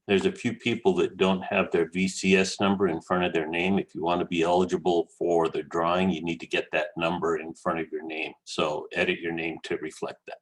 There's a few people that don't have their VCS number in front of their name. If you want to be eligible for the drawing, you need to get that number in front of your name. So edit your name to reflect that.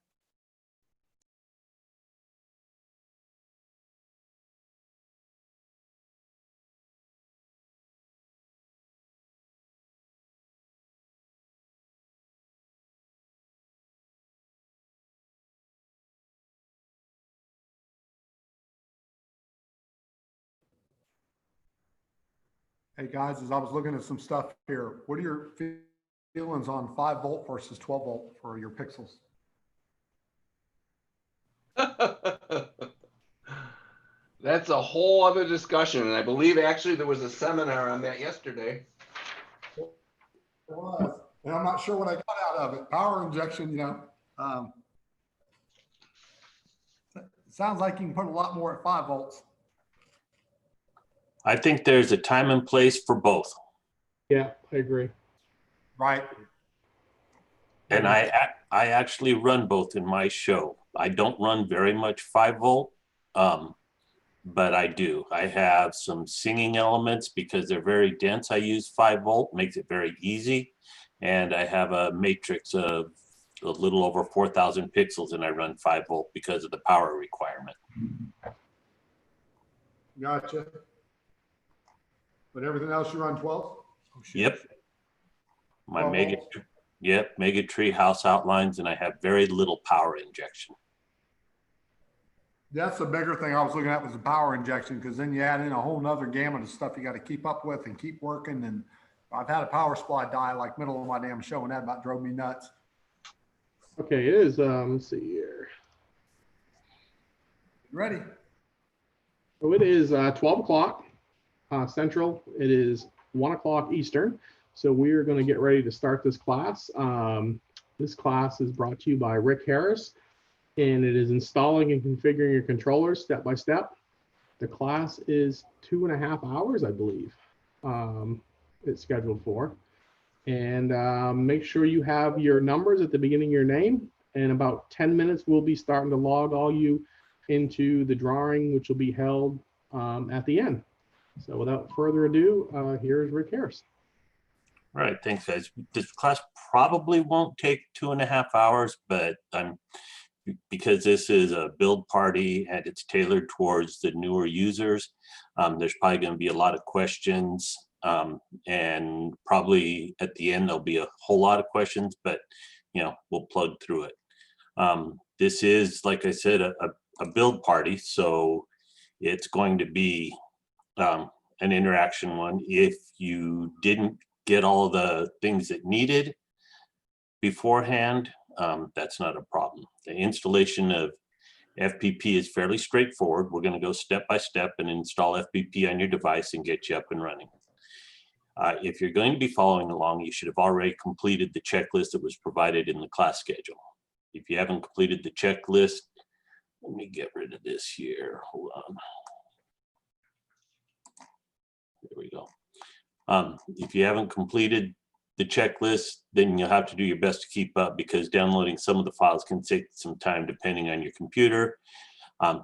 Hey guys, as I was looking at some stuff here, what are your feelings on 5 volt versus 12 volt for your pixels? That's a whole other discussion, and I believe actually there was a seminar on that yesterday. It was, and I'm not sure what I got out of it. Power injection, sounds like you can put a lot more at 5 volts. I think there's a time and place for both. Yeah, I agree. Right. And I actually run both in my show. I don't run very much 5 volt, but I do. I have some singing elements because they're very dense. I use 5 volt, makes it very easy. And I have a matrix of a little over 4,000 pixels and I run 5 volt because of the power requirement. Gotcha. But everything else you run 12? Oh, yep. My mega tree house outlines, and I have very little power injection. That's the bigger thing I was looking at was the power injection, because then you add in a whole nother gamut of stuff you got to keep up with and keep working. And I've had a power supply die like middle of my damn show, and that about drove me nuts. Okay, it is, let's see here. Ready? So it is 12 o'clock Central. It is 1 o'clock Eastern. So we are going to get ready to start this class. This class is brought to you by Rick Harris, and it is installing and configuring your controllers step by step. The class is 2.5 hours, I believe, it's scheduled for. And make sure you have your numbers at the beginning of your name. In about 10 minutes, we'll be starting to log all you into the drawing, which will be held at the end. So without further ado, here's Rick Harris. All right, thanks guys. This class probably won't take 2.5 hours, but because this is a build party and it's tailored towards the newer users, there's probably going to be a lot of questions, and probably at the end there'll be a whole lot of questions, but we'll plug through it. This is, like I said, a build party, so it's going to be an interaction one. If you didn't get all the things that needed beforehand, that's not a problem. The installation of FPP is fairly straightforward. We're going to go step by step and install FPP on your device and get you up and running. If you're going to be following along, you should have already completed the checklist that was provided in the class schedule. If you haven't completed the checklist, let me get rid of this here. Hold on. There we go. If you haven't completed the checklist, then you'll have to do your best to keep up, because downloading some of the files can take some time depending on your computer.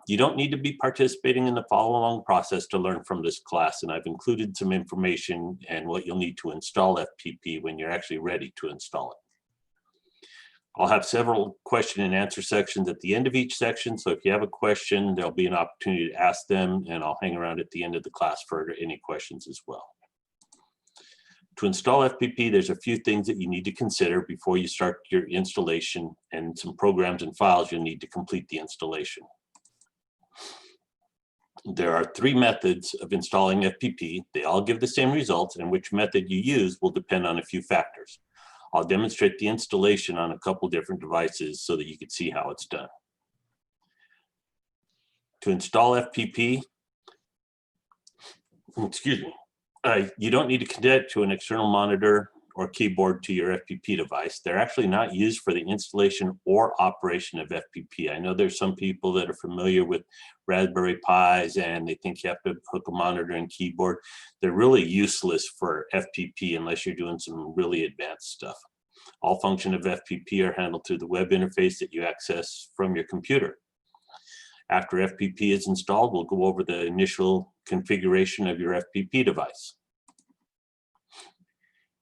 You don't need to be participating in the follow along process to learn from this class, and I've included some information and what you'll need to install FPP when you're actually ready to install it. I'll have several question and answer sections at the end of each section, so if you have a question, there'll be an opportunity to ask them, and I'll hang around at the end of the class for any questions as well. To install FPP, there's a few things that you need to consider before you start your installation, and some programs and files you'll need to complete the installation. There are 3 methods of installing FPP. They all give the same results, and which method you use will depend on a few factors. I'll demonstrate the installation on a couple different devices so that you can see how it's done. To install FPP, excuse me, you don't need to connect to an external monitor or keyboard to your FPP device. They're actually not used for the installation or operation of FPP. I know there's some people that are familiar with Raspberry Pis and they think you have to hook a monitor and keyboard. They're really useless for FPP unless you're doing some really advanced stuff. All functions of FPP are handled through the web interface that you access from your computer. After FPP is installed, we'll go over the initial configuration of your FPP device.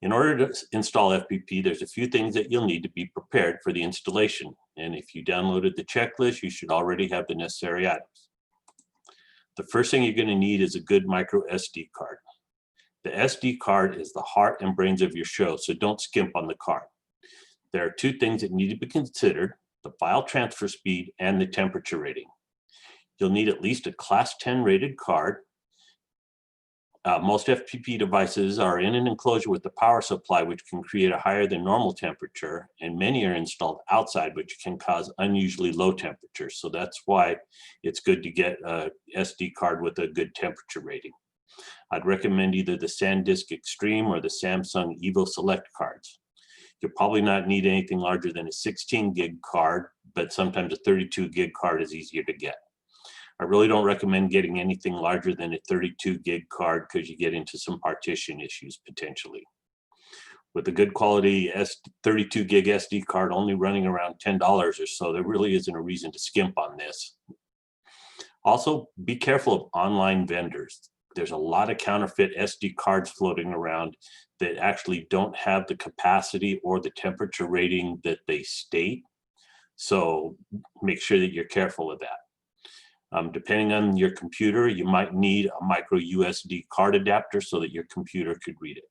In order to install FPP, there's a few things that you'll need to be prepared for the installation. And if you downloaded the checklist, you should already have the necessary items. The first thing you're going to need is a good micro SD card. The SD card is the heart and brains of your show, so don't skimp on the card. There are two things that need to be considered: the file transfer speed and the temperature rating. You'll need at least a class 10 rated card. Most FPP devices are in an enclosure with the power supply, which can create a higher than normal temperature, and many are installed outside, which can cause unusually low temperatures. So that's why it's good to get a SD card with a good temperature rating. I'd recommend either the SanDisk Extreme or the Samsung Evo Select cards. You'll probably not need anything larger than a 16 gig card, but sometimes a 32 gig card is easier to get. I really don't recommend getting anything larger than a 32 gig card because you get into some partition issues potentially. With a good quality 32 gig SD card only running around $10 or so, there really isn't a reason to skimp on this. Also, be careful of online vendors. There's a lot of counterfeit SD cards floating around that actually don't have the capacity or the temperature rating that they state. So make sure that you're careful of that. Depending on your computer, you might need a micro USB card adapter so that your computer could read it.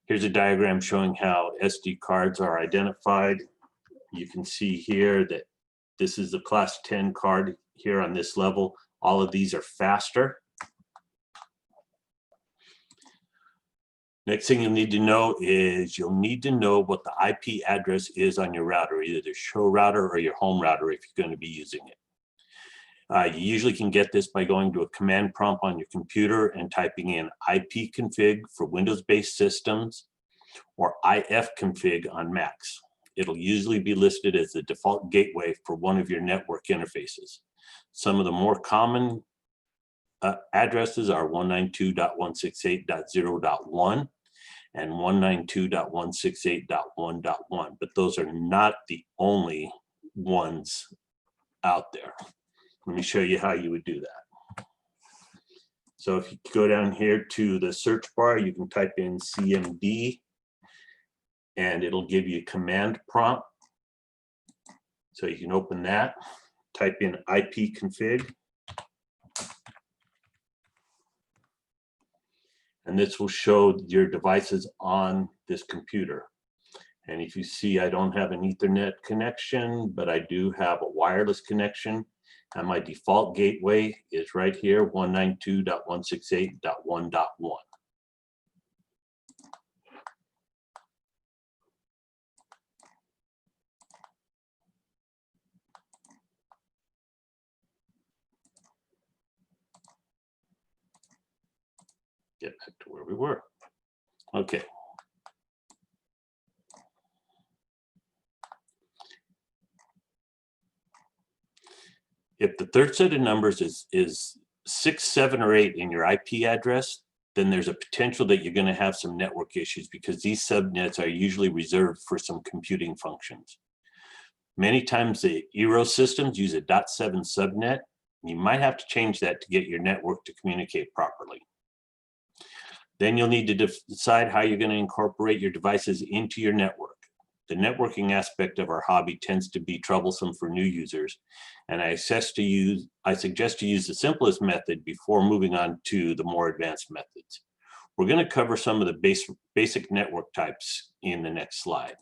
Here's a diagram showing how SD cards are identified. You can see here that this is the class 10 card here on this level. All of these are faster. Next thing you'll need to know is you'll need to know what the IP address is on your router, either the show router or your home router if you're going to be using it. You usually can get this by going to a command prompt on your computer and typing in ipconfig for Windows-based systems or ifconfig on Macs. It'll usually be listed as the default gateway for one of your network interfaces. Some of the more common addresses are 192.168.0.1 and 192.168.1.1, but those are not the only ones out there. Let me show you how you would do that. So if you go down here to the search bar, you can type in CMD and it'll give you a command prompt. So you can open that, type in ipconfig. And this will show your devices on this computer. And if you see, I don't have an Ethernet connection, but I do have a wireless connection. And my default gateway is right here, 192.168.1.1. Get back to where we were. Okay. If the third set of numbers is 6, 7, or 8 in your IP address, then there's a potential that you're going to have some network issues because these subnets are usually reserved for some computing functions. Many times the Eero systems use a .7 subnet. You might have to change that to get your network to communicate properly. Then you'll need to decide how you're going to incorporate your devices into your network. The networking aspect of our hobby tends to be troublesome for new users, and I suggest to use the simplest method before moving on to the more advanced methods. We're going to cover some of the basic network types in the next slide.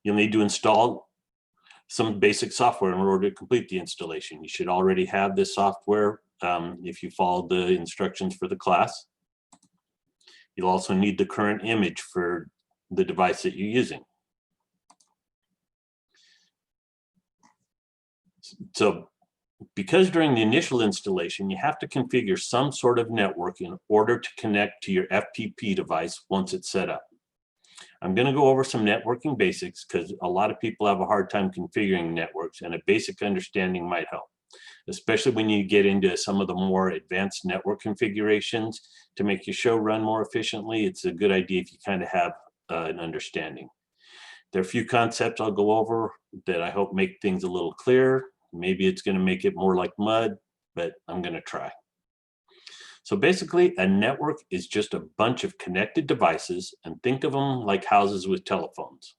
You'll need to install some basic software in order to complete the installation. You should already have this software if you followed the instructions for the class. You'll also need the current image for the device that you're using. So because during the initial installation, you have to configure some sort of network in order to connect to your FPP device once it's set up. I'm going to go over some networking basics because a lot of people have a hard time configuring networks, and a basic understanding might help, especially when you get into some of the more advanced network configurations to make your show run more efficiently. It's a good idea if you kind of have an understanding. There are a few concepts I'll go over that I hope make things a little clearer. Maybe it's going to make it more like mud, but I'm going to try. So basically, a network is just a bunch of connected devices, and think of them like houses with telephones.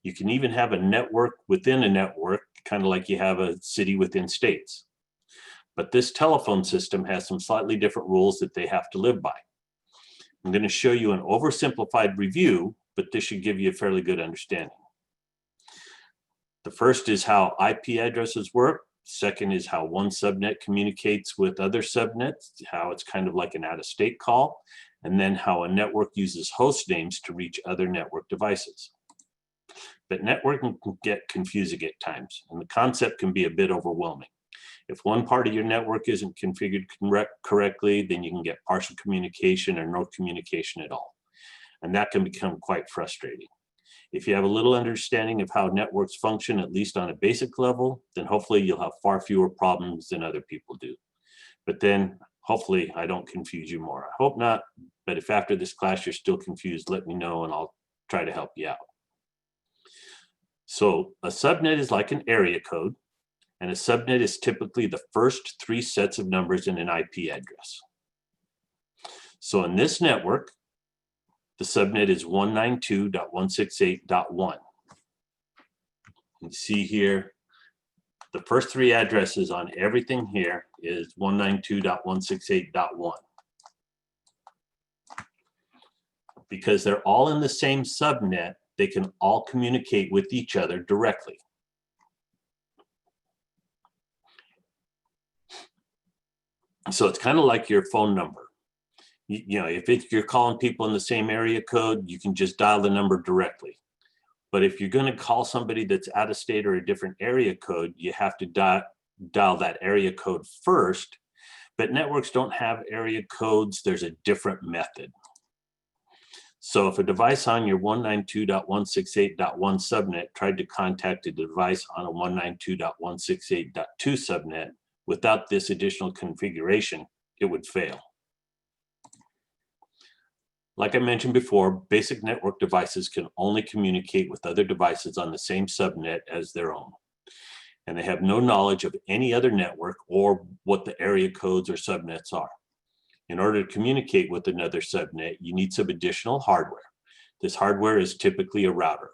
You can even have a network within a network, kind of like you have a city within states. But this telephone system has some slightly different rules that they have to live by. I'm going to show you an oversimplified review, but this should give you a fairly good understanding. The first is how IP addresses work. Second is how one subnet communicates with other subnets, how it's kind of like an out-of-state call, and then how a network uses host names to reach other network devices. But networking can get confusing at times, and the concept can be a bit overwhelming. If one part of your network isn't configured correctly, then you can get partial communication or no communication at all. And that can become quite frustrating. If you have a little understanding of how networks function, at least on a basic level, then hopefully you'll have far fewer problems than other people do. But then hopefully I don't confuse you more. I hope not, but if after this class you're still confused, let me know and I'll try to help you out. So a subnet is like an area code, and a subnet is typically the first 3 sets of numbers in an IP address. So in this network, the subnet is 192.168.1. You can see here, the first 3 addresses on everything here is 192.168.1. Because they're all in the same subnet, they can all communicate with each other directly. So it's kind of like your phone number. You know, if you're calling people in the same area code, you can just dial the number directly. But if you're going to call somebody that's out of state or a different area code, you have to dial that area code first. But networks don't have area codes. There's a different method. So if a device on your 192.168.1 subnet tried to contact a device on a 192.168.2 subnet without this additional configuration, it would fail. Like I mentioned before, basic network devices can only communicate with other devices on the same subnet as their own. And they have no knowledge of any other network or what the area codes or subnets are. In order to communicate with another subnet, you need some additional hardware. This hardware is typically a router.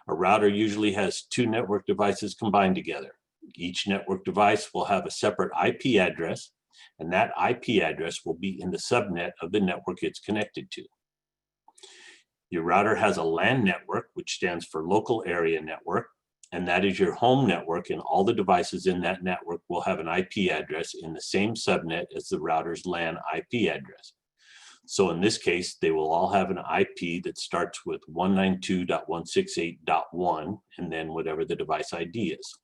A router usually has 2 network devices combined together. Each network device will have a separate IP address, and that IP address will be in the subnet of the network it's connected to. Your router has a LAN network, which stands for local area network, and that is your home network, and all the devices in that network will have an IP address in the same subnet as the router's LAN IP address. So in this case, they will all have an IP that starts with 192.168.1 and then whatever the device ID is.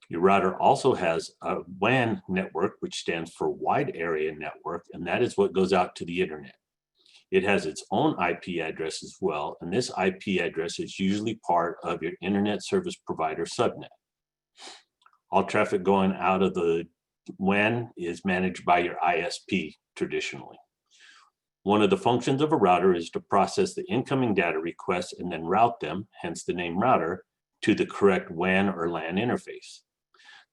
Your router also has a WAN network, which stands for Wide Area Network, and that is what goes out to the internet. It has its own IP address as well, and this IP address is usually part of your internet service provider subnet. All traffic going out of the WAN is managed by your ISP traditionally. One of the functions of a router is to process the incoming data requests and then route them, hence the name router, to the correct WAN or LAN interface.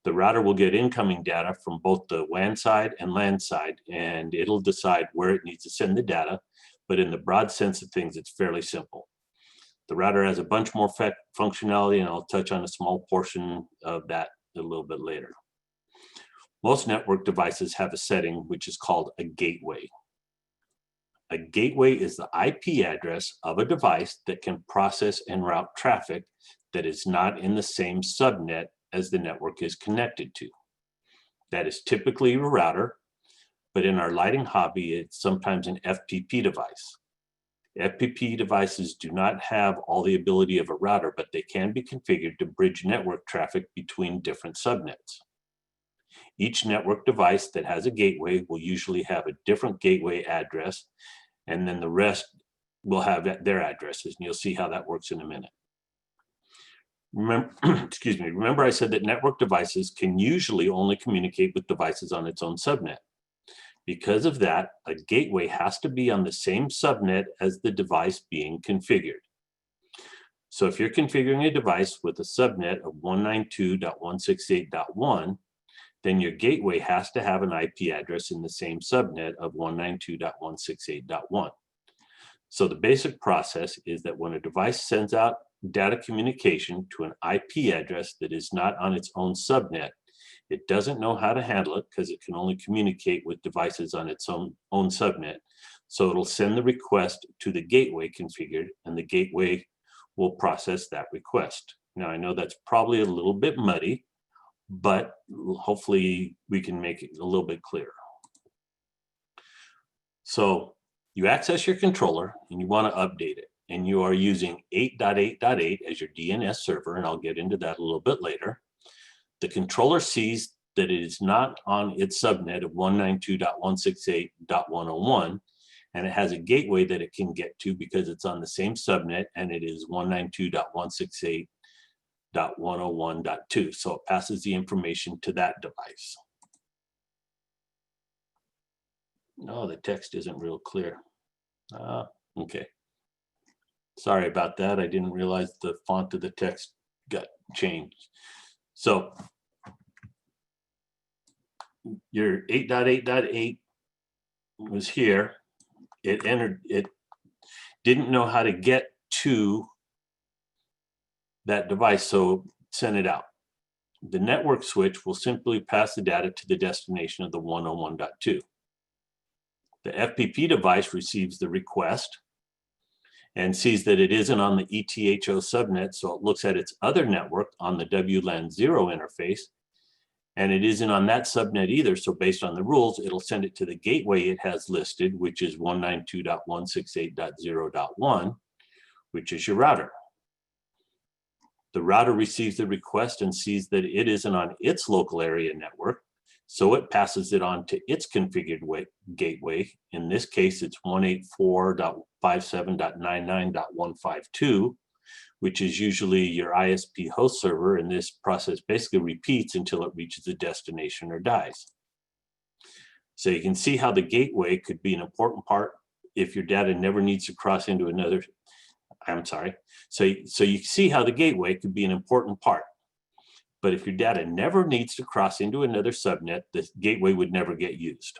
The router will get incoming data from both the WAN side and LAN side, and it'll decide where it needs to send the data. But in the broad sense of things, it's fairly simple. The router has a bunch more functionality, and I'll touch on a small portion of that a little bit later. Most network devices have a setting which is called a gateway. A gateway is the IP address of a device that can process and route traffic that is not in the same subnet as the network is connected to. That is typically a router, but in our lighting hobby, it's sometimes an FPP device. FPP devices do not have all the ability of a router, but they can be configured to bridge network traffic between different subnets. Each network device that has a gateway will usually have a different gateway address, and then the rest will have their addresses, and you'll see how that works in a minute. Remember, remember I said that network devices can usually only communicate with devices on its own subnet. Because of that, a gateway has to be on the same subnet as the device being configured. So if you're configuring a device with a subnet of 192.168.1, then your gateway has to have an IP address in the same subnet of 192.168.1. So the basic process is that when a device sends out data communication to an IP address that is not on its own subnet, it doesn't know how to handle it because it can only communicate with devices on its own subnet. So it'll send the request to the gateway configured, and the gateway will process that request. Now, I know that's probably a little bit muddy, but hopefully we can make it a little bit clearer. So you access your controller and you want to update it, and you are using 8.8.8 as your DNS server, and I'll get into that a little bit later. The controller sees that it is not on its subnet of 192.168.101, and it has a gateway that it can get to because it's on the same subnet, and it is 192.168.101.2. So it passes the information to that device. No, the text isn't real clear. Okay. Sorry about that. I didn't realize the font of the text got changed. So your 8.8.8 was here. It didn't know how to get to that device, so send it out. The network switch will simply pass the data to the destination of the 101.2. The FPP device receives the request and sees that it isn't on the ETHO subnet, so it looks at its other network on the WLAN 0 interface, and it isn't on that subnet either, so based on the rules, it'll send it to the gateway it has listed, which is 192.168.0.1, which is your router. The router receives the request and sees that it isn't on its local area network, so it passes it on to its configured gateway. In this case, it's 184.57.99.152, which is usually your ISP host server, and this process basically repeats until it reaches the destination or dies. So you can see how the gateway could be an important part if your data never needs to cross into another. So you see how the gateway could be an important part. But if your data never needs to cross into another subnet, the gateway would never get used.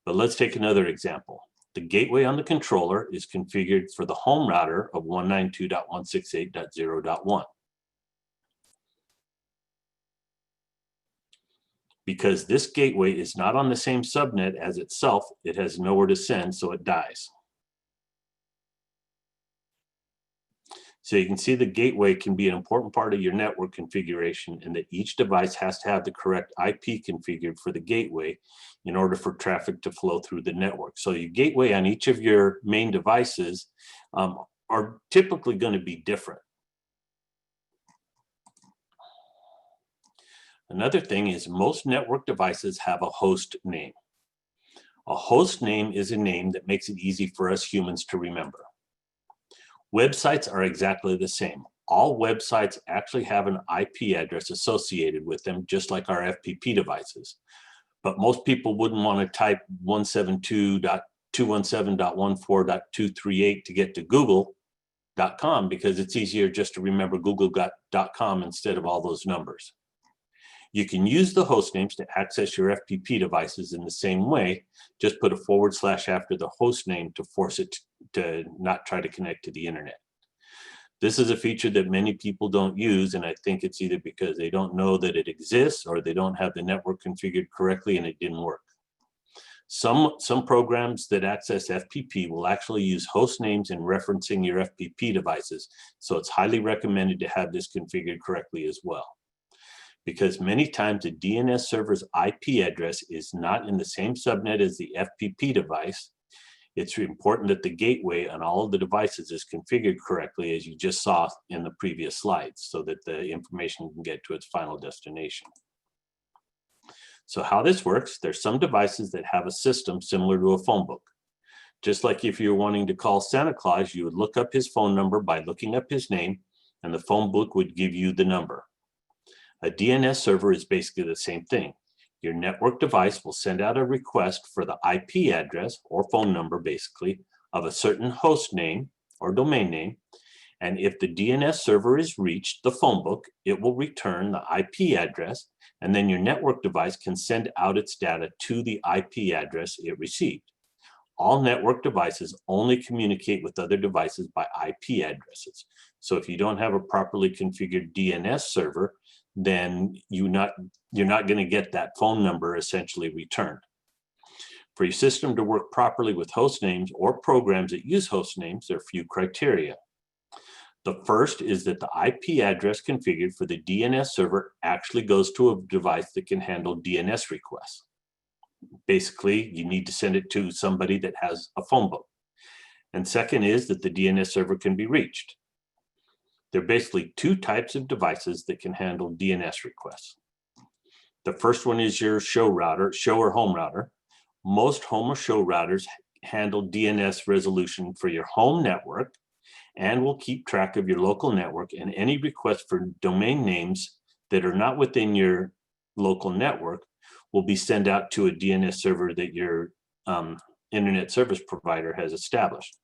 But let's take another example. The gateway on the controller is configured for the home router of 192.168.0.1. Because this gateway is not on the same subnet as itself, it has nowhere to send, so it dies. So you can see the gateway can be an important part of your network configuration, and that each device has to have the correct IP configured for the gateway in order for traffic to flow through the network. So your gateway on each of your main devices are typically going to be different. Another thing is most network devices have a host name. A host name is a name that makes it easy for us humans to remember. Websites are exactly the same. All websites actually have an IP address associated with them, just like our FPP devices. But most people wouldn't want to type 172.217.14.238 to get to google.com because it's easier just to remember google.com instead of all those numbers. You can use the host names to access your FPP devices in the same way. Just put a / after the host name to force it to not try to connect to the internet. This is a feature that many people don't use, and I think it's either because they don't know that it exists or they don't have the network configured correctly and it didn't work. Some programs that access FPP will actually use host names in referencing your FPP devices, so it's highly recommended to have this configured correctly as well. Because many times a DNS server's IP address is not in the same subnet as the FPP device, it's important that the gateway on all of the devices is configured correctly, as you just saw in the previous slides, so that the information can get to its final destination. So how this works, there's some devices that have a system similar to a phone book. Just like if you're wanting to call Santa Claus, you would look up his phone number by looking up his name, and the phone book would give you the number. A DNS server is basically the same thing. your network device will send out a request for the IP address or phone number, basically, of a certain host name or domain name. And if the DNS server is reached, the phone book, it will return the IP address, and then your network device can send out its data to the IP address it received. All network devices only communicate with other devices by IP addresses. So if you don't have a properly configured DNS server, then you're not going to get that phone number essentially returned. For your system to work properly with host names or programs that use host names, there are a few criteria. The first is that the IP address configured for the DNS server actually goes to a device that can handle DNS requests. Basically, you need to send it to somebody that has a phone book. And second is that the DNS server can be reached. There are basically two types of devices that can handle DNS requests. The first one is your show router, show or home router. Most home or show routers handle DNS resolution for your home network and will keep track of your local network, and any requests for domain names that are not within your local network will be sent out to a DNS server that your internet service provider has established.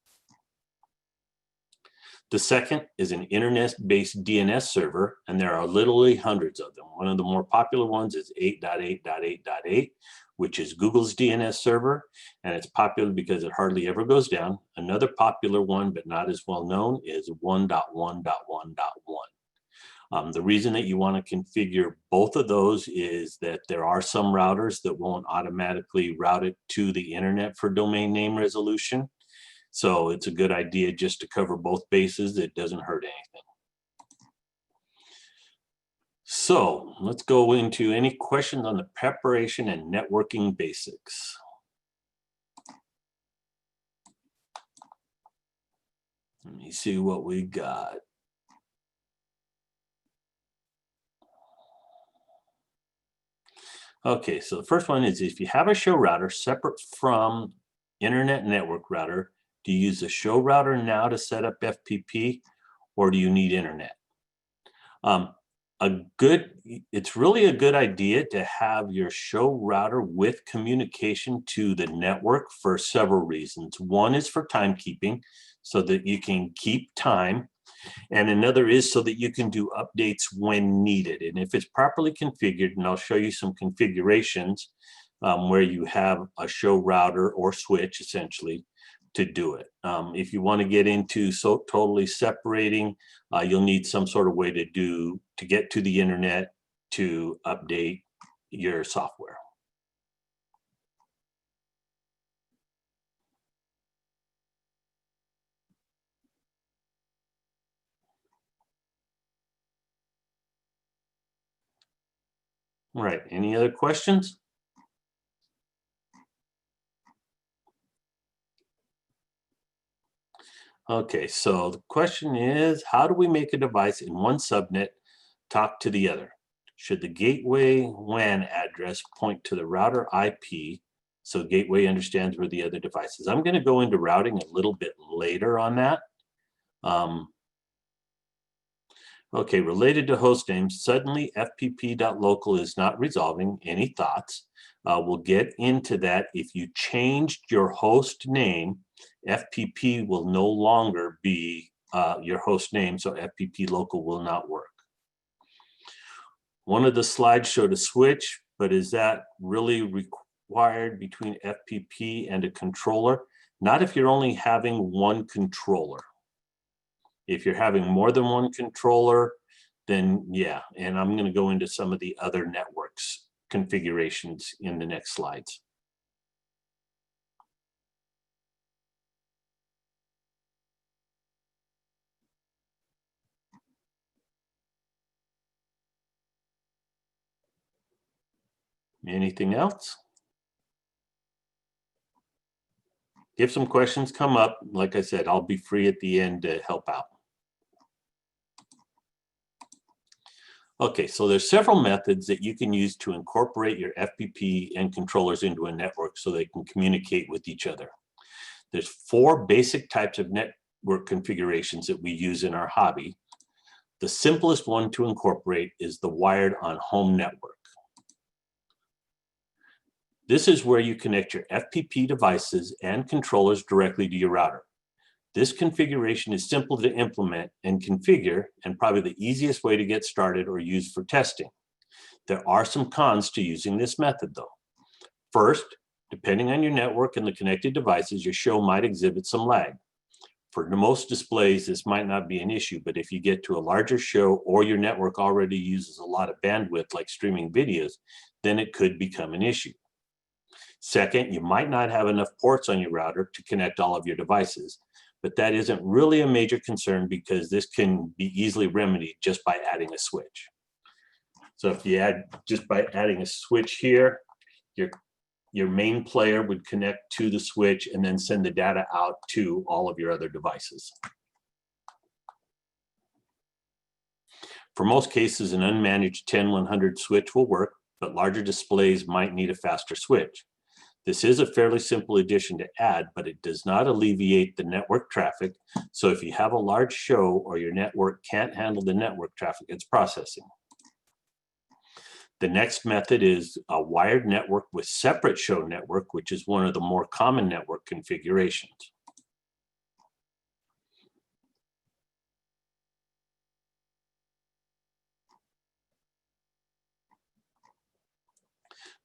The second is an internet-based DNS server, and there are literally hundreds of them. One of the more popular ones is 8.8.8.8, which is Google's DNS server, and it's popular because it hardly ever goes down. Another popular one, but not as well known, is 1.1.1.1. The reason that you want to configure both of those is that there are some routers that won't automatically route it to the internet for domain name resolution. So it's a good idea just to cover both bases. It doesn't hurt anything. So let's go into any questions on the preparation and networking basics. Let me see what we got. Okay, so the first one is, if you have a show router separate from internet network router, do you use the show router now to set up FPP, or do you need internet? It's really a good idea to have your show router with communication to the network for several reasons. One is for timekeeping, so that you can keep time. And another is so that you can do updates when needed. And if it's properly configured, and I'll show you some configurations where you have a show router or switch essentially to do it. If you want to get into totally separating, you'll need some sort of way to get to the internet to update your software. All right, any other questions? Okay, so the question is, how do we make a device in one subnet talk to the other? Should the gateway WAN address point to the router IP so gateway understands where the other device is? I'm going to go into routing a little bit later on that. Okay, related to host names, suddenly fpp.local is not resolving. Any thoughts? We'll get into that. If you changed your host name, FPP will no longer be your host name, so FPP local will not work. One of the slides showed a switch, but is that really required between FPP and a controller? Not if you're only having one controller. If you're having more than one controller, then yeah, and I'm going to go into some of the other networks configurations in the next slides. Anything else? If some questions come up, like I said, I'll be free at the end to help out. Okay, so there's several methods that you can use to incorporate your FPP and controllers into a network so they can communicate with each other. There's 4 basic types of network configurations that we use in our hobby. The simplest one to incorporate is the wired on home network. This is where you connect your FPP devices and controllers directly to your router. This configuration is simple to implement and configure, and probably the easiest way to get started or use for testing. There are some cons to using this method though. First, depending on your network and the connected devices, your show might exhibit some lag. For most displays, this might not be an issue, but if you get to a larger show or your network already uses a lot of bandwidth like streaming videos, then it could become an issue. Second, you might not have enough ports on your router to connect all of your devices, but that isn't really a major concern because this can be easily remedied just by adding a switch. So if you add, just by adding a switch here, your main player would connect to the switch and then send the data out to all of your other devices. For most cases, an unmanaged 10-100 switch will work, but larger displays might need a faster switch. This is a fairly simple addition to add, but it does not alleviate the network traffic. So if you have a large show or your network can't handle the network traffic it's processing. The next method is a wired network with separate show network, which is one of the more common network configurations.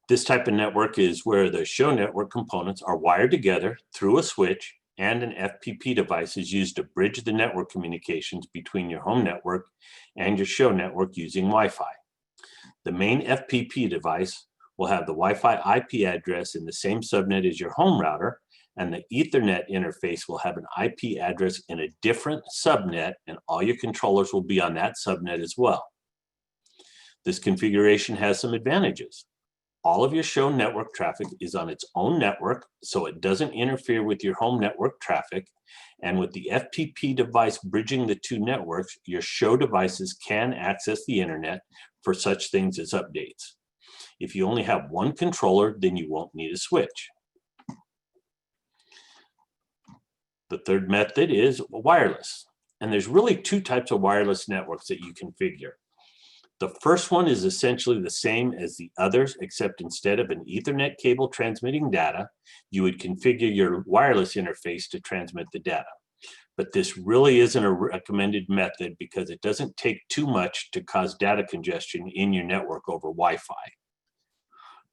This type of network is where the show network components are wired together through a switch, and an FPP device is used to bridge the network communications between your home network and your show network using Wi-Fi. The main FPP device will have the Wi-Fi IP address in the same subnet as your home router, and the Ethernet interface will have an IP address in a different subnet, and all your controllers will be on that subnet as well. This configuration has some advantages. All of your show network traffic is on its own network, so it doesn't interfere with your home network traffic. And with the FPP device bridging the two networks, your show devices can access the internet for such things as updates. If you only have one controller, then you won't need a switch. The third method is wireless. And there's really two types of wireless networks that you configure. The first one is essentially the same as the others, except instead of an Ethernet cable transmitting data, you would configure your wireless interface to transmit the data. But this really isn't a recommended method because it doesn't take too much to cause data congestion in your network over Wi-Fi.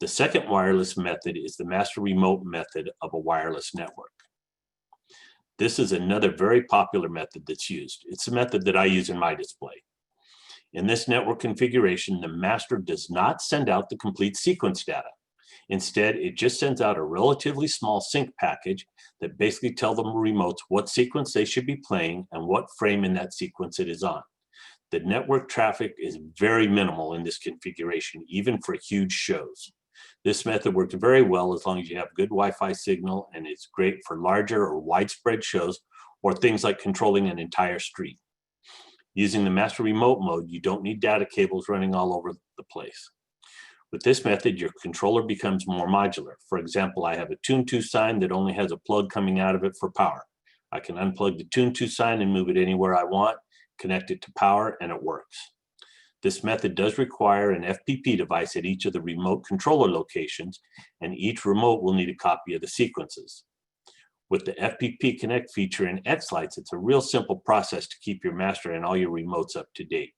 The second wireless method is the master remote method of a wireless network. This is another very popular method that's used. It's the method that I use in my display. In this network configuration, the master does not send out the complete sequence data. Instead, it just sends out a relatively small sync package that basically tells the remotes what sequence they should be playing and what frame in that sequence it is on. The network traffic is very minimal in this configuration, even for huge shows. This method works very well as long as you have good Wi-Fi signal, and it's great for larger or widespread shows or things like controlling an entire street. Using the master remote mode, you don't need data cables running all over the place. With this method, your controller becomes more modular. For example, I have a Tune-to sign that only has a plug coming out of it for power. I can unplug the Tune-to sign and move it anywhere I want, connect it to power, and it works. This method does require an FPP device at each of the remote controller locations, and each remote will need a copy of the sequences. With the FPP Connect feature in X-Lights, it's a real simple process to keep your master and all your remotes up to date.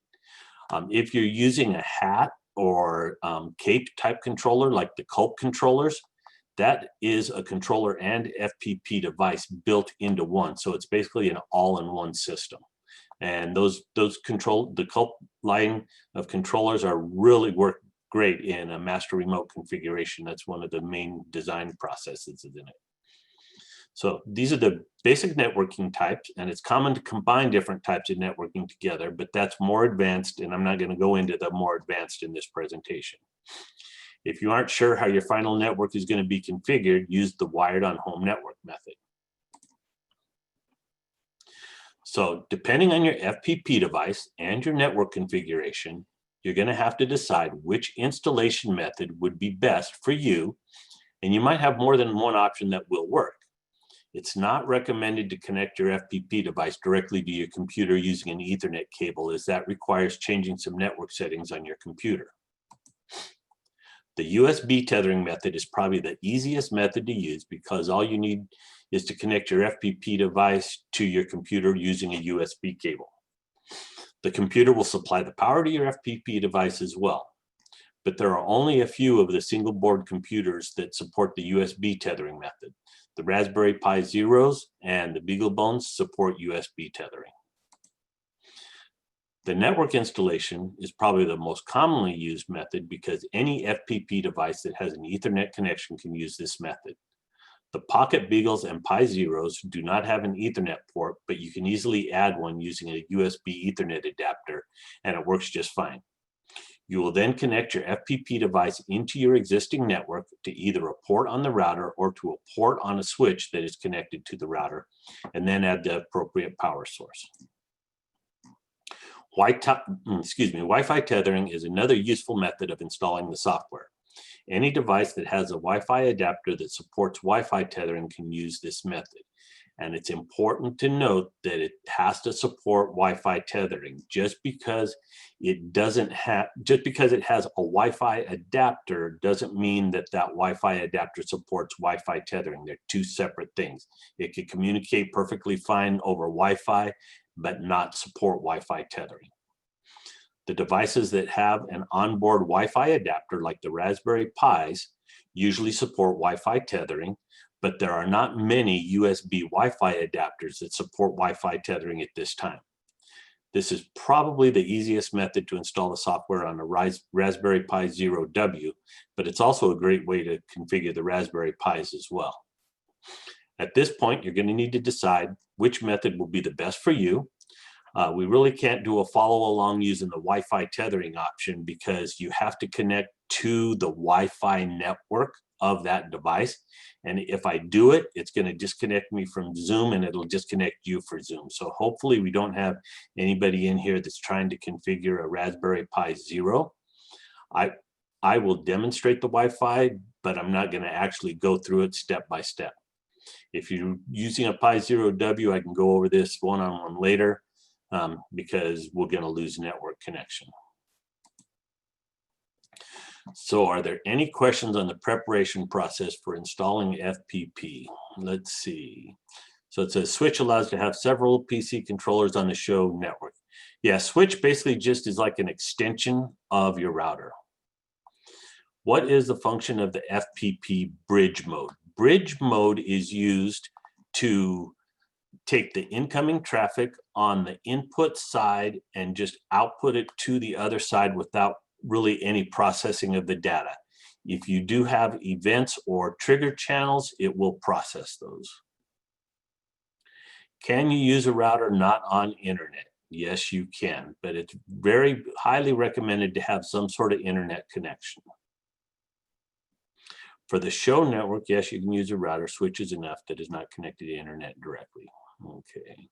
If you're using a hat or cape type controller like the Culp controllers, that is a controller and FPP device built into one. So it's basically an all-in-one system. And the Culp line of controllers are really work great in a master remote configuration. That's one of the main design processes in it. So these are the basic networking types, and it's common to combine different types of networking together, but that's more advanced, and I'm not going to go into the more advanced in this presentation. If you aren't sure how your final network is going to be configured, use the wired on home network method. So depending on your FPP device and your network configuration, you're going to have to decide which installation method would be best for you, and you might have more than one option that will work. It's not recommended to connect your FPP device directly to your computer using an Ethernet cable, as that requires changing some network settings on your computer. The USB tethering method is probably the easiest method to use because all you need is to connect your FPP device to your computer using a USB cable. The computer will supply the power to your FPP device as well, but there are only a few of the single board computers that support the USB tethering method. The Raspberry Pi Zeros and the BeagleBones support USB tethering. The network installation is probably the most commonly used method because any FPP device that has an Ethernet connection can use this method. The Pocket Beagles and Pi Zeros do not have an Ethernet port, but you can easily add one using a USB Ethernet adapter, and it works just fine. You will then connect your FPP device into your existing network to either a port on the router or to a port on a switch that is connected to the router, and then add the appropriate power source. Wi-Fi tethering is another useful method of installing the software. Any device that has a Wi-Fi adapter that supports Wi-Fi tethering can use this method. And it's important to note that it has to support Wi-Fi tethering. Just because it has a Wi-Fi adapter doesn't mean that that Wi-Fi adapter supports Wi-Fi tethering. They're two separate things. It can communicate perfectly fine over Wi-Fi, but not support Wi-Fi tethering. The devices that have an onboard Wi-Fi adapter, like the Raspberry Pis, usually support Wi-Fi tethering, but there are not many USB Wi-Fi adapters that support Wi-Fi tethering at this time. This is probably the easiest method to install the software on a Raspberry Pi Zero W, but it's also a great way to configure the Raspberry Pis as well. At this point, you're going to need to decide which method will be the best for you. We really can't do a follow along using the Wi-Fi tethering option because you have to connect to the Wi-Fi network of that device. And if I do it, it's going to disconnect me from Zoom and it'll disconnect you for Zoom. So hopefully we don't have anybody in here that's trying to configure a Raspberry Pi Zero. I will demonstrate the Wi-Fi, but I'm not going to actually go through it step by step. If you're using a Pi Zero W, I can go over this one-on-one later because we're going to lose network connection. So are there any questions on the preparation process for installing FPP? Let's see. So it says switch allows to have several PC controllers on the show network. Yeah, switch basically just is like an extension of your router. What is the function of the FPP bridge mode? Bridge mode is used to take the incoming traffic on the input side and just output it to the other side without really any processing of the data. If you do have events or trigger channels, it will process those. Can you use a router not on internet? Yes, you can, but it's very highly recommended to have some sort of internet connection. For the show network, yes, you can use a router. Switch is enough that is not connected to the internet directly. Okay.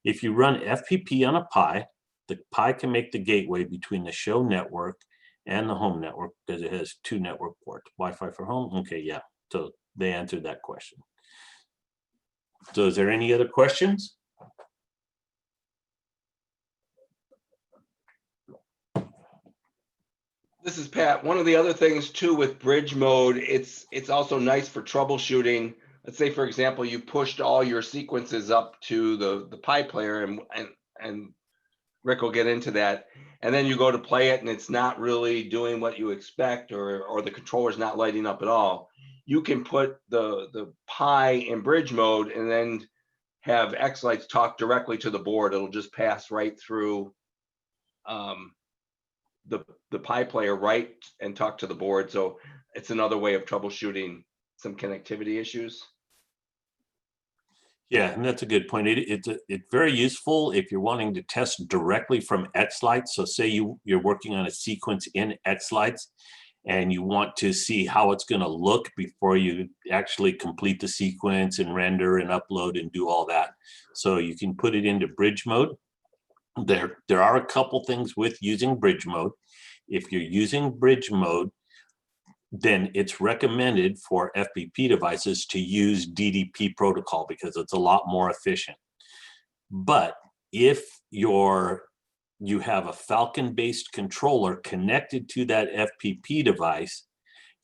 If you run FPP on a Pi, the Pi can make the gateway between the show network and the home network because it has two network ports. Wi-Fi for home? Okay, yeah. So they answered that question. So is there any other questions? This is Pat. One of the other things too with bridge mode, it's also nice for troubleshooting. Let's say, for example, you pushed all your sequences up to the Pi player, and Rick will get into that. And then you go to play it and it's not really doing what you expect, or the controller's not lighting up at all. You can put the Pi in bridge mode and then have X lights talk directly to the board. It'll just pass right through the Pi player right and talk to the board. So it's another way of troubleshooting some connectivity issues. Yeah, and that's a good point. It's very useful if you're wanting to test directly from X lights. So say you're working on a sequence in X lights and you want to see how it's going to look before you actually complete the sequence and render and upload and do all that. So you can put it into bridge mode. There are a couple things with using bridge mode. If you're using bridge mode, then it's recommended for FPP devices to use DDP protocol because it's a lot more efficient. But if you have a Falcon-based controller connected to that FPP device,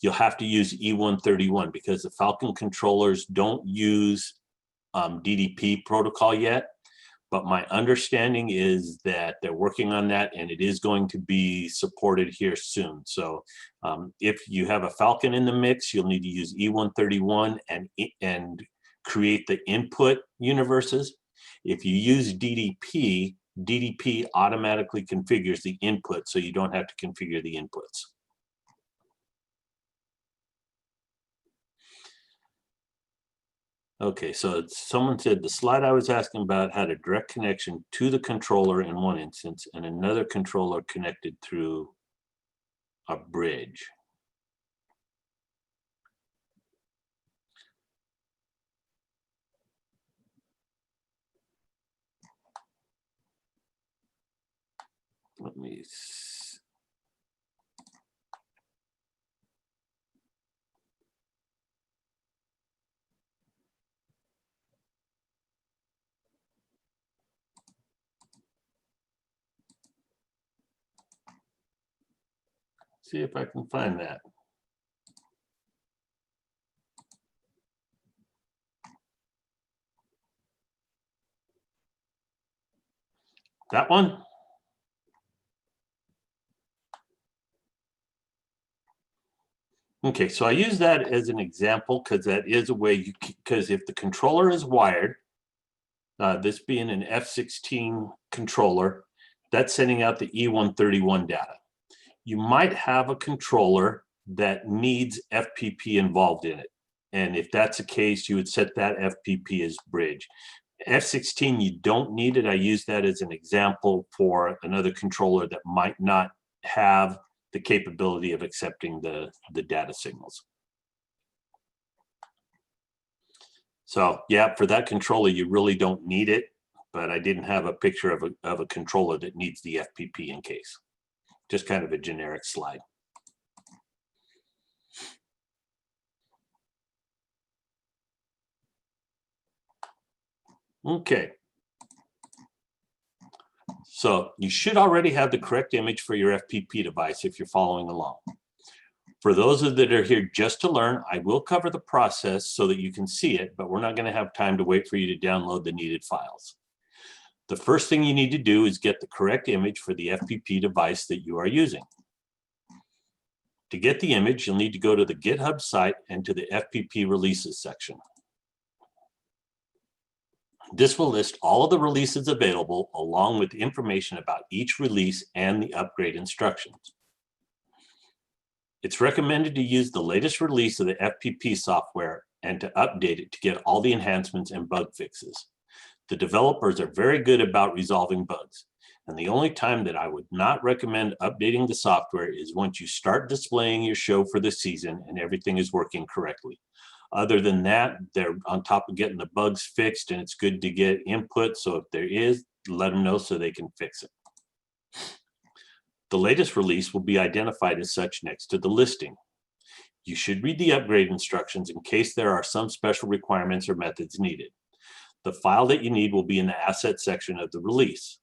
you'll have to use E131 because the Falcon controllers don't use DDP protocol yet. But my understanding is that they're working on that, and it is going to be supported here soon. So if you have a Falcon in the mix, you'll need to use E131 and create the input universes. If you use DDP, DDP automatically configures the input, so you don't have to configure the inputs. Okay, so someone said the slide I was asking about had a direct connection to the controller in one instance and another controller connected through a bridge. Let me see if I can find that. That one? Okay, so I use that as an example because that is a way you, because if the controller is wired, this being an F16 controller, that's sending out the E131 data. You might have a controller that needs FPP involved in it. And if that's the case, you would set that FPP as bridge. F16, you don't need it. I use that as an example for another controller that might not have the capability of accepting the data signals. So yeah, for that controller, you really don't need it, but I didn't have a picture of a controller that needs the FPP in case. Just kind of a generic slide. Okay. So you should already have the correct image for your FPP device if you're following along. For those that are here just to learn, I will cover the process so that you can see it, but we're not going to have time to wait for you to download the needed files. The first thing you need to do is get the correct image for the FPP device that you are using. To get the image, you'll need to go to the GitHub site and to the FPP releases section. This will list all of the releases available along with information about each release and the upgrade instructions. It's recommended to use the latest release of the FPP software and to update it to get all the enhancements and bug fixes. The developers are very good about resolving bugs, and the only time that I would not recommend updating the software is once you start displaying your show for the season and everything is working correctly. Other than that, they're on top of getting the bugs fixed, and it's good to get input, so if there is, let them know so they can fix it. The latest release will be identified as such next to the listing. You should read the upgrade instructions in case there are some special requirements or methods needed. The file that you need will be in the asset section of the release.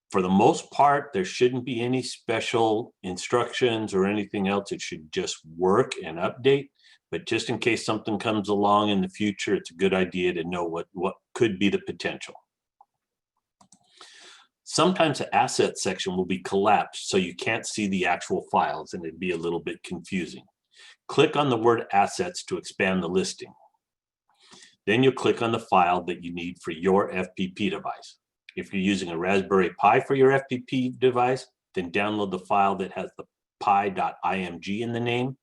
For the most part, there shouldn't be any special instructions or anything else. It should just work and update. But just in case something comes along in the future, it's a good idea to know what could be the potential. Sometimes the asset section will be collapsed so you can't see the actual files and it'd be a little bit confusing. Click on the word assets to expand the listing. Then you'll click on the file that you need for your FPP device. If you're using a Raspberry Pi for your FPP device, then download the file that has the pi.img in the name.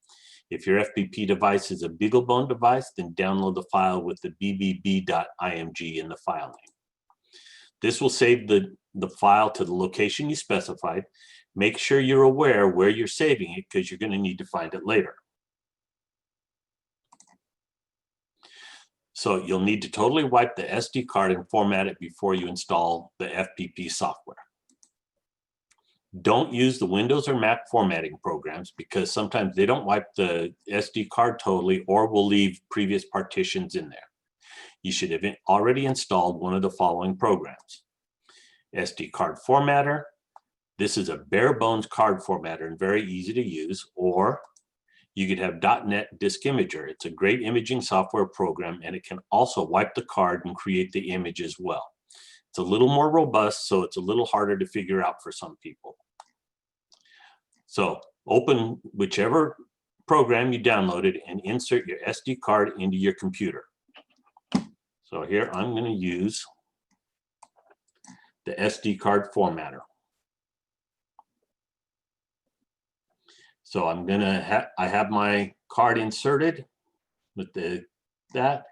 If your FPP device is a BeagleBone device, then download the file with the bbb.img in the file name. This will save the file to the location you specified. Make sure you're aware where you're saving it because you're going to need to find it later. So you'll need to totally wipe the SD card and format it before you install the FPP software. Don't use the Windows or Mac formatting programs because sometimes they don't wipe the SD card totally or will leave previous partitions in there. You should have already installed one of the following programs. SD card formatter. This is a bare bones card formatter and very easy to use. Or You could have .NET Disk Imager. It's a great imaging software program, and it can also wipe the card and create the image as well. It's a little more robust, so it's a little harder to figure out for some people. So open whichever program you downloaded and insert your SD card into your computer. So here I'm going to use the SD card formatter. So I'm gonna I have my card inserted with that.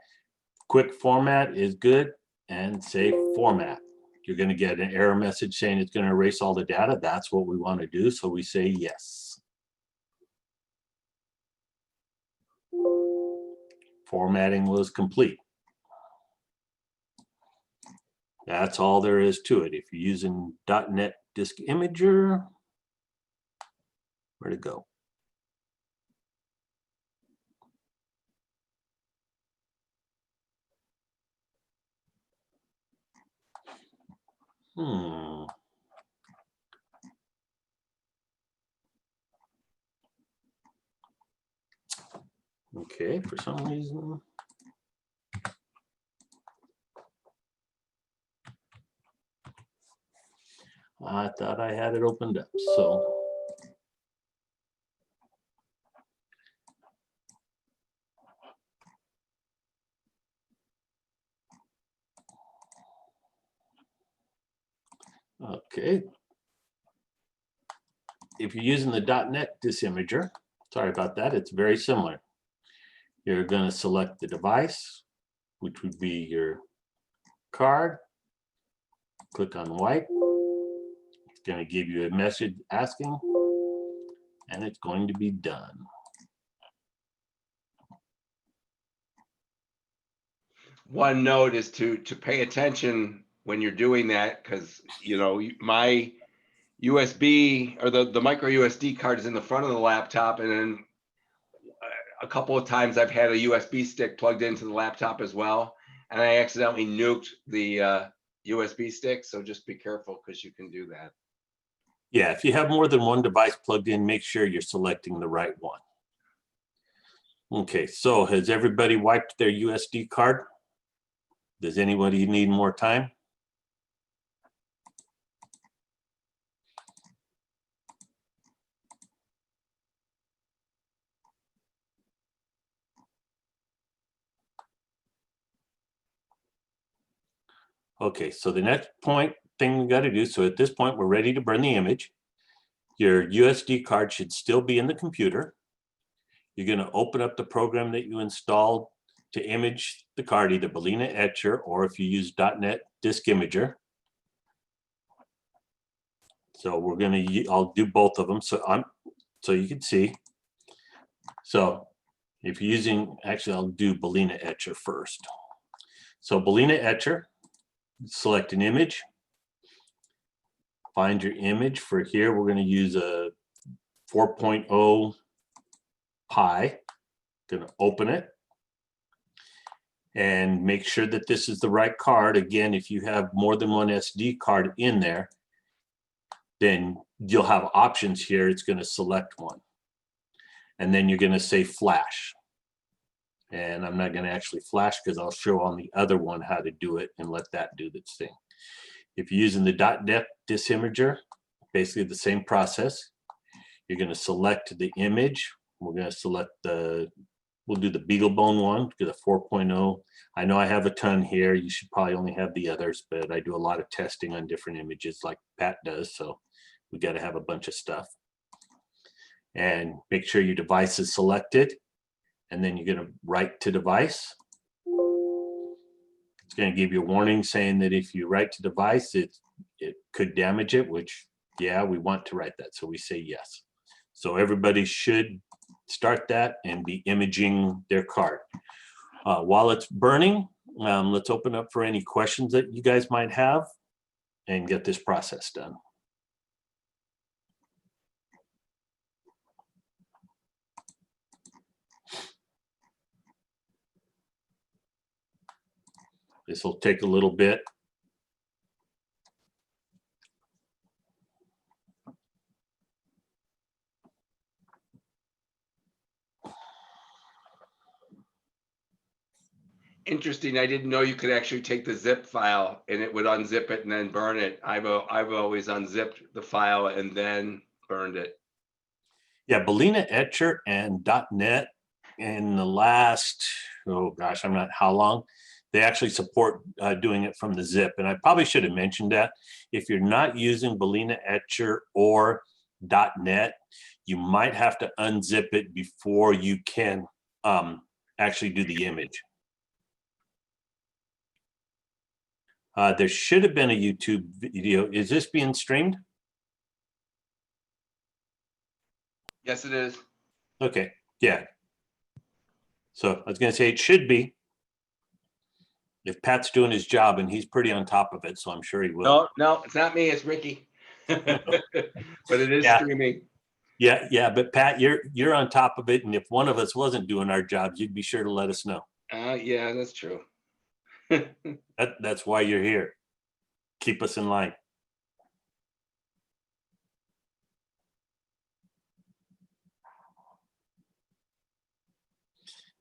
Quick format is good, and say format. You're gonna get an error message saying it's gonna erase all the data. That's what we want to do, so we say yes. Formatting was complete. That's all there is to it. If you're using .NET Disk Imager, where'd it go? Okay, for some reason. I thought I had it opened up, so. Okay. If you're using the .NET Disk Imager, sorry about that, it's very similar. You're going to select the device, which would be your card. Click on wipe. It's going to give you a message asking, and it's going to be done. One note is to pay attention when you're doing that, because my USB or the micro SD card is in the front of the laptop, and then a couple of times I've had a USB stick plugged into the laptop as well, and I accidentally nuked the USB stick. So just be careful, because you can do that. Yeah, if you have more than one device plugged in, make sure you're selecting the right one. Okay, so has everybody wiped their USD card? Does anybody need more time? Okay, so the next thing we got to do, so at this point, we're ready to burn the image. Your USD card should still be in the computer. You're going to open up the program that you installed to image the card, either Balena Etcher, or if you use .NET Disk Imager. So we're going to, I'll do both of them. So you can see. So if you're using, actually I'll do Balena Etcher first. So Balena Etcher, select an image. Find your image. For here, we're going to use a 4.0 Pi. Going to open it and make sure that this is the right card. Again, if you have more than one SD card in there, then you'll have options here. It's going to select one. And then you're going to say flash. And I'm not going to actually flash, because I'll show on the other one how to do it and let that do its thing. If you're using the .NET Disk Imager, basically the same process. You're going to select the image. We're going to select we'll do the BeagleBone one, because a 4.0. I know I have a ton here. You should probably only have the others, but I do a lot of testing on different images like Pat does. So we got to have a bunch of stuff. And make sure your device is selected. And then you're going to write to device. It's going to give you a warning saying that if you write to device, it could damage it, which, yeah, we want to write that. So we say yes. So everybody should start that and be imaging their card. While it's burning, let's open up for any questions that you guys might have and get this process done. This will take a little bit. Interesting. I didn't know you could actually take the zip file and it would unzip it and then burn it. I've always unzipped the file and then burned it. Yeah, Belina Etcher and .NET in the last, oh gosh, I'm not how long, they actually support doing it from the zip. And I probably should have mentioned that. If you're not using Belina Etcher or .NET, you might have to unzip it before you can actually do the image. There should have been a YouTube video. Is this being streamed? Yes, it is. Okay, yeah. So I was going to say it should be. If Pat's doing his job, and he's pretty on top of it, so I'm sure he will. No, no, it's not me. It's Ricky. But it is streaming. Yeah, but Pat, you're on top of it, and if one of us wasn't doing our jobs, you'd be sure to let us know. Yeah, that's true. That's why you're here. Keep us in line.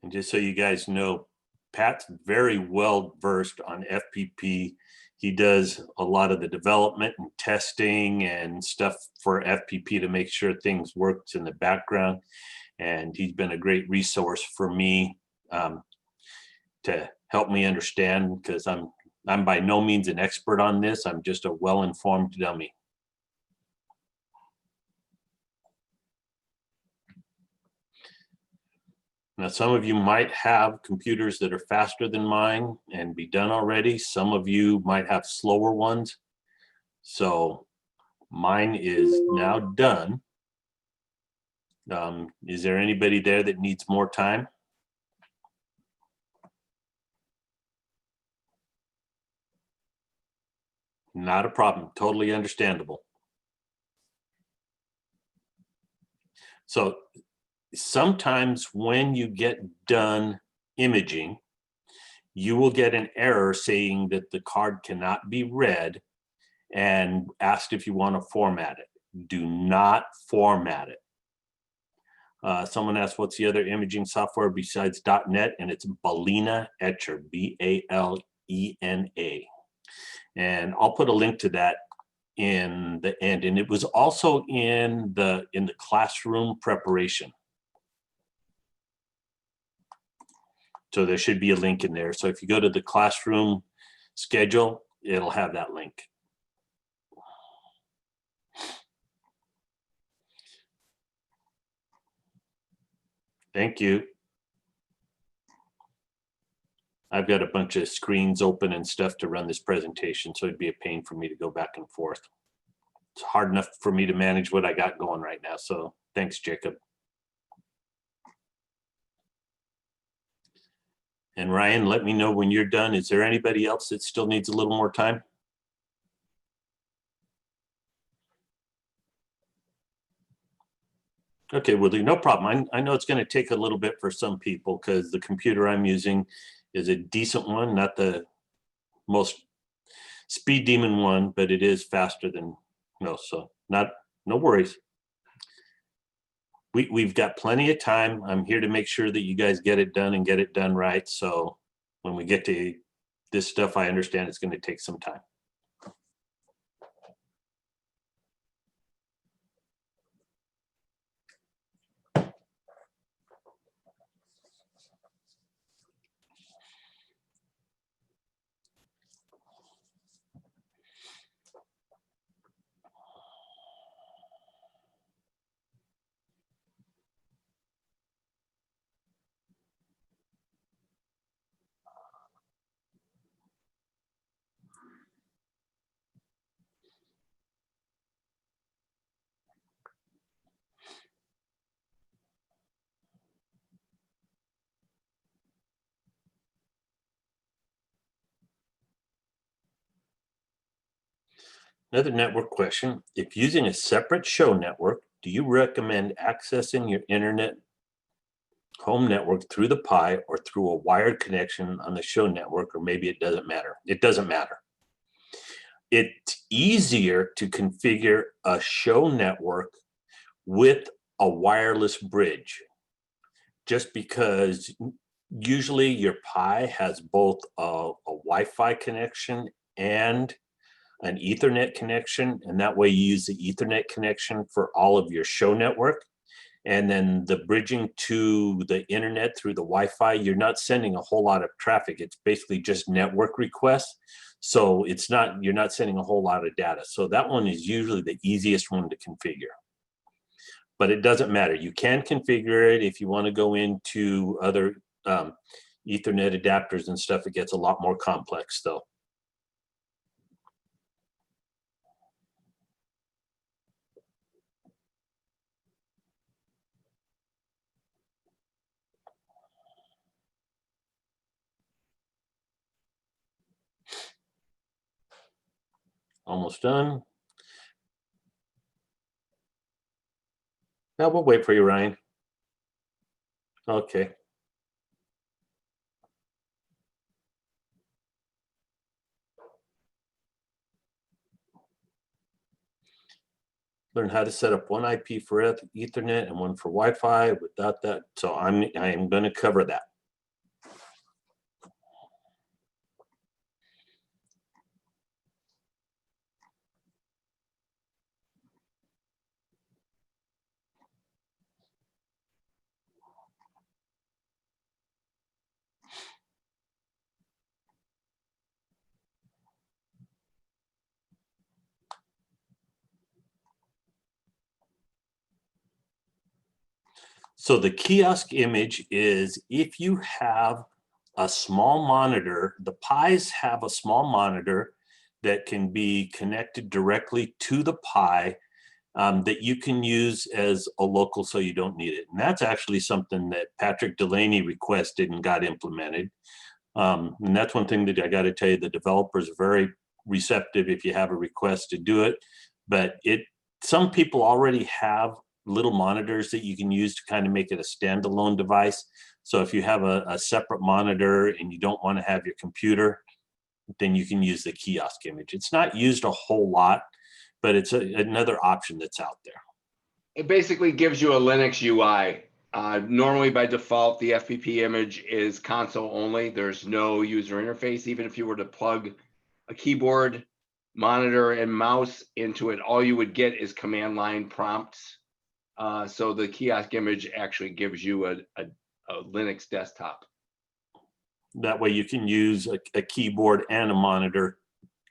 And just so you guys know, Pat's very well versed on FPP. He does a lot of the development and testing and stuff for FPP to make sure things works in the background. And he's been a great resource for me to help me understand, because I'm by no means an expert on this. I'm just a well-informed dummy. Now, some of you might have computers that are faster than mine and be done already. Some of you might have slower ones. So mine is now done. Is there anybody there that needs more time? Not a problem, totally understandable. So sometimes when you get done imaging, you will get an error saying that the card cannot be read and asked if you want to format it. Do not format it. Someone asked, what's the other imaging software besides .NET? And it's Belina Etcher, B-A-L-E-N-A. And I'll put a link to that in the end. And it was also in the classroom preparation. So there should be a link in there. So if you go to the classroom schedule, it'll have that link. Thank you. I've got a bunch of screens open and stuff to run this presentation, so it'd be a pain for me to go back and forth. It's hard enough for me to manage what I got going right now. So thanks, Jacob. And Ryan, let me know when you're done. Is there anybody else that still needs a little more time? Okay, well, no problem. I know it's going to take a little bit for some people because the computer I'm using is a decent one, not the most speed demon one, but it is faster than most. So no worries. We've got plenty of time. I'm here to make sure that you guys get it done and get it done right. So when we get to this stuff, I understand it's going to take some time. Another network question. If using a separate show network, do you recommend accessing your internet home network through the Pi or through a wired connection on the show network, or maybe it doesn't matter? It doesn't matter. It's easier to configure a show network with a wireless bridge, just because Usually your Pi has both a Wi-Fi connection and an Ethernet connection, and that way you use the Ethernet connection for all of your show network. And then the bridging to the internet through the Wi-Fi, you're not sending a whole lot of traffic. It's basically just network requests. So it's not, you're not sending a whole lot of data. So that one is usually the easiest one to configure. But it doesn't matter. You can configure it if you want to go into other Ethernet adapters and stuff. It gets a lot more complex though. Almost done. Now we'll wait for you, Ryan. Okay. Learn how to set up one IP for Ethernet and one for Wi-Fi without that. So I am going to cover that. So the kiosk image is if you have a small monitor, the Pis have a small monitor that can be connected directly to the Pi that you can use as a local so you don't need it. And that's actually something that Patrick Delaney requested and got implemented. And that's one thing that I got to tell you, the developers are very receptive if you have a request to do it. But some people already have little monitors that you can use to kind of make it a standalone device. So if you have a separate monitor and you don't want to have your computer, then you can use the kiosk image. It's not used a whole lot, but it's another option that's out there. It basically gives you a Linux UI. Normally by default, the FPP image is console only. There's no user interface. Even if you were to plug a keyboard, monitor, and mouse into it, all you would get is command line prompts. So the kiosk image actually gives you a Linux desktop. That way you can use a keyboard and a monitor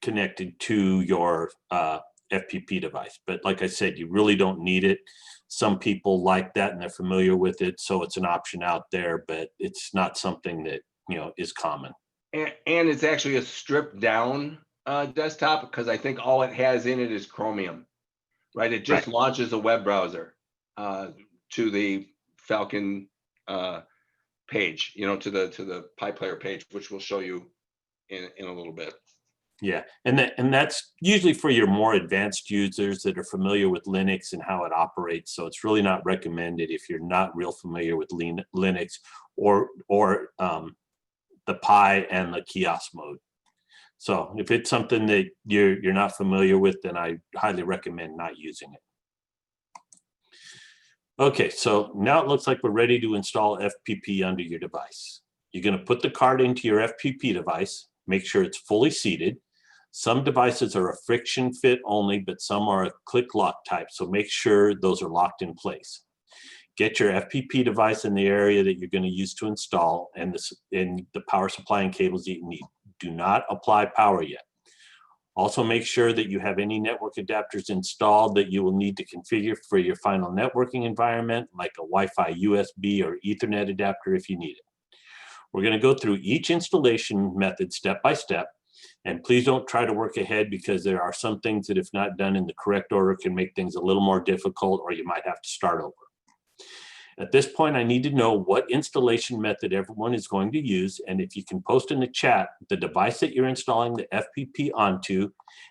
connected to your FPP device. But like I said, you really don't need it. Some people like that and they're familiar with it, so it's an option out there, but it's not something that, you know, is common. And it's actually a stripped down desktop, because I think all it has in it is Chromium, right? It just launches a web browser to the Falcon page, you know, to the Pi Player page, which we'll show you in a little bit. Yeah, and that's usually for your more advanced users that are familiar with Linux and how it operates. So it's really not recommended if you're not real familiar with Linux or the Pi and the kiosk mode. So if it's something that you're not familiar with, then I highly recommend not using it. Okay, so now it looks like we're ready to install FPP under your device. You're going to put the card into your FPP device, make sure it's fully seated. Some devices are a friction fit only, but some are a click lock type, so make sure those are locked in place. Get your FPP device in the area that you're going to use to install and the power supply and cables that you need. Do not apply power yet. Also make sure that you have any network adapters installed that you will need to configure for your final networking environment, like a Wi-Fi, USB, or Ethernet adapter if you need it. We're going to go through each installation method step by step, and please don't try to work ahead, because there are some things that if not done in the correct order can make things a little more difficult, or you might have to start over. At this point, I need to know what installation method everyone is going to use, and if you can post in the chat the device that you're installing the FPP onto,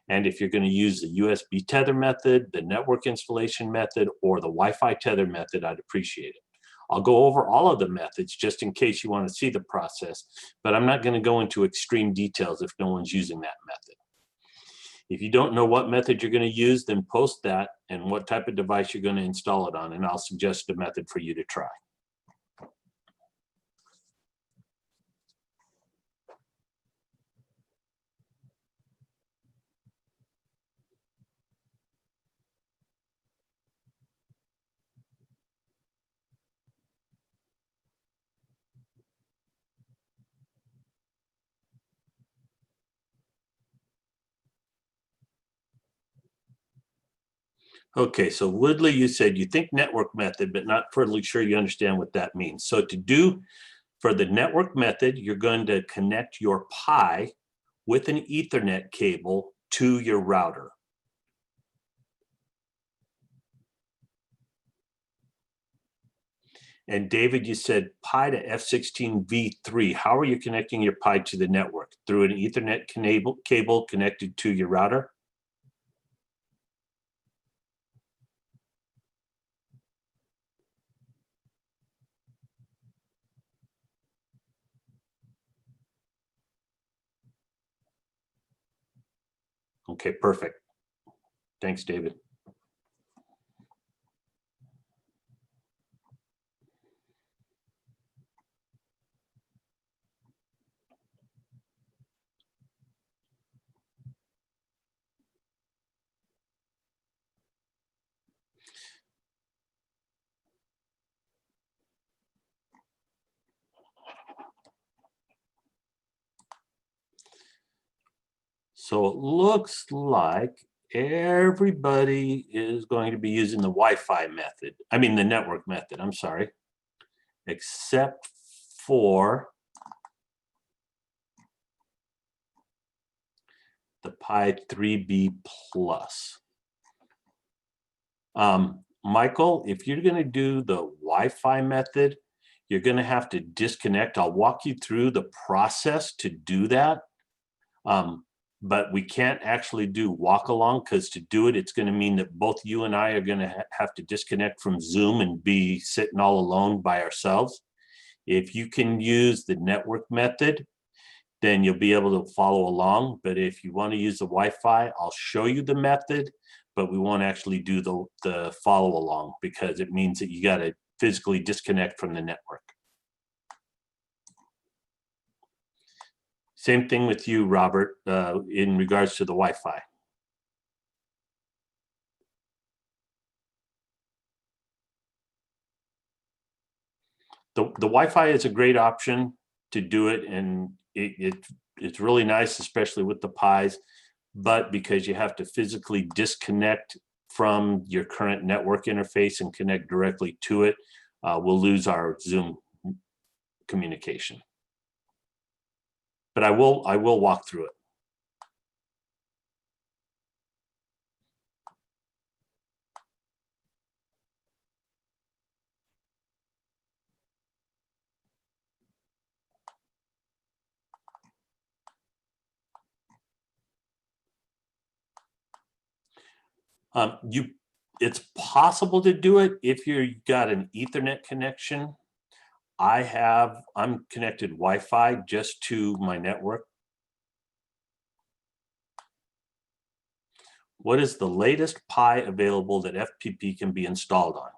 and if you're going to use the USB tether method, the network installation method, or the Wi-Fi tether method, I'd appreciate it. I'll go over all of the methods just in case you want to see the process, but I'm not going to go into extreme details if no one's using that method. If you don't know what method you're going to use, then post that and what type of device you're going to install it on, and I'll suggest a method for you to try. Okay, so Woodley, you said you think network method, but not totally sure you understand what that means. So to do for the network method, you're going to connect your Pi with an Ethernet cable to your router. And David, you said Pi to F16V3. How are you connecting your Pi to the network? Through an Ethernet cable connected to your router? Okay, perfect. Thanks, David. So it looks like everybody is going to be using the Wi-Fi method. I mean, the network method, I'm sorry, except for the Pi 3B plus. Michael, if you're going to do the Wi-Fi method, you're going to have to disconnect. I'll walk you through the process to do that. But we can't actually do walk along, because to do it, it's going to mean that both you and I are going to have to disconnect from Zoom and be sitting all alone by ourselves. If you can use the network method, then you'll be able to follow along. But if you want to use the Wi-Fi, I'll show you the method, but we won't actually do the follow along, because it means that you got to physically disconnect from the network. Same thing with you, Robert, in regards to the Wi-Fi. The Wi-Fi is a great option to do it, and it's really nice, especially with the Pis, but because you have to physically disconnect from your current network interface and connect directly to it, we'll lose our Zoom communication. But I will walk through it. It's possible to do it if you've got an Ethernet connection. I'm connected Wi-Fi just to my network. What is the latest Pi available that FPP can be installed on?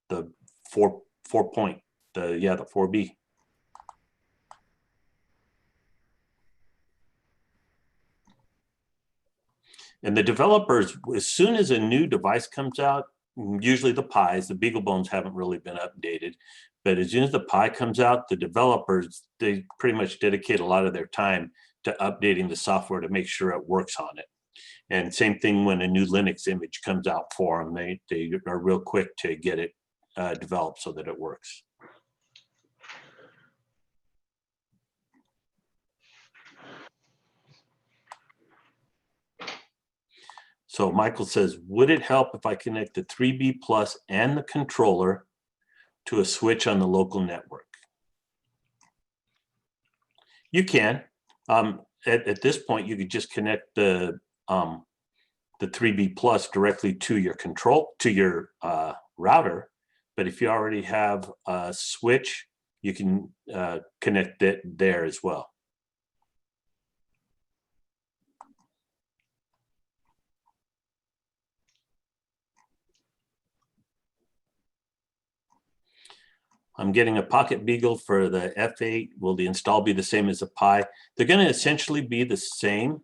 The 4B. And the developers, as soon as a new device comes out, usually the Pis, the BeagleBones haven't really been updated, but as soon as the Pi comes out, the developers, they pretty much dedicate a lot of their time to updating the software to make sure it works on it. And same thing when a new Linux image comes out for them, they are real quick to get it developed so that it works. So Michael says, would it help if I connect the 3B plus and the controller to a switch on the local network? You can. At this point, you could just connect the 3B plus directly to your router. But if you already have a switch, you can connect it there as well. I'm getting a Pocket Beagle for the F8. Will the install be the same as the Pi? They're going to essentially be the same.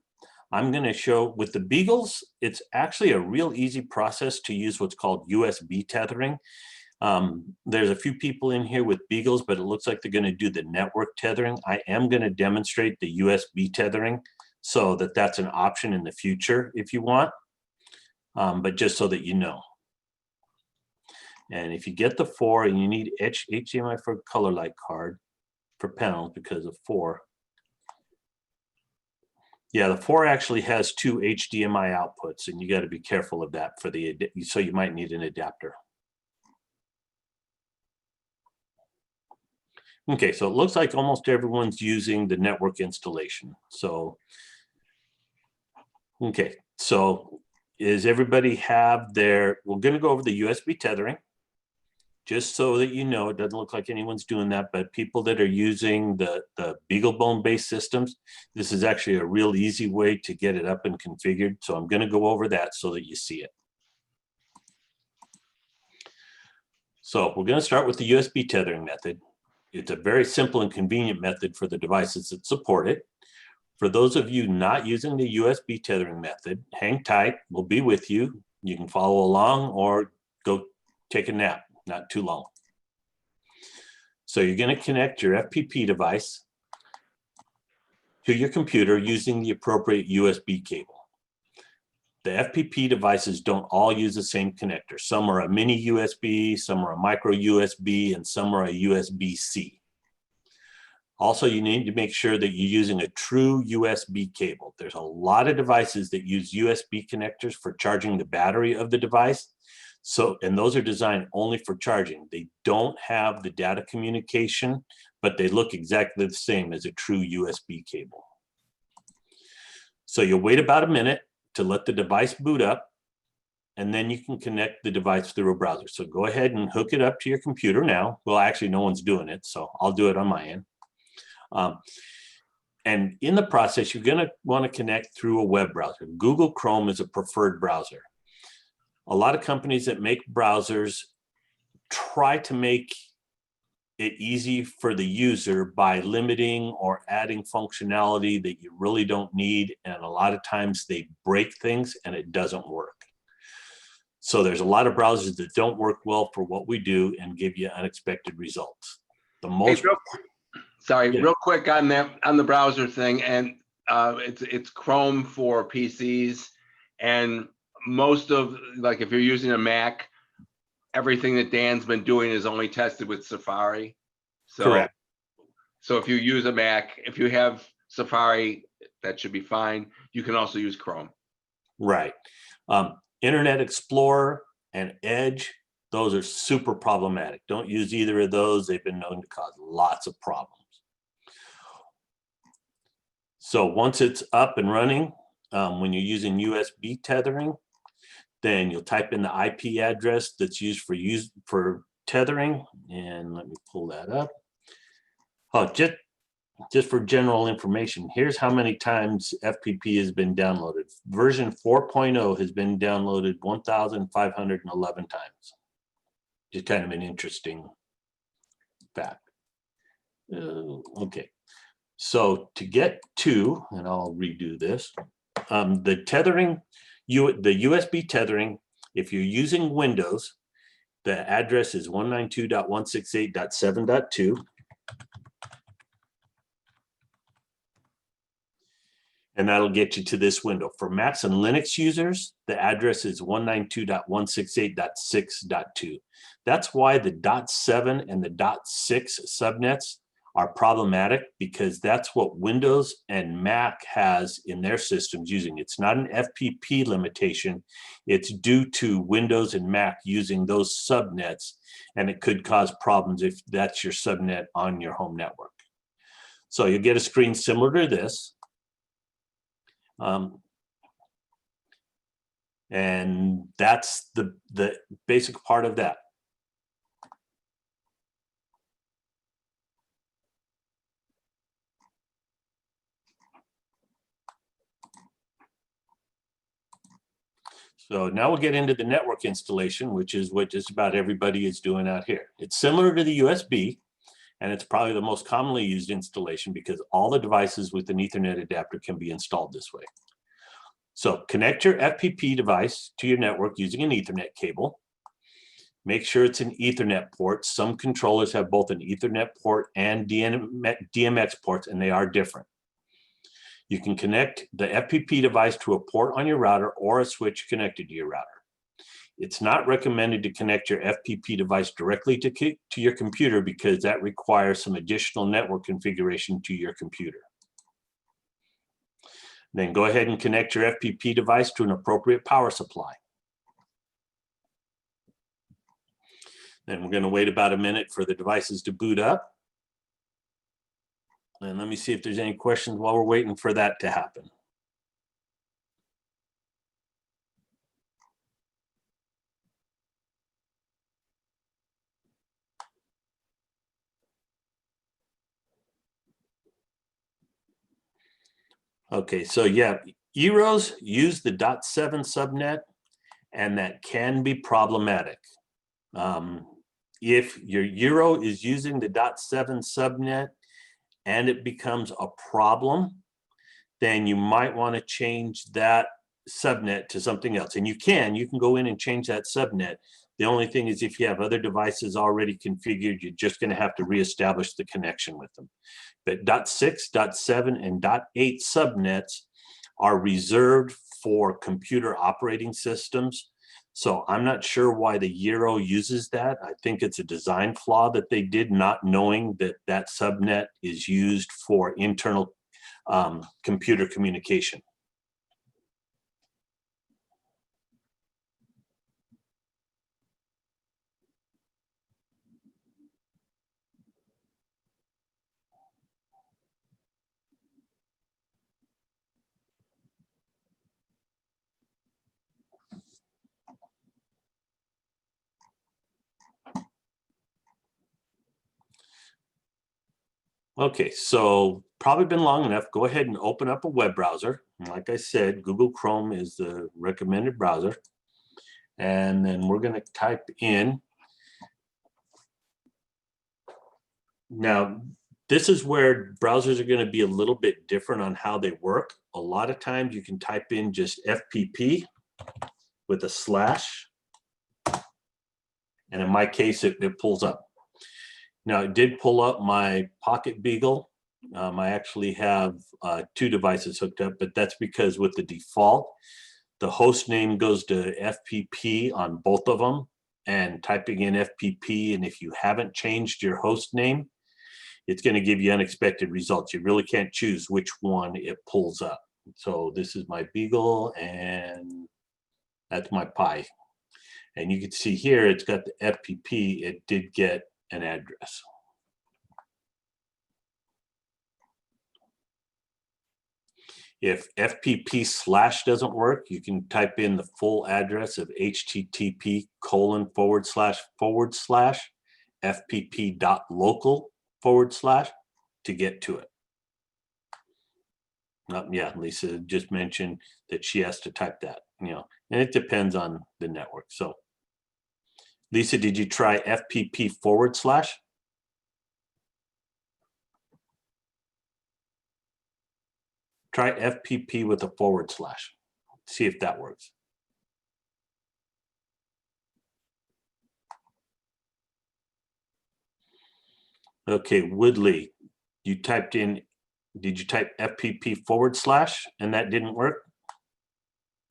I'm going to show with the Beagles, it's actually a real easy process to use what's called USB tethering. There's a few people in here with Beagles, but it looks like they're going to do the network tethering. I am going to demonstrate the USB tethering so that that's an option in the future if you want, but just so that you know. And if you get the 4 and you need HDMI for color light card for panels because of 4. Yeah, the 4 actually has 2 HDMI outputs, and you got to be careful of that for the, so you might need an adapter. Okay, so it looks like almost everyone's using the network installation. So, okay, so is everybody have their, we're going to go over the USB tethering, just so that you know, it doesn't look like anyone's doing that, but people that are using the BeagleBone based systems, this is actually a real easy way to get it up and configured. So I'm going to go over that so that you see it. So we're going to start with the USB tethering method. It's a very simple and convenient method for the devices that support it. For those of you not using the USB tethering method, hang tight, we'll be with you. You can follow along or go take a nap, not too long. So you're going to connect your FPP device to your computer using the appropriate USB cable. The FPP devices don't all use the same connector. Some are a mini USB, some are a micro USB, and some are a USB-C. Also, you need to make sure that you're using a true USB cable. There's a lot of devices that use USB connectors for charging the battery of the device. So, and those are designed only for charging. They don't have the data communication, but they look exactly the same as a true USB cable. So you'll wait about a minute to let the device boot up, and then you can connect the device through a browser. So go ahead and hook it up to your computer now. Well, actually, no one's doing it, so I'll do it on my end. And in the process, you're going to want to connect through a web browser. Google Chrome is a preferred browser. A lot of companies that make browsers try to make it easy for the user by limiting or adding functionality that you really don't need. And a lot of times they break things and it doesn't work. So there's a lot of browsers that don't work well for what we do and give you unexpected results. The most real quick on that, on the browser thing, and it's Chrome for PCs, and most of, like, if you're using a Mac, everything that Dan's been doing is only tested with Safari. So, correct. So if you use a Mac, if you have Safari, that should be fine. You can also use Chrome. Right. Internet Explorer and Edge, those are super problematic. Don't use either of those. They've been known to cause lots of problems. So once it's up and running, when you're using USB tethering, then you'll type in the IP address that's used for tethering. And let me pull that up. Oh, just for general information, here's how many times FPP has been downloaded. Version 4.0 has been downloaded 1,511 times. Just kind of an interesting fact. Okay, so to get to, and I'll redo this, the tethering, the USB tethering, if you're using Windows, the address is 192.168.7.2. And that'll get you to this window. For Macs and Linux users, the address is 192.168.6.2. That's why the .7 and the .6 subnets are problematic, because that's what Windows and Mac has in their systems using. It's not an FPP limitation. It's due to Windows and Mac using those subnets, and it could cause problems if that's your subnet on your home network. So you'll get a screen similar to this. And that's the basic part of that. So now we'll get into the network installation, which is what just about everybody is doing out here. It's similar to the USB, and it's probably the most commonly used installation because all the devices with an Ethernet adapter can be installed this way. So connect your FPP device to your network using an Ethernet cable. Make sure it's an Ethernet port. Some controllers have both an Ethernet port and DMX ports, and they are different. You can connect the FPP device to a port on your router or a switch connected to your router. It's not recommended to connect your FPP device directly to your computer because that requires some additional network configuration to your computer. Then go ahead and connect your FPP device to an appropriate power supply. Then we're going to wait about a minute for the devices to boot up. And let me see if there's any questions while we're waiting for that to happen. Okay, so yeah, Eros use the .7 subnet, and that can be problematic. If your Euro is using the .7 subnet and it becomes a problem, then you might want to change that subnet to something else. And you can go in and change that subnet. The only thing is, if you have other devices already configured, you're just going to have to reestablish the connection with them. But .6, .7, and .8 subnets are reserved for computer operating systems. So I'm not sure why the Euro uses that. I think it's a design flaw that they did, not knowing that that subnet is used for internal computer communication. Okay, so probably been long enough. Go ahead and open up a web browser. And like I said, Google Chrome is the recommended browser. And then we're going to type in. Now, this is where browsers are going to be a little bit different on how they work. A lot of times you can type in just FPP with a slash. And in my case, it pulls up. Now, it did pull up my Pocket Beagle. I actually have 2 devices hooked up, but that's because with the default, the host name goes to FPP on both of them, and typing in FPP, and if you haven't changed your host name, it's going to give you unexpected results. You really can't choose which one it pulls up. So this is my Beagle, and that's my Pi. And you can see here, it's got the FPP. It did get an address. If FPP slash doesn't work, you can type in the full address of http://fpp.local/ to get to it. Yeah, Lisa just mentioned that she has to type that, and it depends on the network. So Lisa, did you try FPP/? Try FPP with a /. See if that works. Okay, Woodley, you typed in, did you type FPP/ and that didn't work?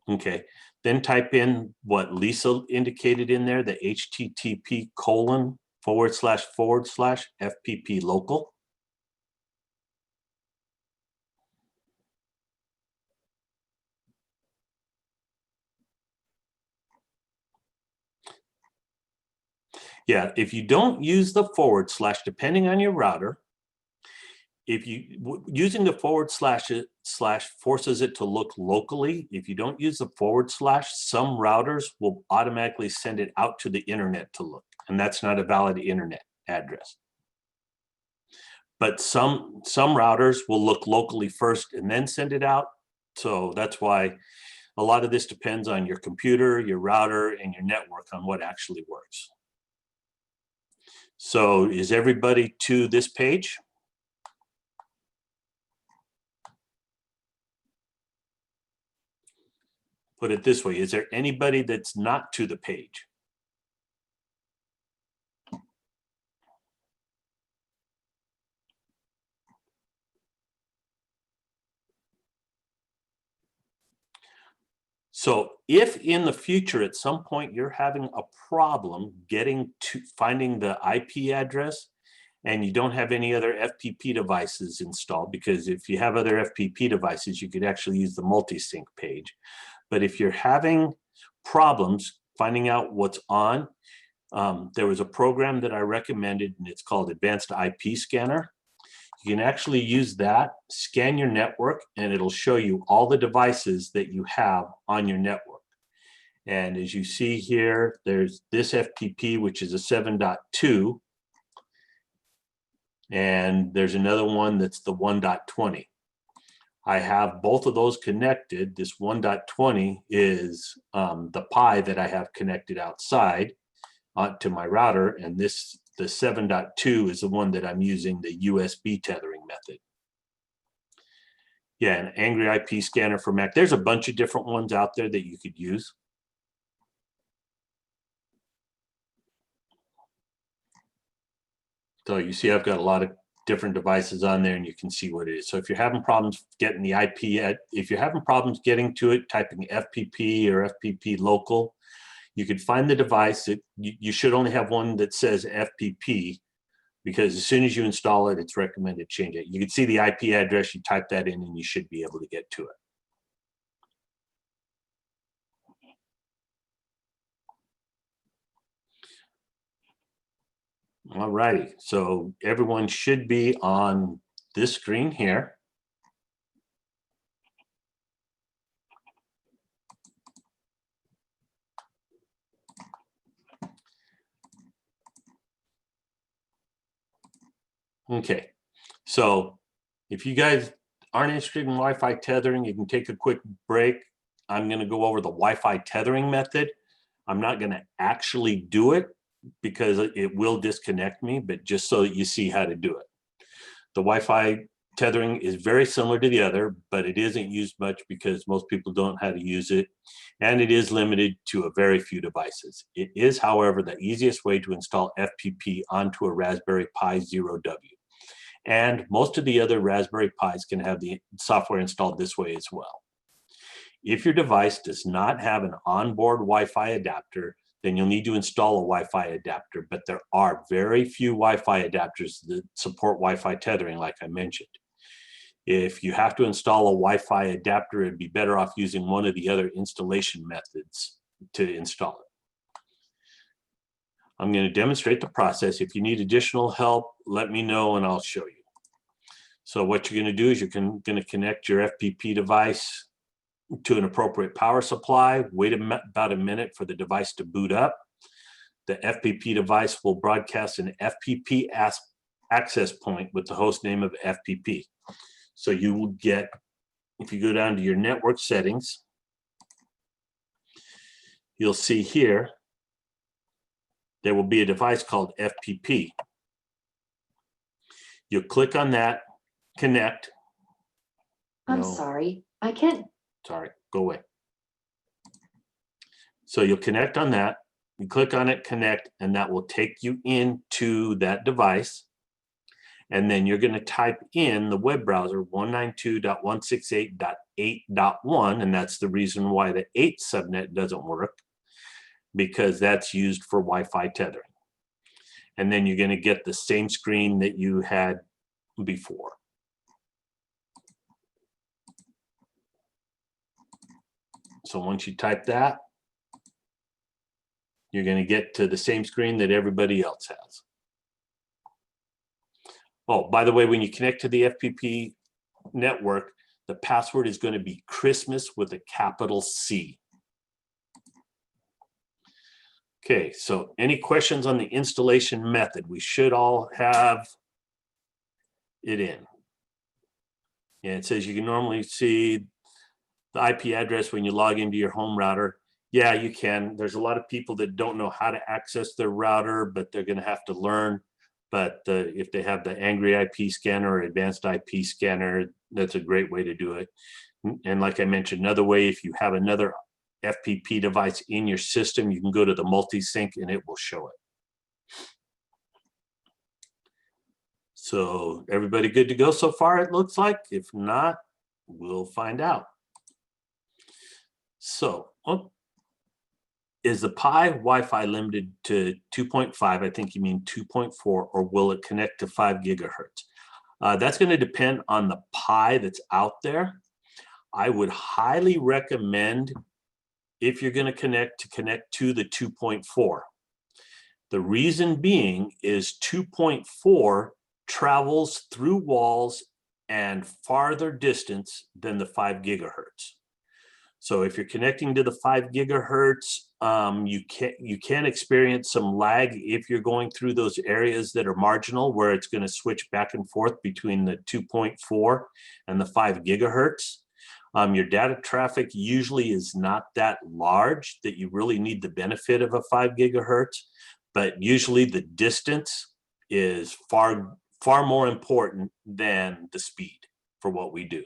Okay, then type in what Lisa indicated in there, the http:// local. Yeah, if you don't use the // depending on your router, if you using the / forces it to look locally. If you don't use the // some routers will automatically send it out to the internet to look, and that's not a valid internet address. But some routers will look locally first and then send it out. So that's why a lot of this depends on your computer, your router, and your network on what actually works. So is everybody to this page? Put it this way, is there anybody that's not to the page? So if in the future, at some point, you're having a problem finding the IP address and you don't have any other FPP devices installed, because if you have other FPP devices, you could actually use the multi-sync page. But if you're having problems finding out what's on, there was a program that I recommended, and it's called Advanced IP Scanner. You can actually use that, scan your network, and it'll show you all the devices that you have on your network. And as you see here, there's this FPP, which is a 7.2. And there's another one that's the 1.20. I have both of those connected. This 1.20 is the Pi that I have connected outside to my router, and the 7.2 is the one that I'm using the USB tethering method. Yeah, an Angry IP scanner for Mac. There's a bunch of different ones out there that you could use. So you see I've got a lot of different devices on there, and you can see what it is. So if you're having problems getting the IP, if you're having problems getting to it, typing FPP or FPP local, you could find the device. You should only have one that says FPP, because as soon as you install it, it's recommended change it. You can see the IP address, you type that in, and you should be able to get to it. All righty, so everyone should be on this screen here. Okay, so if you guys aren't interested in Wi-Fi tethering, you can take a quick break. I'm going to go over the Wi-Fi tethering method. I'm not going to actually do it because it will disconnect me, but just so that you see how to do it. The Wi-Fi tethering is very similar to the other, but it isn't used much because most people don't know how to use it, and it is limited to a very few devices. It is, however, the easiest way to install FPP onto a Raspberry Pi Zero W. And most of the other Raspberry Pis can have the software installed this way as well. If your device does not have an onboard Wi-Fi adapter, then you'll need to install a Wi-Fi adapter, but there are very few Wi-Fi adapters that support Wi-Fi tethering, like I mentioned. If you have to install a Wi-Fi adapter, it'd be better off using one of the other installation methods to install it. I'm going to demonstrate the process. If you need additional help, let me know and I'll show you. So what you're going to do is you're going to connect your FPP device to an appropriate power supply, wait about a minute for the device to boot up. The FPP device will broadcast an FPP access point with the host name of FPP. So you will get, if you go down to your network settings, you'll see here, there will be a device called FPP. You'll click on that, connect. I'm sorry, I can't. Sorry, go away. So you'll connect on that, you click on it, connect, and that will take you into that device. And then you're going to type in the web browser 192.168.8.1, and that's the reason why the 8 subnet doesn't work, because that's used for Wi-Fi tethering. And then you're going to get the same screen that you had before. So once you type that, you're going to get to the same screen that everybody else has. Oh, by the way, when you connect to the FPP network, the password is going to be Christmas with a capital C. Okay, so any questions on the installation method? We should all have it in. Yeah, it says you can normally see the IP address when you log into your home router. Yeah, you can. There's a lot of people that don't know how to access their router, but they're going to have to learn. But if they have the Angry IP scanner or Advanced IP scanner, that's a great way to do it. And like I mentioned, another way, if you have another FPP device in your system, you can go to the multi-sync and it will show it. So everybody good to go so far, it looks like? If not, we'll find out. So Well, is the Pi Wi-Fi limited to 2.5? I think you mean 2.4, or will it connect to 5 gigahertz? That's going to depend on the Pi that's out there. I would highly recommend, if you're going to connect to the 2.4. The reason being is 2.4 travels through walls and farther distance than the 5 gigahertz. So if you're connecting to the 5 gigahertz, you can experience some lag if you're going through those areas that are marginal, where it's going to switch back and forth between the 2.4 and the 5 gigahertz. Your data traffic usually is not that large that you really need the benefit of a 5 gigahertz, but usually the distance is far more important than the speed for what we do.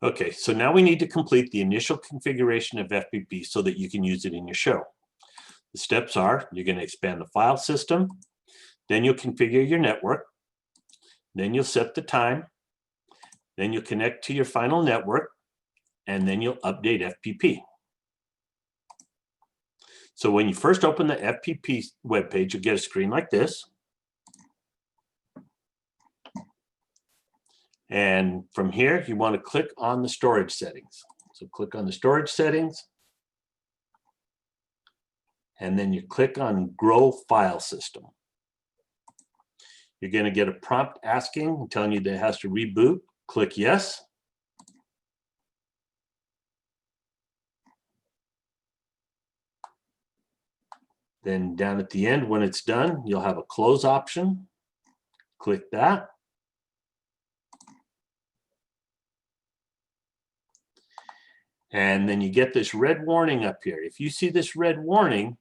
Okay, so now we need to complete the initial configuration of FPP so that you can use it in your show. The steps are, you're going to expand the file system, then you'll configure your network, then you'll set the time, then you'll connect to your final network, and then you'll update FPP. So when you first open the FPP webpage, you'll get a screen like this. And from here, you want to click on the storage settings. So click on the storage settings. And then you click on Grow File System. You're going to get a prompt asking, telling you that it has to reboot. Click Yes. Then down at the end, when it's done, you'll have a close option. Click that. And then you get this red warning up here. If you see this red warning,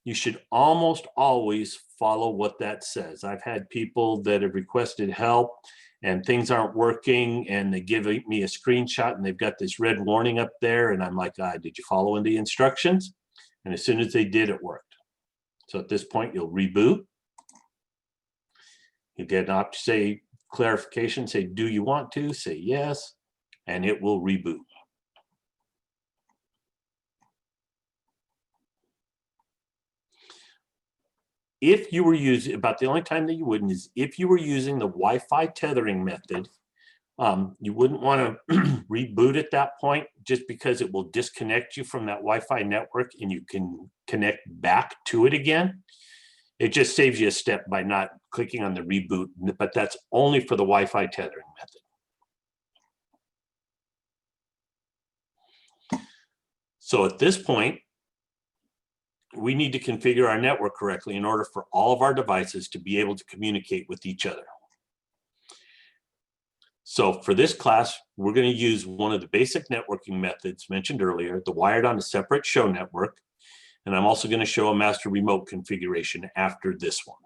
you should almost always follow what that says. I've had people that have requested help and things aren't working, and they give me a screenshot and they've got this red warning up there, and I'm like, did you follow the instructions? And as soon as they did, it worked. So at this point, you'll reboot. You get an option, say clarification, say, do you want to? Say yes, and it will reboot. If you were using, about the only time that you wouldn't is if you were using the Wi-Fi tethering method, you wouldn't want to reboot at that point, just because it will disconnect you from that Wi-Fi network and you can connect back to it again. It just saves you a step by not clicking on the reboot, but that's only for the Wi-Fi tethering method. So at this point, we need to configure our network correctly in order for all of our devices to be able to communicate with each other. So for this class, we're going to use one of the basic networking methods mentioned earlier, the wired on a separate show network. And I'm also going to show a master remote configuration after this one.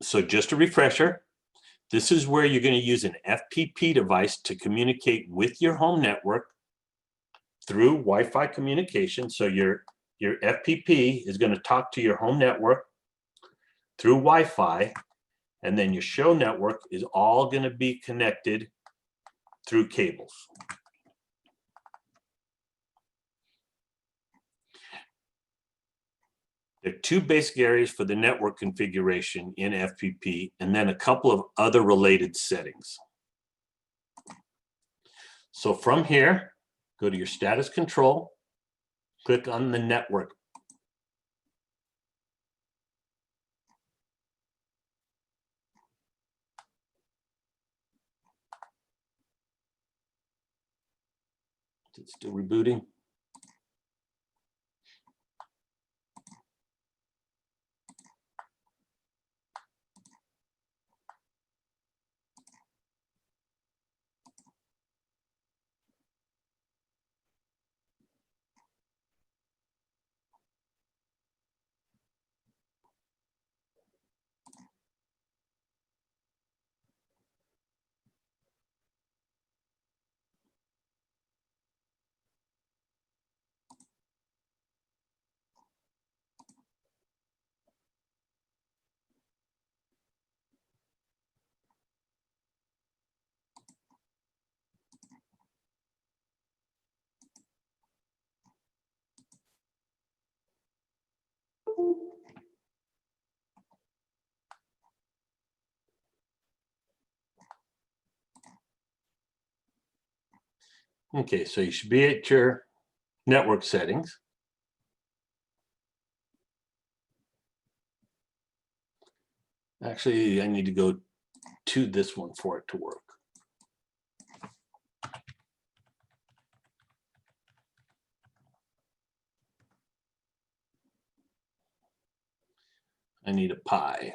So just a refresher, this is where you're going to use an FPP device to communicate with your home network through Wi-Fi communication. So your FPP is going to talk to your home network through Wi-Fi, and then your show network is all going to be connected through cables. There are two basic areas for the network configuration in FPP, and then a couple of other related settings. So from here, go to your status control, click on the network. Is it still rebooting? Okay, so you should be at your network settings. Actually, I need to go to this one for it to work. I need a pi.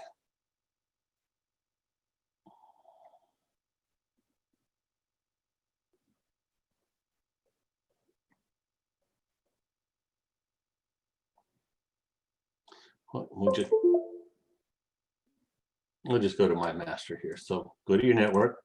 We'll just go to my master here. So go to your network.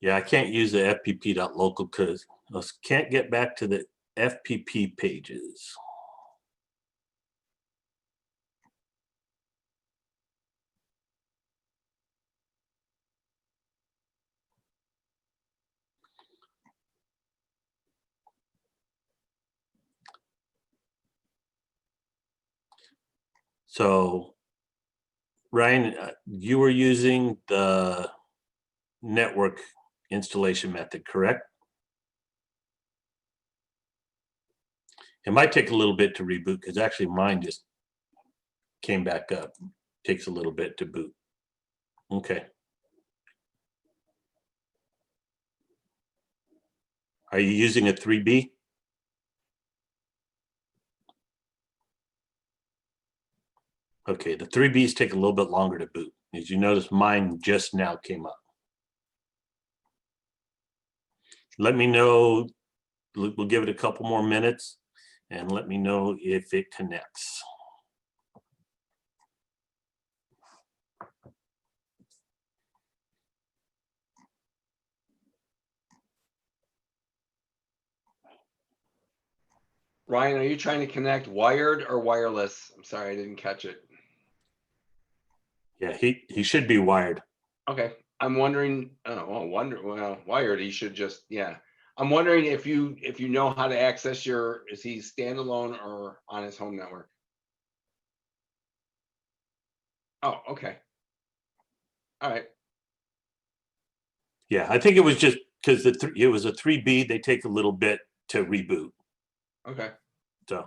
Yeah, I can't use the fpp.local because I can't get back to the FPP pages. So Ryan, you were using the network installation method, correct? It might take a little bit to reboot because actually mine just came back up. Takes a little bit to boot. Okay. Are you using a 3B? Okay, the 3Bs take a little bit longer to boot. As you notice, mine just now came up. Let me know, we'll give it a couple more minutes and let me know if it connects. Ryan, are you trying to connect wired or wireless? I'm sorry, I didn't catch it. Yeah, he should be wired. Okay, I'm wondering, well, wired, he should just, yeah. I'm wondering if you know how to access is he standalone or on his home network? Oh, okay. All right. Yeah, I think it was just because it was a 3B, they take a little bit to reboot. Okay. So.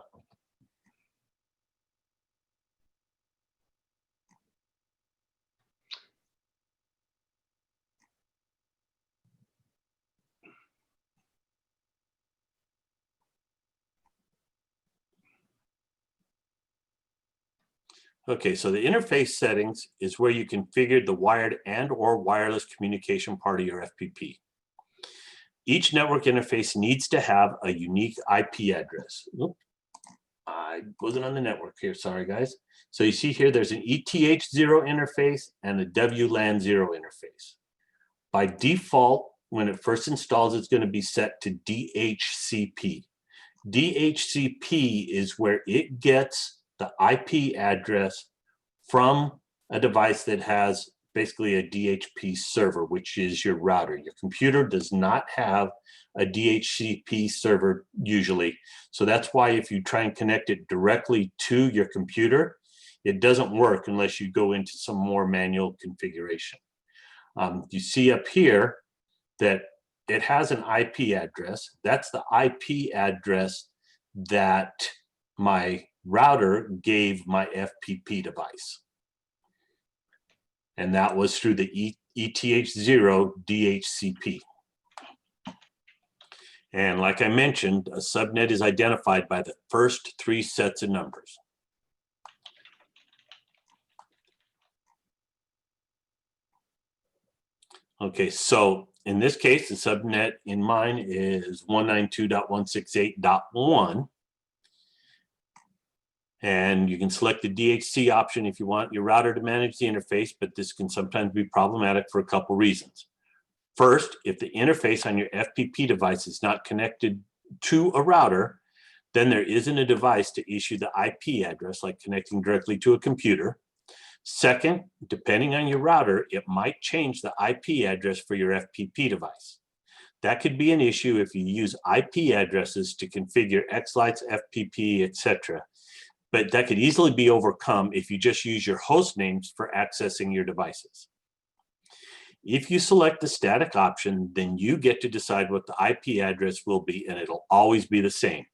Okay, so the interface settings is where you configure the wired and or wireless communication part of your FPP. Each network interface needs to have a unique IP address. Oop, I wasn't on the network here, sorry guys. So you see here, there's an ETH0 interface and a WLAN 0 interface. By default, when it first installs, it's going to be set to DHCP. DHCP is where it gets the IP address from a device that has basically a DHCP server, which is your router. Your computer does not have a DHCP server usually. So that's why if you try and connect it directly to your computer, it doesn't work unless you go into some more manual configuration. You see up here that it has an IP address. That's the IP address that my router gave my FPP device. And that was through the ETH0 DHCP. And like I mentioned, a subnet is identified by the first 3 sets of numbers. Okay, so in this case, the subnet in mine is 192.168.1. And you can select the DHC option if you want your router to manage the interface, but this can sometimes be problematic for a couple reasons. First, if the interface on your FPP device is not connected to a router, then there isn't a device to issue the IP address, like connecting directly to a computer. Second, depending on your router, it might change the IP address for your FPP device. That could be an issue if you use IP addresses to configure Xlights, FPP, etc. but that could easily be overcome if you just use your host names for accessing your devices. If you select the static option, then you get to decide what the IP address will be, and it'll always be the same.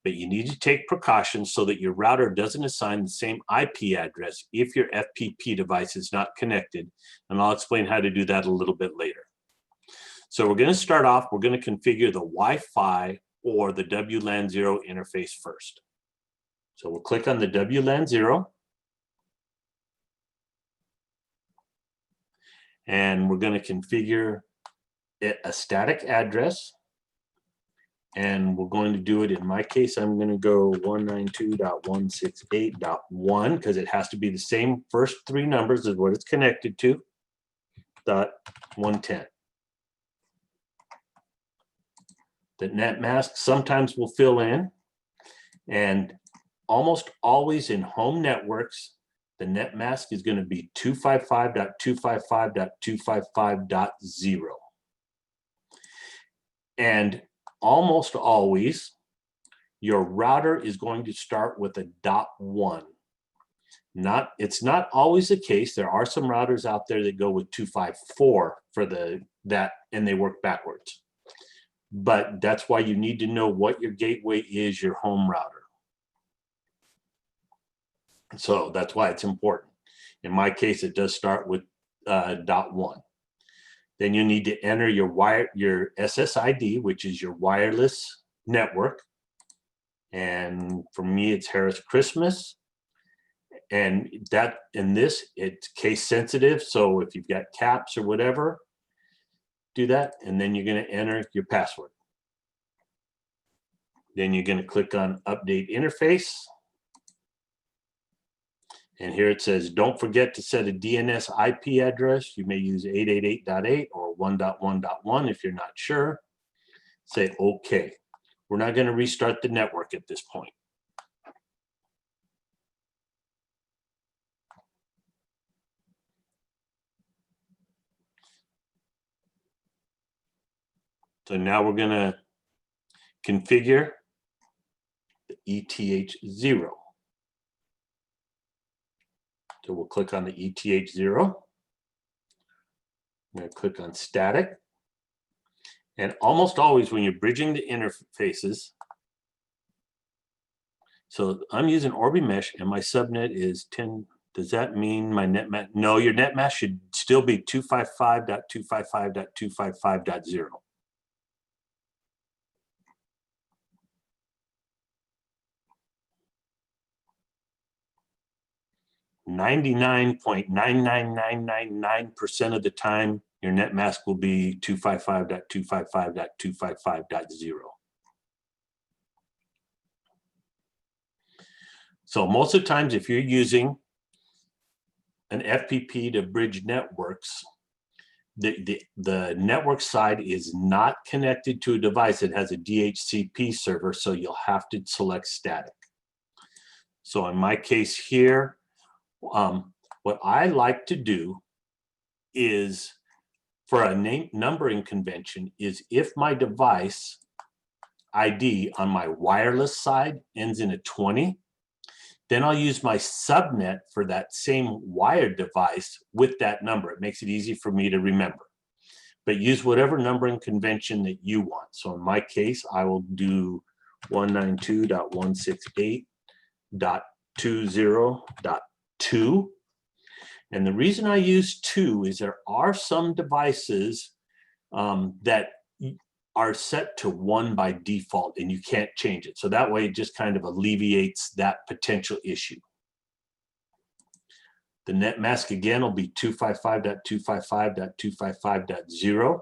But you need to take precautions so that your router doesn't assign the same IP address if your FPP device is not connected, and I'll explain how to do that a little bit later. So we're going to start off, we're going to configure the Wi-Fi or the WLAN 0 interface first. So we'll click on the WLAN 0. And we're going to configure it a static address. And we're going to do it, in my case, I'm going to go 192.168.1 because it has to be the same first three numbers as what it's connected to, .110. The net mask sometimes will fill in, and almost always in home networks, the net mask is going to be 255.255.255.0. And almost always, your router is going to start with a .1. It's not always the case. There are some routers out there that go with 254 for that, and they work backwards. But that's why you need to know what your gateway is, your home router. So that's why it's important. In my case, it does start with .1. Then you need to enter your SSID, which is your wireless network. And for me, it's Harris Christmas. And it's case sensitive. So if you've got caps or whatever, do that. And then you're going to enter your password. Then you're going to click on Update Interface. And here it says, don't forget to set a DNS IP address. You may use 888.8 or 1.1.1 if you're not sure. Say OK. We're not going to restart the network at this point. So now we're going to configure the ETH0. So we'll click on the ETH0. I'm going to click on static. And almost always when you're bridging the interfaces, so I'm using Orbi Mesh and my subnet is 10. Does that mean my net mask? No, your net mask should still be 255.255.255.0. 99.99999% of the time, your net mask will be 255.255.255.0. So most of the times, if you're using an FPP to bridge networks, the network side is not connected to a device that has a DHCP server, so you'll have to select static. So in my case here, what I like to do is, for a numbering convention, is if my device ID on my wireless side ends in a 20, then I'll use my subnet for that same wired device with that number. It makes it easy for me to remember. But use whatever numbering convention that you want. So in my case, I will do 192.168.20.2. And the reason I use 2 is there are some devices that are set to 1 by default and you can't change it. So that way it just kind of alleviates that potential issue. The net mask again will be 255.255.255.0.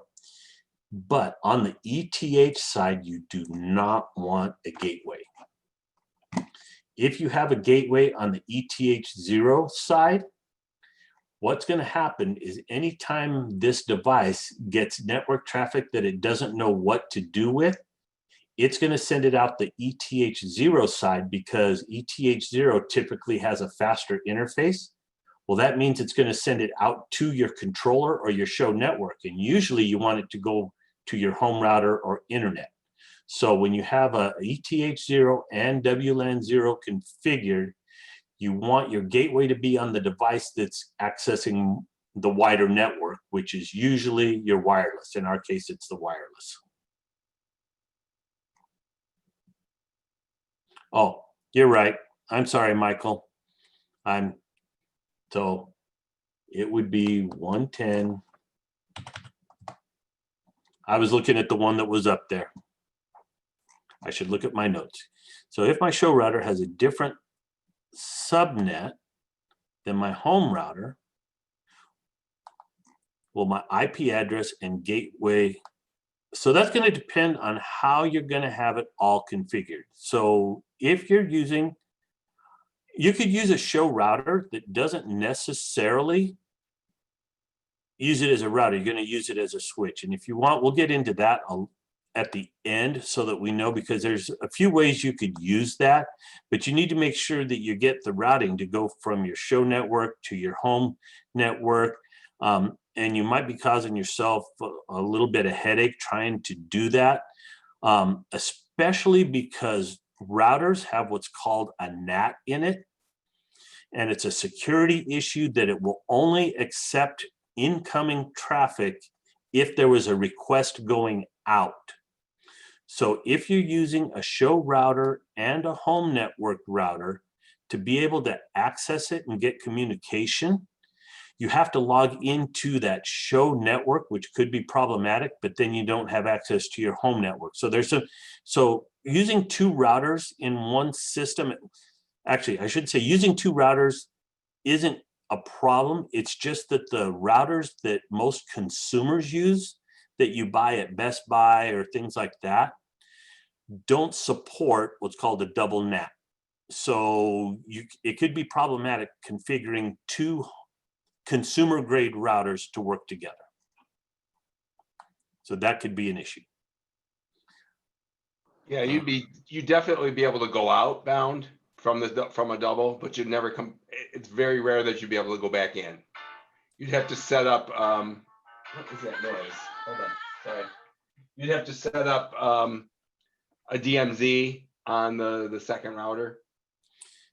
But on the ETH side, you do not want a gateway. If you have a gateway on the ETH0 side, what's going to happen is anytime this device gets network traffic that it doesn't know what to do with, it's going to send it out the ETH0 side, because ETH0 typically has a faster interface. Well, that means it's going to send it out to your controller or your show network. And usually you want it to go to your home router or internet. So when you have a ETH0 and WLAN 0 configured, you want your gateway to be on the device that's accessing the wider network, which is usually your wireless. In our case, it's the wireless. Oh, you're right. I'm sorry, Michael. So it would be 110. I was looking at the one that was up there. I should look at my notes. So if my show router has a different subnet than my home router, well, my IP address and gateway, so that's going to depend on how you're going to have it all configured. So if you're using, you could use a show router that doesn't necessarily use it as a router. You're going to use it as a switch. And if you want, we'll get into that at the end so that we know, because there's a few ways you could use that, but you need to make sure that you get the routing to go from your show network to your home network. And you might be causing yourself a little bit of headache trying to do that, especially because routers have what's called a NAT in it. And it's a security issue that it will only accept incoming traffic if there was a request going out. So if you're using a show router and a home network router to be able to access it and get communication, you have to log into that show network, which could be problematic, but then you don't have access to your home network. So using two routers in one system, actually, I should say using two routers isn't a problem. It's just that the routers that most consumers use that you buy at Best Buy or things like that don't support what's called a double NAT. So it could be problematic configuring two consumer grade routers to work together. So that could be an issue. Yeah, you'd definitely be able to go outbound from a double, but you'd never come. It's very rare that you'd be able to go back in. You'd have to set up. What is that noise? Hold on, sorry. You'd have to set up a DMZ on the second router.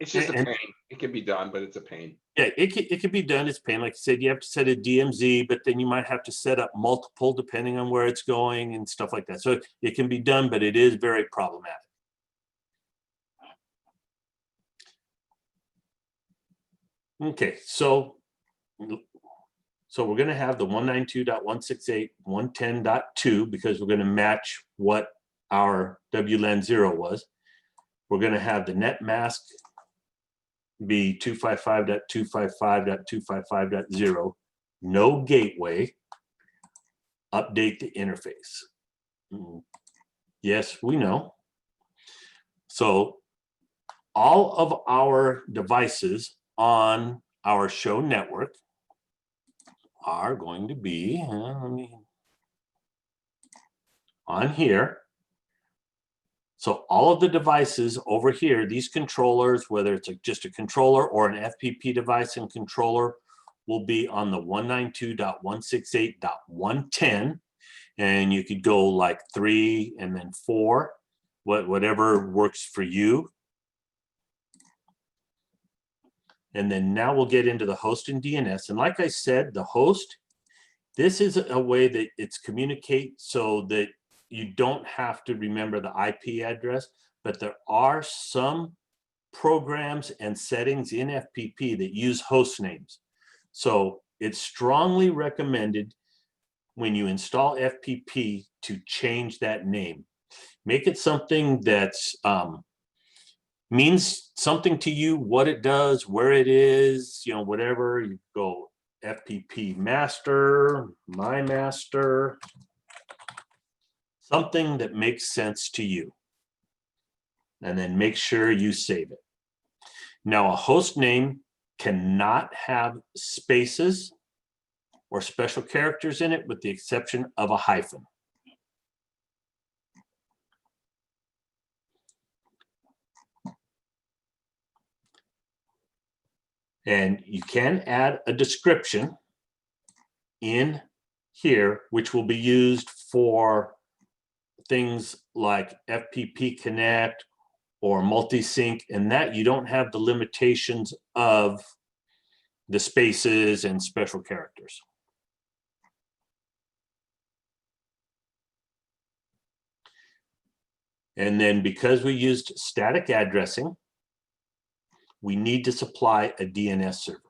It's just a pain. It can be done, but it's a pain. Yeah, it can be done. It's pain. Like I said, you have to set a DMZ, but then you might have to set up multiple depending on where it's going and stuff like that. So it can be done, but it is very problematic. Okay, so we're going to have the 192.168.110.2 because we're going to match what our WLAN 0 was. We're going to have the net mask be 255.255.255.0, no gateway, update the interface. Yes, we know. So all of our devices on our show network are going to be on here. So all of the devices over here, these controllers, whether it's just a controller or an FPP device and controller, will be on the 192.168.110. And you could go like 3 and then 4, whatever works for you. And then now we'll get into the host and DNS. And like I said, the host, this is a way that it's communicate so that you don't have to remember the IP address, but there are some programs and settings in FPP that use host names. So it's strongly recommended when you install FPP to change that name. Make it something that's means something to you, what it does, where it is, whatever. You go FPP master, my master, something that makes sense to you. And then make sure you save it. Now, a host name cannot have spaces or special characters in it with the exception of a hyphen. And you can add a description in here, which will be used for things like FPP Connect or multi-sync, and that you don't have the limitations of the spaces and special characters. And then because we used static addressing, we need to supply a DNS server.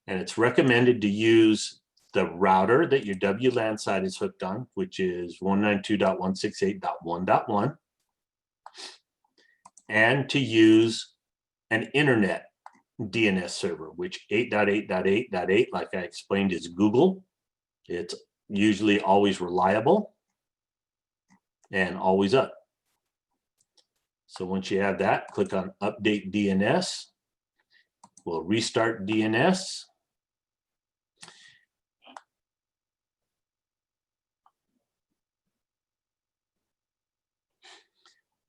And it's recommended to use the router that your WLAN side is hooked on, which is 192.168.1.1, and to use an internet DNS server, which 8.8.8.8, like I explained, is Google. It's usually always reliable and always up. So once you have that, click on Update DNS. We'll restart DNS.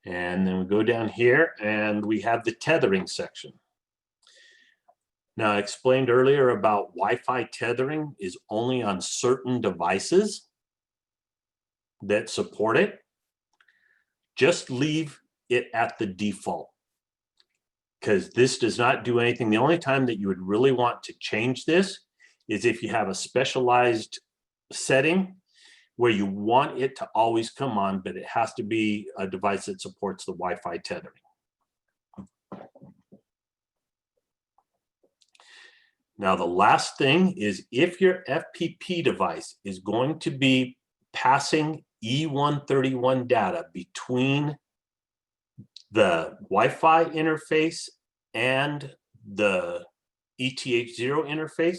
And then we go down here and we have the tethering section. Now, I explained earlier about Wi-Fi tethering is only on certain devices that support it. Just leave it at the default, because this does not do anything. The only time that you would really want to change this is if you have a specialized setting where you want it to always come on, but it has to be a device that supports the Wi-Fi tethering. Now, the last thing is if your FPP device is going to be passing E131 data between the Wi-Fi interface and the ETH0 interface,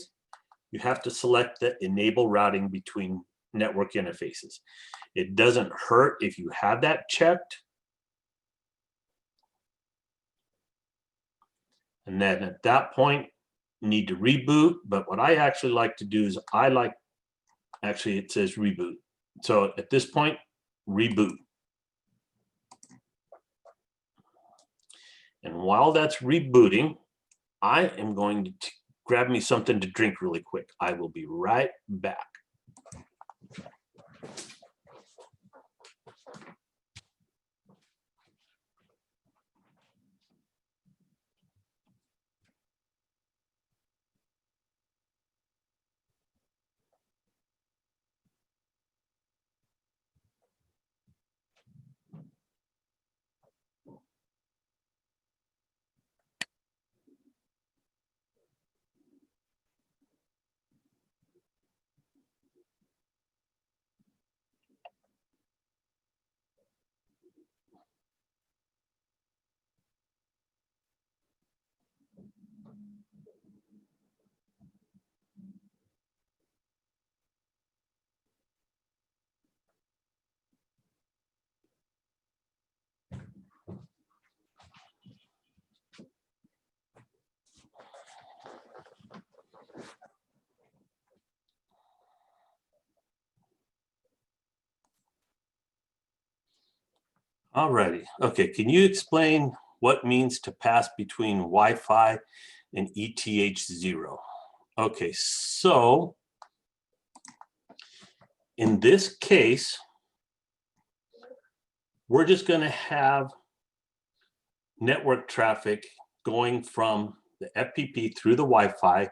you have to select the enable routing between network interfaces. It doesn't hurt if you have that checked. And then at that point, you need to reboot. But what I actually like to do is actually it says reboot. So at this point, reboot. And while that's rebooting, I am going to grab me something to drink really quick. I will be right back. All righty. Okay, can you explain what means to pass between Wi-Fi and ETH0? Okay, so in this case, we're just going to have network traffic going from the FPP through the Wi-Fi,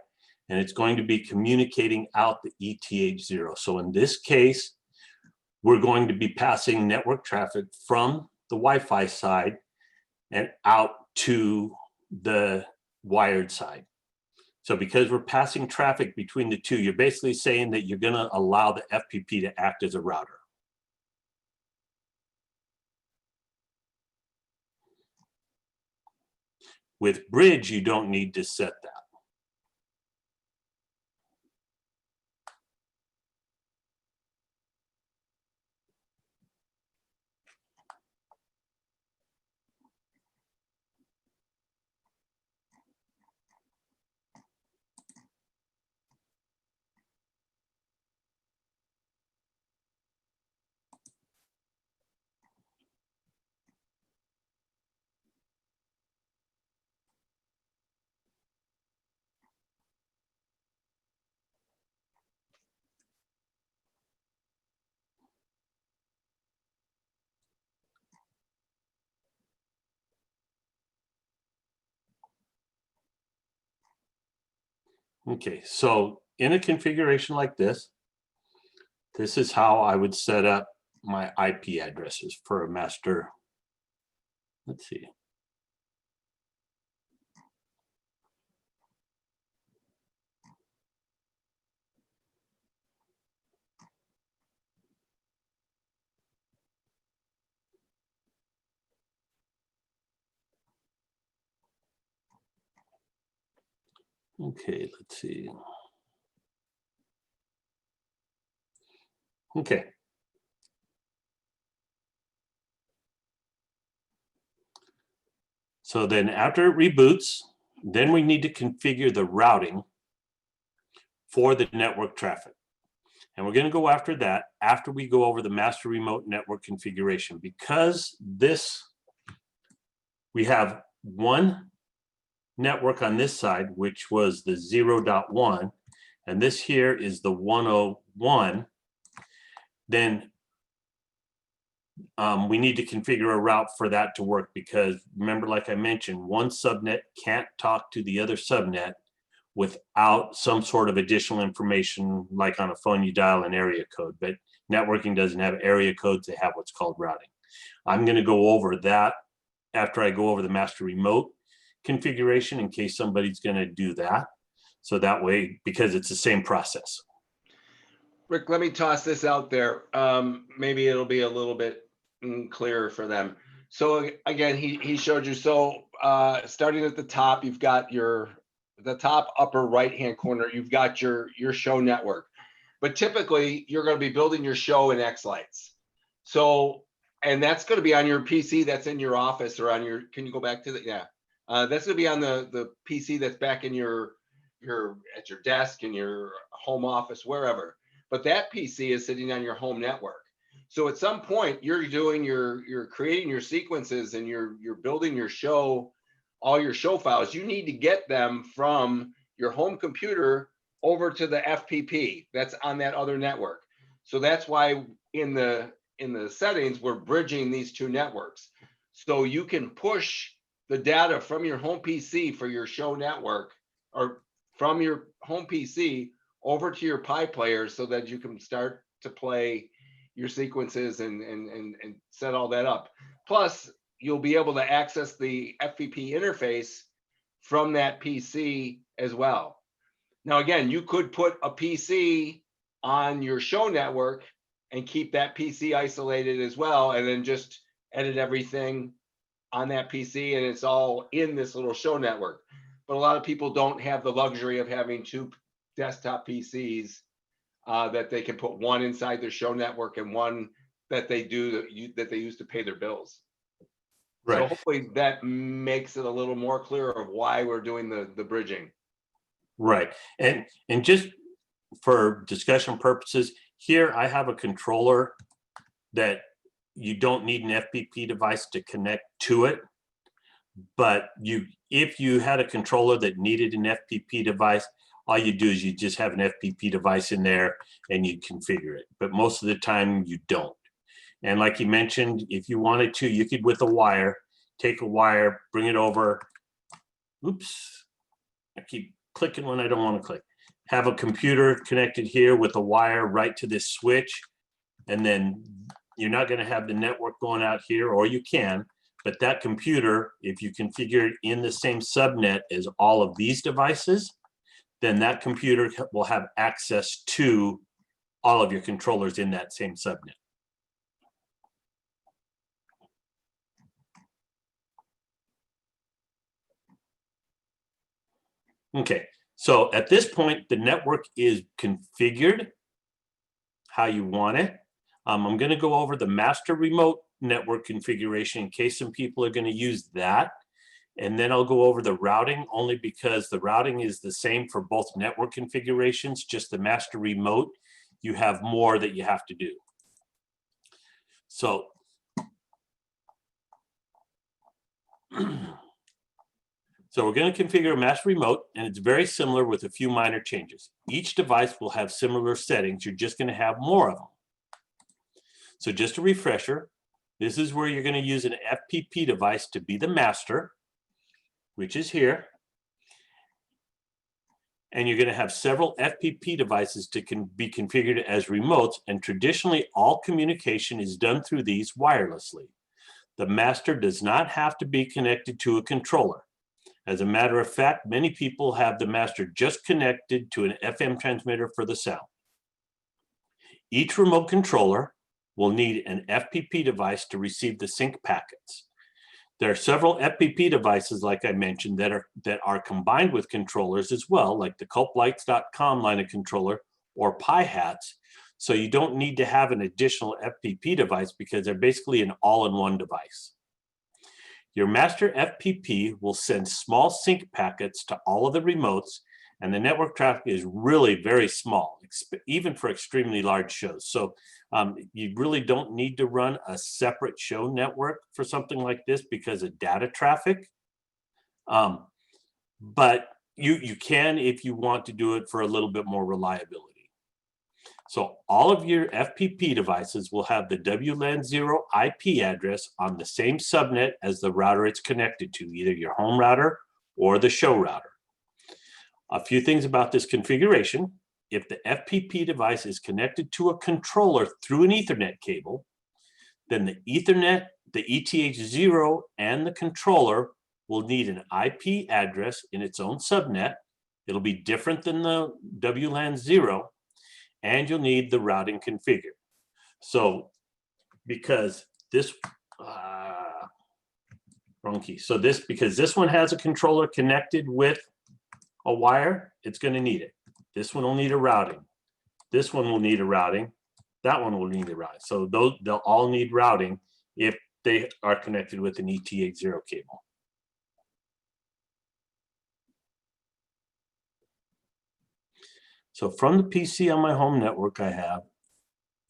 and it's going to be communicating out the ETH0. So in this case, we're going to be passing network traffic from the Wi-Fi side and out to the wired side. So because we're passing traffic between the two, you're basically saying that you're going to allow the FPP to act as a router. With Bridge, you don't need to set that. Okay, so in a configuration like this, this is how I would set up my IP addresses for a master. Let's see. Okay, let's see. Okay. So then after it reboots, then we need to configure the routing for the network traffic. And we're going to go after that after we go over the master remote network configuration, because we have one network on this side, which was the 0.1, and this here is the 101. Then we need to configure a route for that to work, because remember, like I mentioned, one subnet can't talk to the other subnet without some sort of additional information. Like on a phone, you dial an area code, but networking doesn't have area codes. They have what's called routing. I'm going to go over that after I go over the master remote configuration, in case somebody's going to do that. So that way, because it's the same process. Rick, let me toss this out there. Maybe it'll be a little bit clearer for them. So again, he showed you. So starting at the top, you've got the top upper right-hand corner, you've got your show network. But typically, you're going to be building your show in X-Lights. So, and that's going to be on your PC that's in your office, or on your, can you go back to the, yeah. That's going to be on the PC that's back in at your desk, in your home office, wherever. But that PC is sitting on your home network. So at some point, you're creating your sequences, and you're building your show, all your show files. You need to get them from your home computer over to the FPP that's on that other network. So that's why in the settings, we're bridging these two networks. So you can push the data from your home PC for your show network, or from your home PC over to your Pi player, so that you can start to play your sequences and set all that up. Plus, you'll be able to access the FPP interface from that PC as well. Now, again, you could put a PC on your show network and keep that PC isolated as well, and then just edit everything on that PC, and it's all in this little show network. But a lot of people don't have the luxury of having two desktop PCs that they can put one inside their show network and one that they use to pay their bills. Right. So hopefully that makes it a little more clear of why we're doing the bridging. Right. And just for discussion purposes, here I have a controller that you don't need an FPP device to connect to it. But if you had a controller that needed an FPP device, all you do is you just have an FPP device in there and you configure it. But most of the time you don't. And like you mentioned, if you wanted to, you could, with a wire, take a wire, bring it over. Oops, I keep clicking when I don't want to click. Have a computer connected here with a wire right to this switch. And then you're not going to have the network going out here, or you can. But that computer, if you configure it in the same subnet as all of these devices, then that computer will have access to all of your controllers in that same subnet. Okay, so at this point, the network is configured how you want it. I'm going to go over the master remote network configuration in case some people are going to use that. And then I'll go over the routing, only because the routing is the same for both network configurations, just the master remote, you have more that you have to do. So, so we're going to configure a master remote, and it's very similar with a few minor changes. Each device will have similar settings. You're just going to have more of them. So just a refresher, this is where you're going to use an FPP device to be the master, which is here. And you're going to have several FPP devices to be configured as remotes, and traditionally all communication is done through these wirelessly. The master does not have to be connected to a controller. As a matter of fact, many people have the master just connected to an FM transmitter for the sound. Each remote controller will need an FPP device to receive the sync packets. There are several FPP devices, like I mentioned, that are combined with controllers as well, like the culplights.com line of controller or Pi-Hats. So you don't need to have an additional FPP device because they're basically an all-in-one device. Your master FPP will send small sync packets to all of the remotes, and the network traffic is really very small, even for extremely large shows. So you really don't need to run a separate show network for something like this because of data traffic. But you can if you want to do it for a little bit more reliability. So all of your FPP devices will have the WLAN 0 IP address on the same subnet as the router it's connected to, either your home router or the show router. A few things about this configuration. If the FPP device is connected to a controller through an Ethernet cable, then the Ethernet, the ETH0, and the controller will need an IP address in its own subnet. It'll be different than the WLAN 0. And you'll need the routing configured. So because this, wrong key. So because this one has a controller connected with a wire, it's going to need it. This one will need a routing. This one will need a routing. That one will need a routing. So they'll all need routing if they are connected with an ETH0 cable. So from the PC on my home network, I have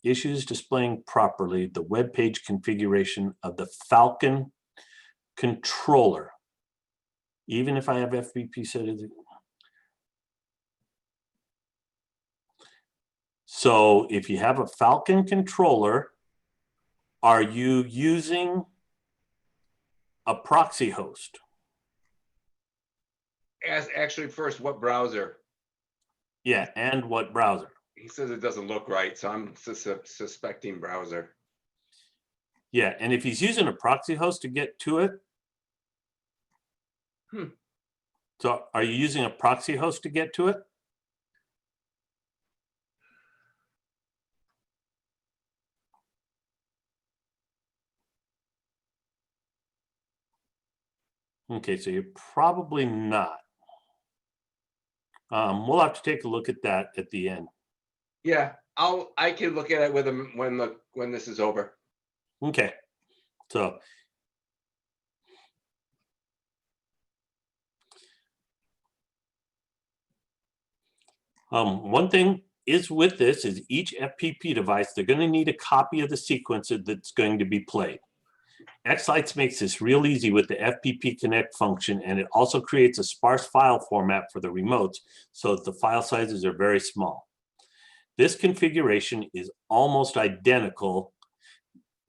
issues displaying properly the web page configuration of the Falcon controller. Even if I have FPP set as. So if you have a Falcon controller, are you using a proxy host? Actually, first, what browser? Yeah, and what browser? He says it doesn't look right, so I'm suspecting browser. Yeah, and if he's using a proxy host to get to it. So are you using a proxy host to get to it? Okay, so you're probably not. We'll have to take a look at that at the end. Yeah, I can look at it with him when this is over. Okay, so one thing is with this is each FPP device, they're going to need a copy of the sequencer that's going to be played. Xlights makes this real easy with the FPP connect function, and it also creates a sparse file format for the remotes so that the file sizes are very small. This configuration is almost identical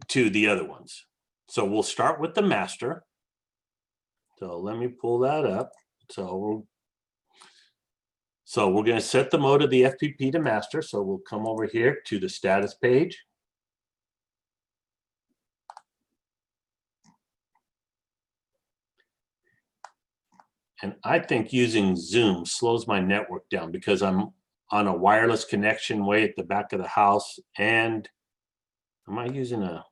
to the other ones. So we'll start with the master. So let me pull that up. So we're going to set the mode of the FPP to master. So we'll come over here to the status page. And I think using Zoom slows my network down because I'm on a wireless connection way at the back of the house. And am I using a?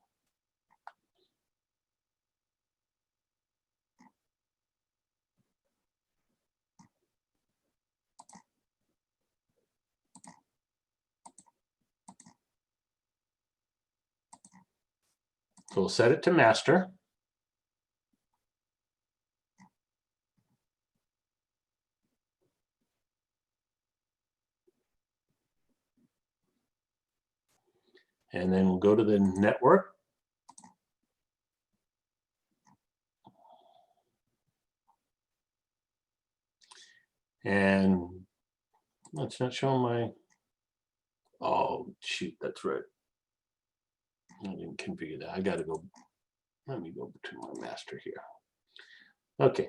So we'll set it to master. And then we'll go to the network. And it's not showing my, oh, shoot, that's right. I didn't configure that. I got to go, let me go to my master here. Okay,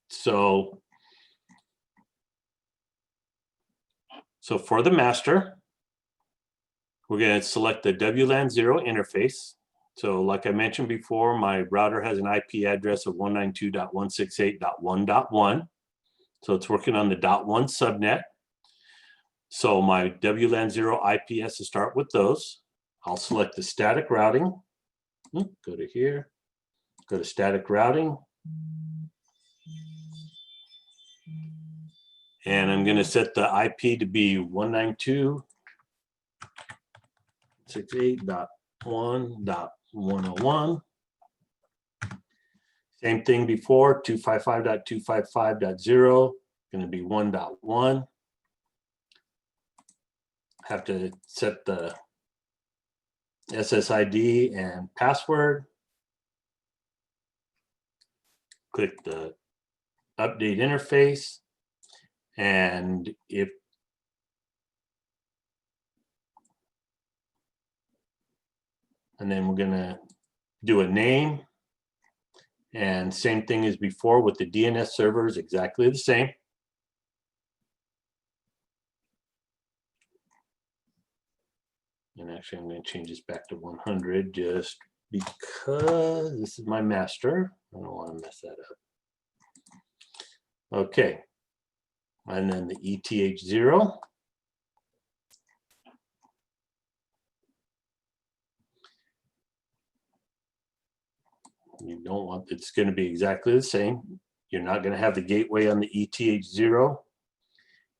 so So for the master, we're going to select the WLAN 0 interface. So like I mentioned before, my router has an IP address of 192.168.1.1. So it's working on the .1 subnet. So my WLAN 0 IP has to start with those. I'll select the static routing. Go to here, go to static routing. And I'm going to set the IP to be 192.168.1.101. Same thing before, 255.255.0, going to be 1.1. Have to set the SSID and password. Click the update interface. And then we're gonna do a name, and same thing as before with the DNS servers, exactly the same. And actually I'm going to change this back to 100 just because this is my master. I don't want to mess that up. Okay. And then the ETH0. You don't want, it's going to be exactly the same. You're not going to have the gateway on the ETH0.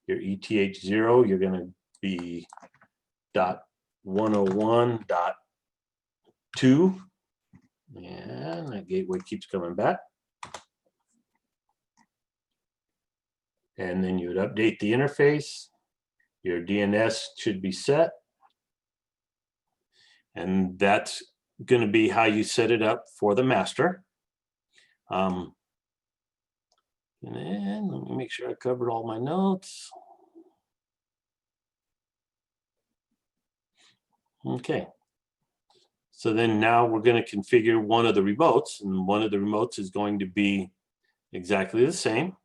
Your ETH0, you're going to be .101.2. And that gateway keeps coming back. And then you would update the interface. Your DNS should be set. And that's going to be how you set it up for the master. And then let me make sure I covered all my notes. Okay. So then now we're going to configure one of the remotes, and one of the remotes is going to be exactly the same.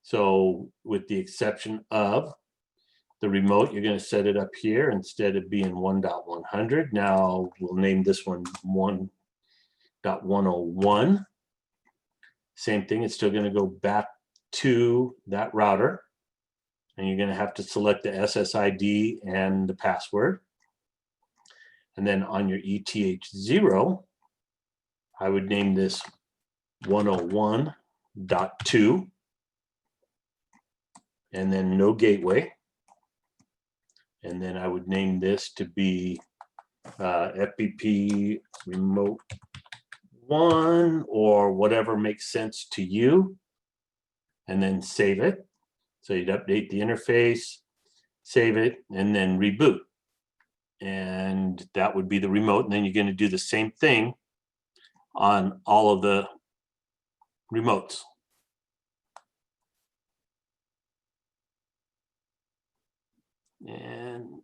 So with the exception of the remote, you're going to set it up here instead of being 1.100. Now we'll name this one 1.101. Same thing, it's still going to go back to that router. And you're going to have to select the SSID and the password. And then on your ETH0, I would name this 101.2. And then no gateway. And then I would name this to be FPP Remote 1 or whatever makes sense to you. And then save it. So you'd update the interface, save it, and then reboot. And that would be the remote. And then you're going to do the same thing on all of the remotes. And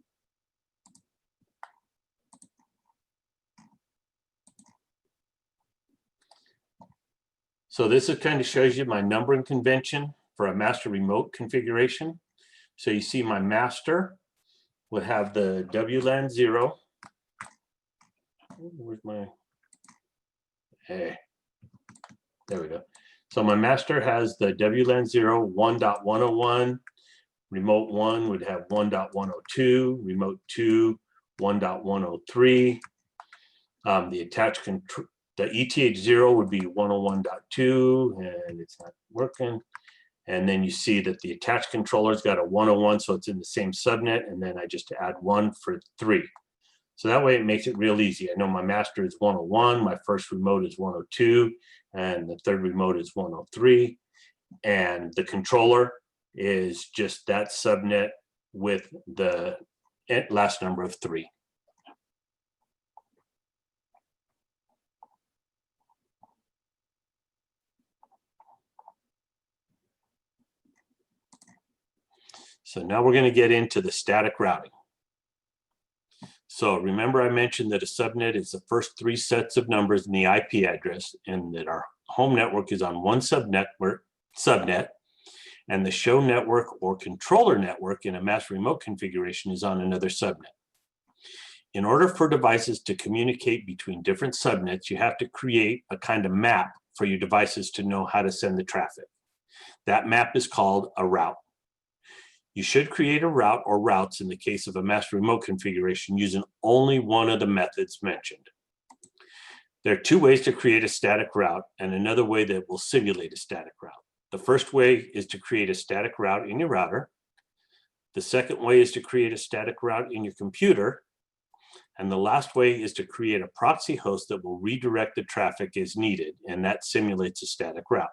so this is kind of shows you my numbering convention for a master remote configuration. So you see my master would have the WLAN 0. Where's my, hey, there we go. So my master has the WLAN 0 1.101. Remote 1 would have 1.102, remote 2, 1.103. The attached control, the ETH0 would be 101.2, and it's not working. And then you see that the attached controller's got a 101, so it's in the same subnet, and then I just add 1 for 3. So that way it makes it real easy. I know my master is 101, my first remote is 102, and the third remote is 103. And the controller is just that subnet with the last number of 3. So now we're going to get into the static routing. So remember I mentioned that a subnet is the first 3 sets of numbers in the IP address, and that our home network is on one subnet. and the show network or controller network in a master remote configuration is on another subnet. In order for devices to communicate between different subnets, you have to create a kind of map for your devices to know how to send the traffic. That map is called a route. You should create a route or routes in the case of a master remote configuration using only one of the methods mentioned. There are two ways to create a static route and another way that will simulate a static route. The first way is to create a static route in your router. The second way is to create a static route in your computer. And the last way is to create a proxy host that will redirect the traffic as needed, and that simulates a static route.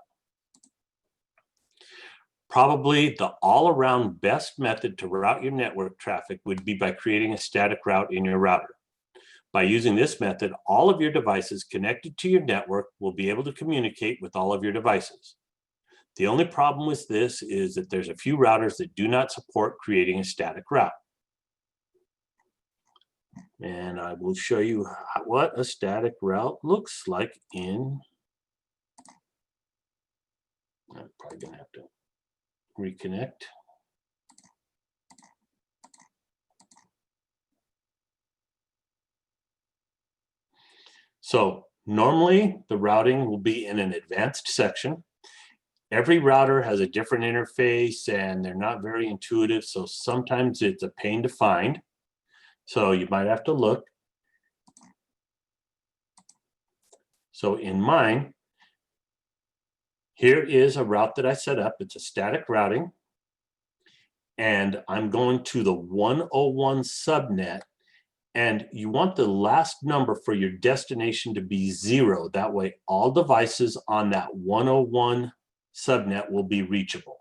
Probably the all-around best method to route your network traffic would be by creating a static route in your router. By using this method, all of your devices connected to your network will be able to communicate with all of your devices. The only problem with this is that there's a few routers that do not support creating a static route. And I will show you what a static route looks like in, I'm probably gonna have to reconnect. So normally the routing will be in an advanced section. Every router has a different interface and they're not very intuitive. So sometimes it's a pain to find. So you might have to look. So in mine, here is a route that I set up. It's a static routing. And I'm going to the 101 subnet. And you want the last number for your destination to be 0. That way all devices on that 101 subnet will be reachable.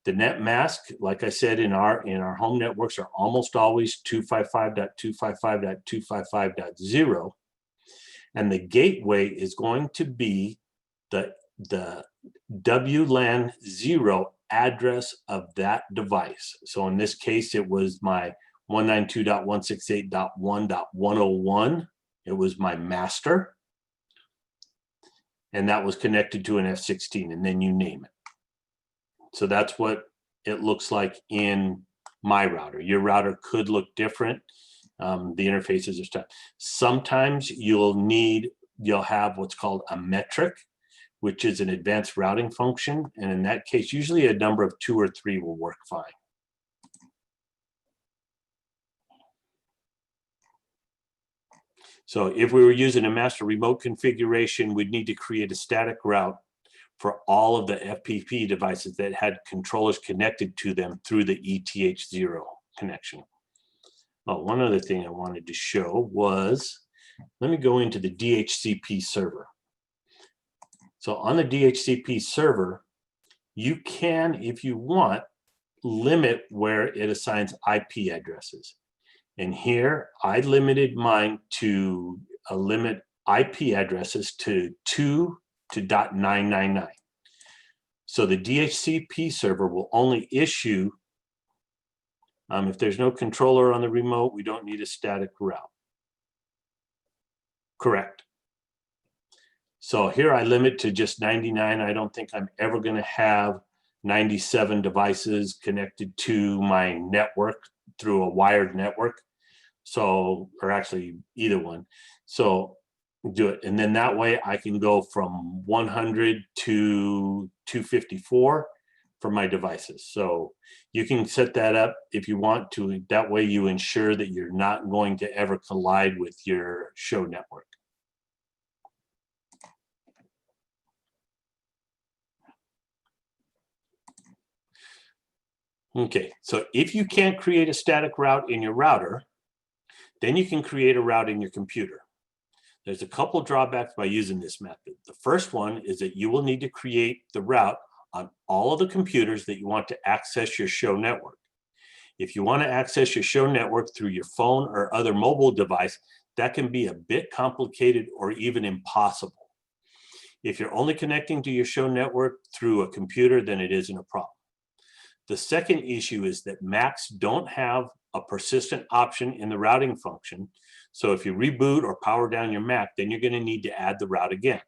The net mask, like I said, in our home networks are almost always 255.255.255.0. And the gateway is going to be the WLAN 0 address of that device. So in this case, it was my 192.168.1.101. It was my master. And that was connected to an F16, and then you name it. So that's what it looks like in my router. Your router could look different. The interfaces are stuff. Sometimes you'll have what's called a metric, which is an advanced routing function. And in that case, usually a number of 2 or 3 will work fine. So if we were using a master remote configuration, we'd need to create a static route for all of the FPP devices that had controllers connected to them through the ETH0 connection. Oh, one other thing I wanted to show was, let me go into the DHCP server. So on the DHCP server, you can, if you want, limit where it assigns IP addresses. And here I limited mine to limit IP addresses to 2 to .999. So the DHCP server will only issue, if there's no controller on the remote, we don't need a static route. Correct. So here I limit to just 99. I don't think I'm ever going to have 97 devices connected to my network through a wired network. So, or actually either one. So do it. And then that way I can go from 100 to 254 for my devices. So you can set that up if you want to. That way you ensure that you're not going to ever collide with your show network. Okay, so if you can't create a static route in your router, then you can create a route in your computer. There's a couple drawbacks by using this method. The first one is that you will need to create the route on all of the computers that you want to access your show network. If you want to access your show network through your phone or other mobile device, that can be a bit complicated or even impossible. If you're only connecting to your show network through a computer, then it isn't a problem. The second issue is that Macs don't have a persistent option in the routing function. So if you reboot or power down your Mac, then you're going to need to add the route again.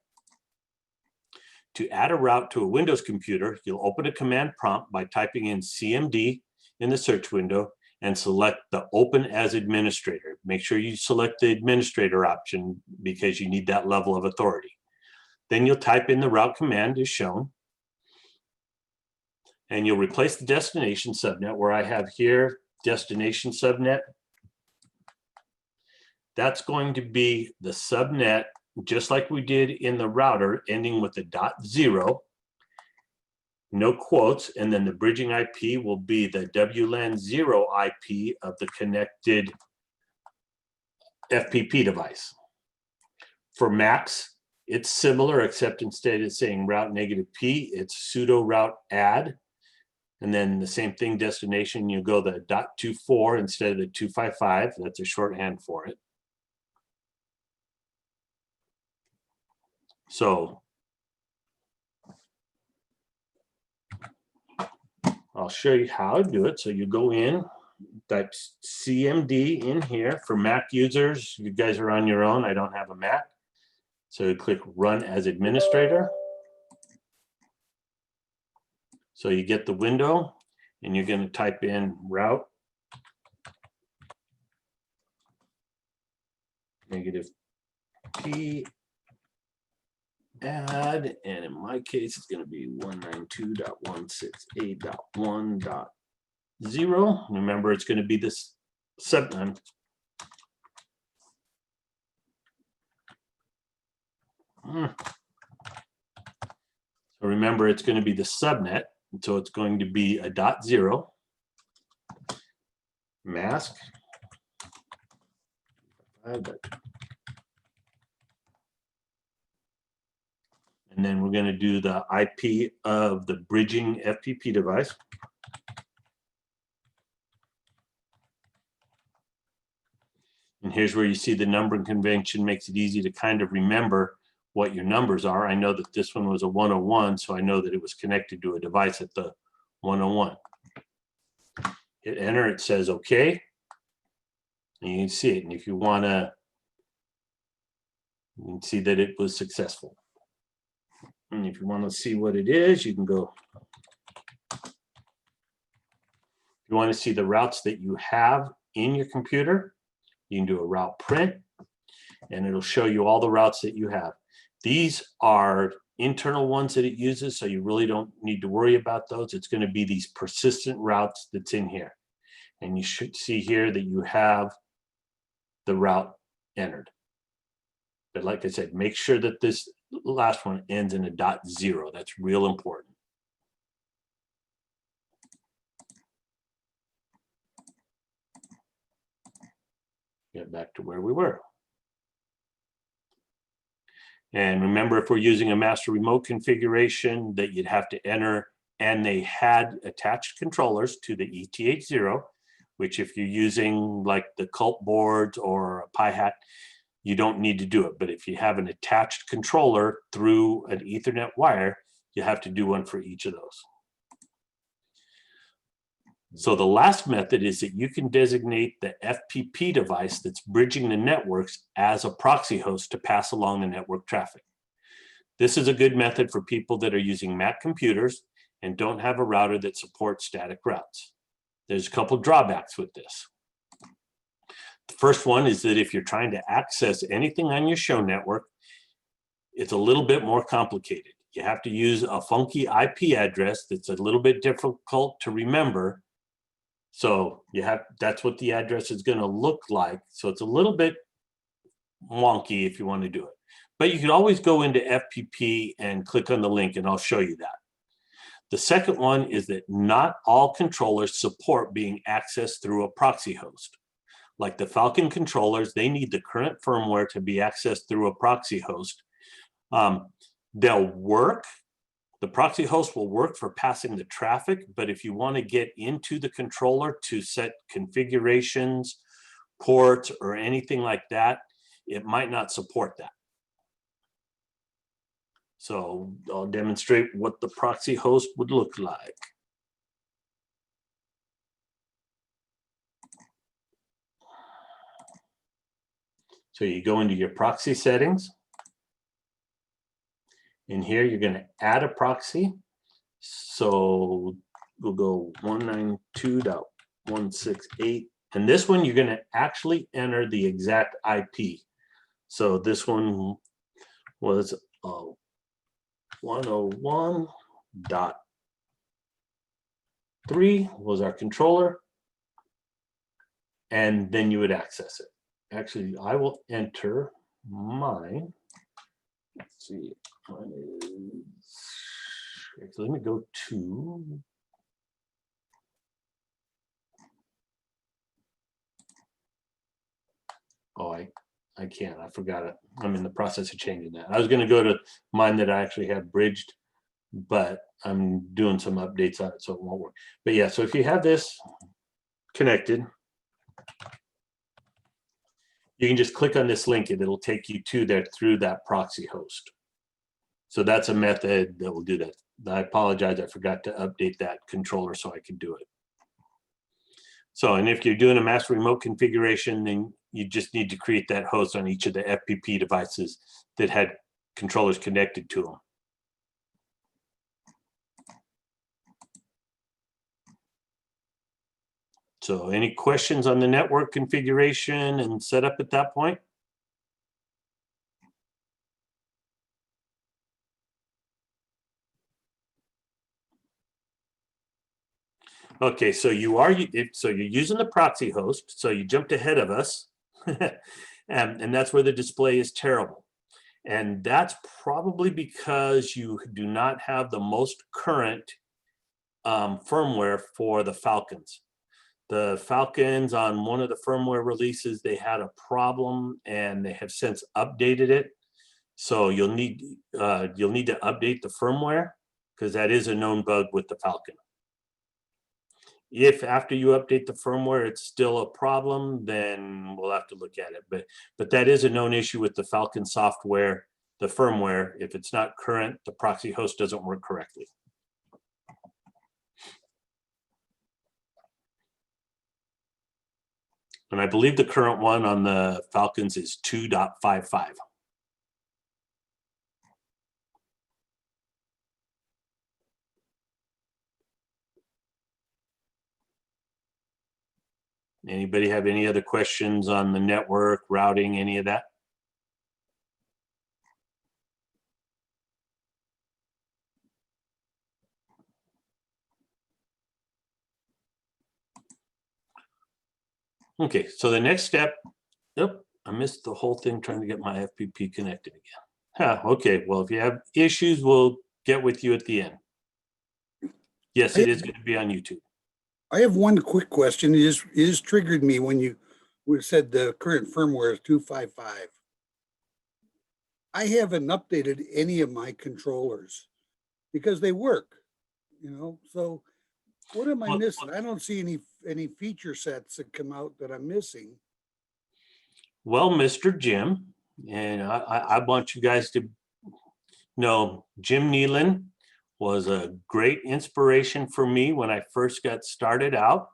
To add a route to a Windows computer, you'll open a command prompt by typing in CMD in the search window and select the Open as Administrator. Make sure you select the administrator option because you need that level of authority. Then you'll type in the route command as shown, and you'll replace the destination subnet where I have here destination subnet. That's going to be the subnet, just like we did in the router, ending with a .0, no quotes, and then the bridging IP will be the WLAN 0 IP of the connected FPP device. For Macs, it's similar, except instead of saying route -P, it's sudo route add. And then the same thing, destination, you go the .24 instead of the 255. That's a shorthand for it. So I'll show you how to do it. So you go in, type CMD in here. For Mac users, you guys are on your own. I don't have a Mac. So you click Run as Administrator. So you get the window, and you're going to type in route -P add, and in my case, it's going to be 192.168.1.0. Remember, it's going to be this subnet. So remember, it's going to be the subnet. So it's going to be a .0 mask. And then we're going to do the IP of the bridging FPP device. And here's where you see the numbering convention makes it easy to kind of remember what your numbers are. I know that this one was a 101, so I know that it was connected to a device at the 101. Hit enter, it says okay. And you can see it. And if you want to, you can see that it was successful. And if you want to see what it is, you can go. If you want to see the routes that you have in your computer, you can do a route print, and it'll show you all the routes that you have. These are internal ones that it uses, so you really don't need to worry about those. It's going to be these persistent routes that's in here. And you should see here that you have the route entered. But like I said, make sure that this last one ends in a .0. That's real important. Get back to where we were. And remember, if we're using a master remote configuration, that you'd have to enter, and they had attached controllers to the ETH0, which if you're using like the cult boards or a Pi Hat, you don't need to do it. But if you have an attached controller through an Ethernet wire, you have to do one for each of those. So the last method is that you can designate the FPP device that's bridging the networks as a proxy host to pass along the network traffic. This is a good method for people that are using Mac computers and don't have a router that supports static routes. There's a couple drawbacks with this. The first one is that if you're trying to access anything on your show network, it's a little bit more complicated. You have to use a funky IP address that's a little bit difficult to remember. So that's what the address is going to look like. So it's a little bit wonky if you want to do it. But you can always go into FPP and click on the link, and I'll show you that. The second one is that not all controllers support being accessed through a proxy host. Like the Falcon controllers, they need the current firmware to be accessed through a proxy host. They'll work. The proxy host will work for passing the traffic, but if you want to get into the controller to set configurations, ports, or anything like that, it might not support that. So I'll demonstrate what the proxy host would look like. So you go into your proxy settings, In here, you're going to add a proxy. So we'll go 192.168. And this one, you're going to actually enter the exact IP. So this one was 101.3 was our controller. And then you would access it. Actually, I will enter mine. Let's see. Mine is, so let me go to. Oh, I can't. I forgot it. I'm in the process of changing that. I was going to go to mine that I actually have bridged, but I'm doing some updates on it, so it won't work. But yeah, so if you have this connected, you can just click on this link and it'll take you to there through that proxy host. So that's a method that will do that. I apologize, I forgot to update that controller so I could do it. So, and if you're doing a master remote configuration, then you just need to create that host on each of the FPP devices that had controllers connected to them. So any questions on the network configuration and setup at that point? Okay, so you're using the proxy host, so you jumped ahead of us, and that's where the display is terrible. And that's probably because you do not have the most current firmware for the Falcons. The Falcons, on one of the firmware releases, they had a problem and they have since updated it. So you'll need to update the firmware, because that is a known bug with the Falcon. If after you update the firmware it's still a problem, then we'll have to look at it. But that is a known issue with the Falcon software, the firmware. If it's not current, the proxy host doesn't work correctly. And I believe the current one on the Falcons is 2.55. Anybody have any other questions on the network, routing, any of that? Okay, so the next step, oh, I missed the whole thing trying to get my FPP connected again. Okay, well, if you have issues, we'll get with you at the end. Yes, it is going to be on YouTube. I have one quick question. It just triggered me when you said the current firmware is 255. I haven't updated any of my controllers because they work, so what am I missing? I don't see any feature sets that come out that I'm missing. Well, Mr. Jim, and I want you guys to know Jim Nealon was a great inspiration for me when I first got started out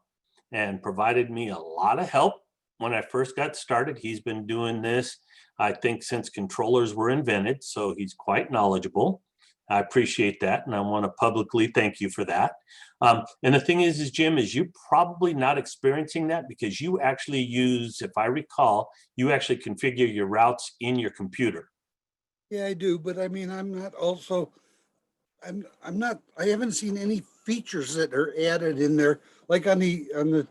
and provided me a lot of help when I first got started. He's been doing this, I think, since controllers were invented, so he's quite knowledgeable. I appreciate that, and I want to publicly thank you for that. And the thing is Jim, is you probably not experiencing that because you actually use, if I recall, you actually configure your routes in your computer. Yeah, I do, but I mean, I haven't seen any features that are added in there. Like on the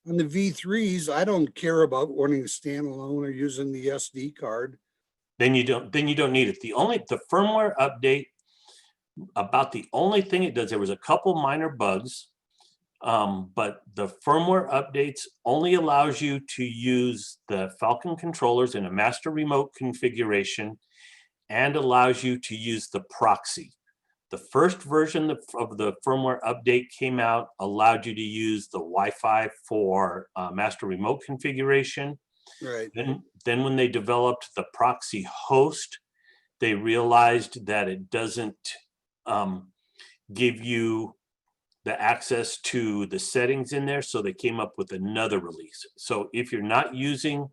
V3s, I don't care about wanting standalone or using the SD card. Then you don't need it. The firmware update, about the only thing it does, there was a couple minor bugs, but the firmware updates only allows you to use the Falcon controllers in a master remote configuration and allows you to use the proxy. The first version of the firmware update came out, allowed you to use the Wi-Fi for master remote configuration. Right. Then when they developed the proxy host, they realized that it doesn't give you the access to the settings in there, so they came up with another release. So if you're not using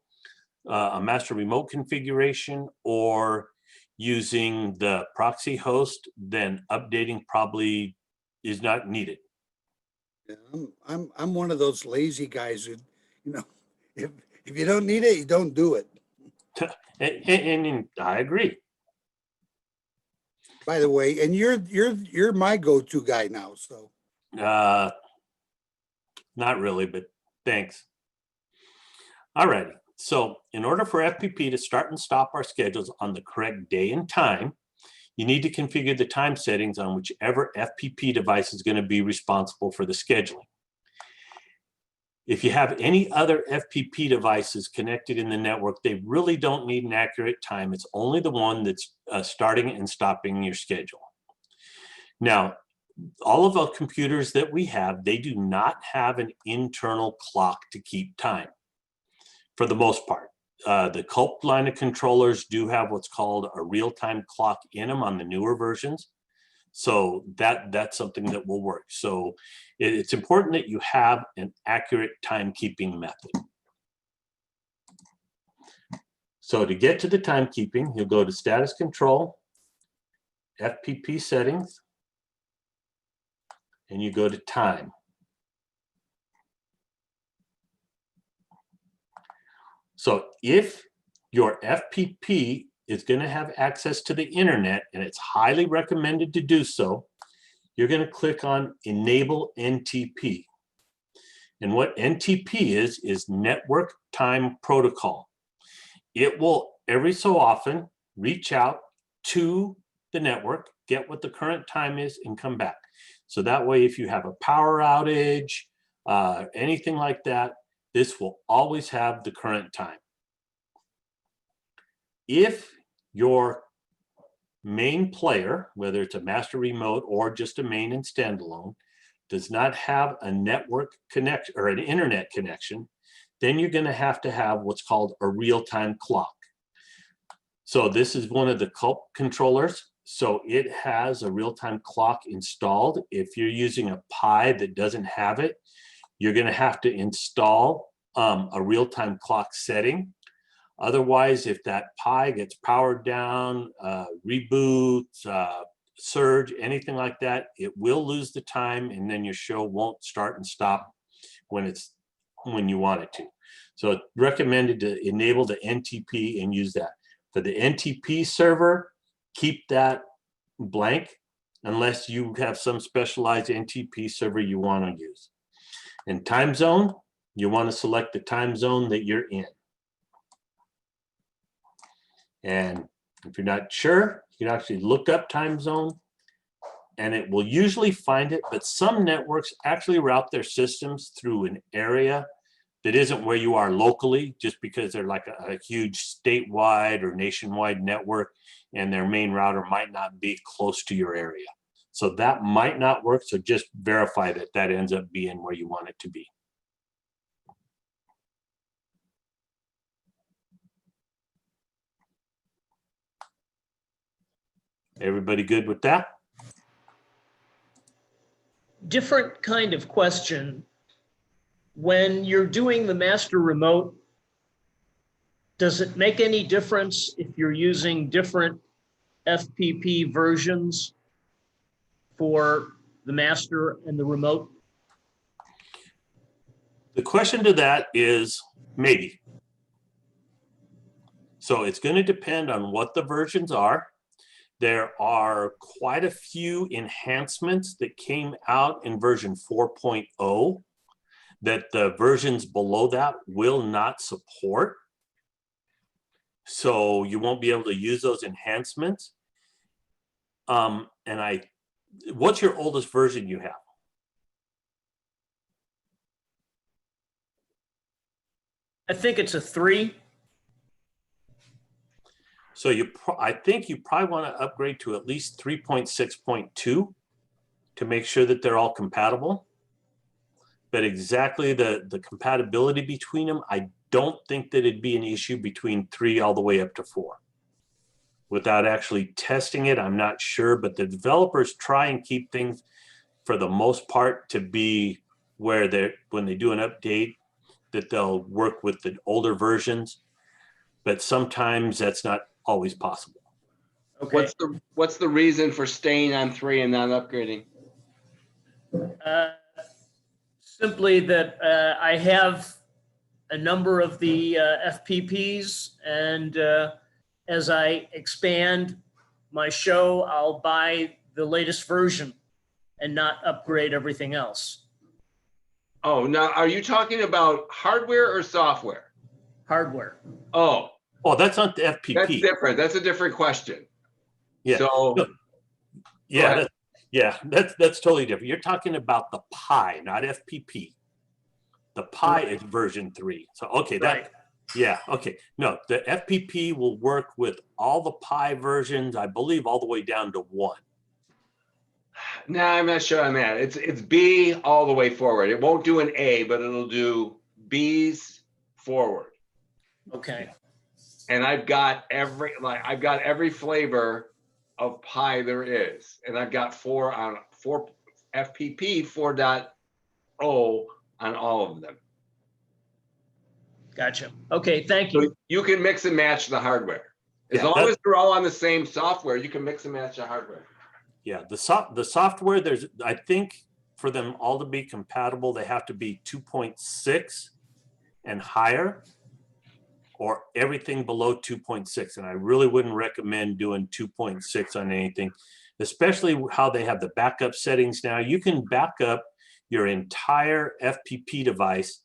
a master remote configuration, or using the proxy host, then updating probably is not needed. Yeah, I'm one of those lazy guys who, you know, if you don't need it, you don't do it. And I agree. By the way, and you're my go-to guy now, so. Not really, but thanks. All righty. So in order for FPP to start and stop our schedules on the correct day and time, you need to configure the time settings on whichever FPP device is going to be responsible for the scheduling. If you have any other FPP devices connected in the network, they really don't need an accurate time. It's only the one that's starting and stopping your schedule. Now, all of the computers that we have, they do not have an internal clock to keep time for the most part. The CULP line of controllers do have what's called a real-time clock in them on the newer versions. So that's something that will work. So it's important that you have an accurate timekeeping method. So to get to the timekeeping, you'll go to Status Control, FPP Settings, and you go to Time. So if your FPP is going to have access to the internet, and it's highly recommended to do so, you're going to click on Enable NTP. And what NTP is Network Time Protocol. It will every so often reach out to the network, get what the current time is, and come back. So that way, if you have a power outage, anything like that, this will always have the current time. If your main player, whether it's a master remote or just a main and standalone, does not have a network connection or an internet connection, then you're going to have what's called a real-time clock. So this is one of the CULP controllers. So it has a real-time clock installed. If you're using a Pi that doesn't have it, you're going to have to install a real-time clock setting. Otherwise, if that Pi gets powered down, reboots, surge, anything like that, it will lose the time, and then your show won't start and stop when you want it to. So it's recommended to enable the NTP and use that. For the NTP server, keep that blank unless you have some specialized NTP server you want to use. And time zone, you want to select the time zone that you're in. And if you're not sure, you can actually look up time zone and it will usually find it, but some networks actually route their systems through an area that isn't where you are locally, just because they're like a huge statewide or nationwide network and their main router might not be close to your area. So that might not work, so just verify that that ends up being where you want it to be. Everybody good with that? Different kind of question. When you're doing the master remote, does it make any difference if you're using different FPP versions for the master and the remote? The question to that is maybe. So it's going to depend on what the versions are. There are quite a few enhancements that came out in version 4.0 that the versions below that will not support. So you won't be able to use those enhancements. What's your oldest version you have? I think it's a 3. So I think you probably want to upgrade to at least 3.6.2 to make sure that they're all compatible. But exactly the compatibility between them, I don't think that it'd be an issue between 3 all the way up to 4. Without actually testing it, I'm not sure, but the developers try and keep things for the most part to be where when they do an update, that they'll work with the older versions, but sometimes that's not always possible. Okay. What's the reason for staying on 3 and not upgrading? Uh, Simply that I have a number of the FPPs, and as I expand my show, I'll buy the latest version and not upgrade everything else. Oh, now are you talking about hardware or software? Hardware. Oh, Oh, that's not the that's FPP. different. That's a different question. Yeah. So, No, Go Yeah, ahead. that's totally different. You're talking about the Pi, not FPP. The Pi is version 3. So, okay, Right. yeah, okay. No, the FPP will work with all the Pi versions, I believe, all the way down to 1. no, I'm not sure on that. It's B all the way forward. It won't do an A, but it'll do B's forward. Okay. And I've got every flavor of Pi there is, and I've got 4 FPP 4.0 on all of them. Gotcha. Okay. Thank So you. you can mix and match the hardware. As Yeah, long as they're all on the same software, you can mix and match the hardware. Yeah, the software, I think for them all to be compatible, they have to be 2.6 and higher, or everything below 2.6. And I really wouldn't recommend doing 2.6 on anything, especially how they have the backup settings now. You can back up your entire FPP device,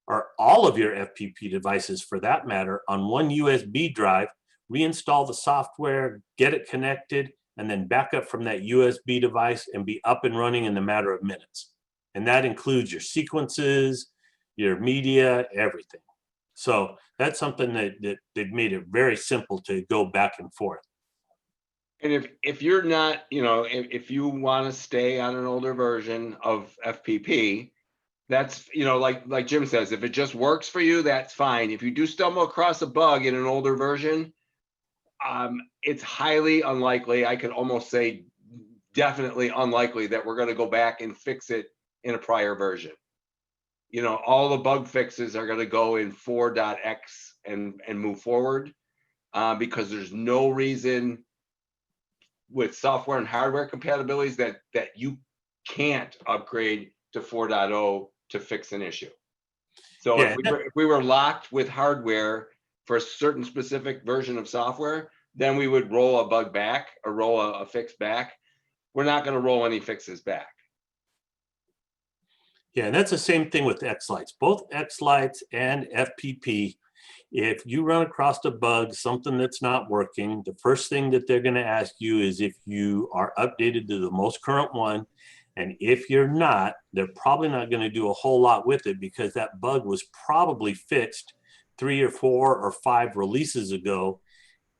or all of your FPP devices for that matter, on one USB drive, reinstall the software, get it connected, and then back up from that USB device and be up and running in a matter of minutes. And that includes your sequences, your media, everything. So that's something that they've made it very simple to go back and forth. And if you're not, if you want to stay on an older version of FPP, that's, like Jim says, if it just works for you, that's fine. If you do stumble across a bug in an older version, it's highly unlikely, I could almost say definitely unlikely, that we're going to go back and fix it in a prior version. All the bug fixes are going to go in 4.x and move forward, because there's no reason with software and hardware compatibilities that you can't upgrade to 4.0 to fix an issue. So Yeah, if we were locked with hardware for a certain specific version of software, then we would roll a bug back or roll a fix back. We're not going to roll any fixes back. Yeah, and that's the same thing with X-Lights. Both X-Lights and FPP, if you run across a bug, something that's not working, the first thing that they're going to ask you is if you are updated to the most current one. And if you're not, they're probably not going to do a whole lot with it, because that bug was probably fixed 3 or 4 or 5 releases ago.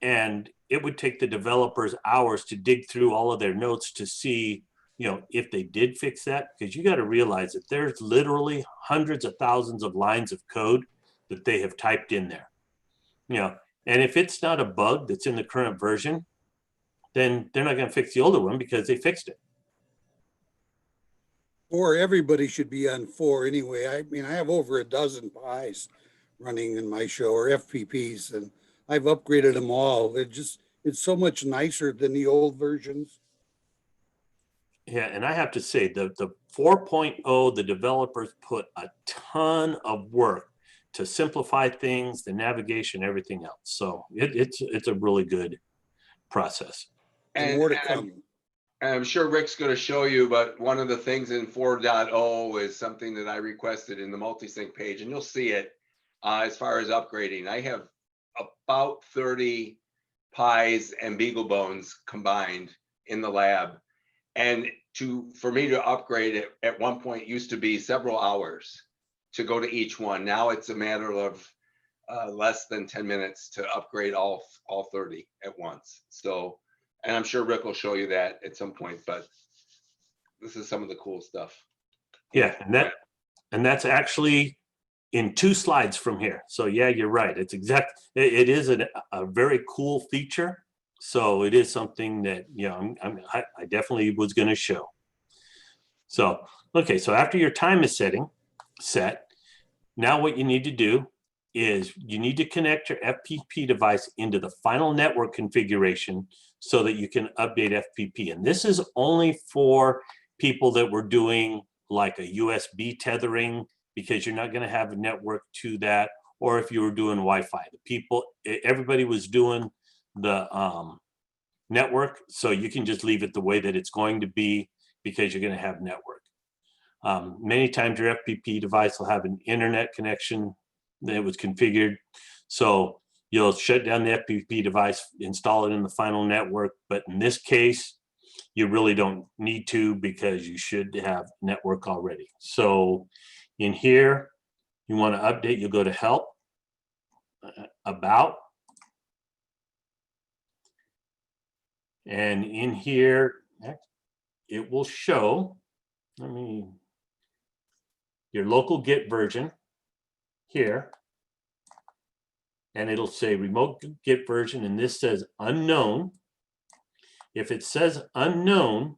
And it would take the developers hours to dig through all of their notes to see, if they did fix that. Because you got to realize that there's literally hundreds of thousands of lines of code that they have typed in there. And if it's not a bug that's in the current version, then they're not going to fix the older one because they fixed it. Or everybody should be on 4 anyway. I mean, I have over a dozen Pis running in my show, or FPPs, and I've upgraded them all. It's so much nicer than the old versions. Yeah, and I have to say the 4.0, the developers put a ton of work to simplify things, the navigation, everything else. So it's a really good process. And more to come. I'm sure Rick's going to show you, but one of the things in 4.0 is something that I requested in the multi-sync page, and you'll see it as far as upgrading. I have about 30 Pis and BeagleBones combined in the lab. And for me to upgrade it at one point used to be several hours to go to each one. Now it's a matter of less than 10 minutes to upgrade all 30 at once. So, and I'm sure Rick will show you that at some point, but this is some of the cool stuff. Yeah, and that's actually in 2 slides from here. So yeah, you're right. It is a very cool feature. So it is something that, I definitely was going to show. So, okay, so after your time is set, now what you need to do is you need to connect your FPP device into the final network configuration so that you can update FPP. And this is only for people that were doing like a USB tethering, because you're not going to have a network to that, or if you were doing Wi-Fi. The people, everybody was doing the network, so you can just leave it the way that it's going to be because you're going to have network. Many times your FPP device will have an internet connection that was configured, so you'll shut down the FPP device, install it in the final network. But in this case, you really don't need to, because you should have network already. So in here, you want to update, you'll go to help, about, and in here it will show, your local Git version here, and it'll say remote Git version, and this says unknown. If it says unknown,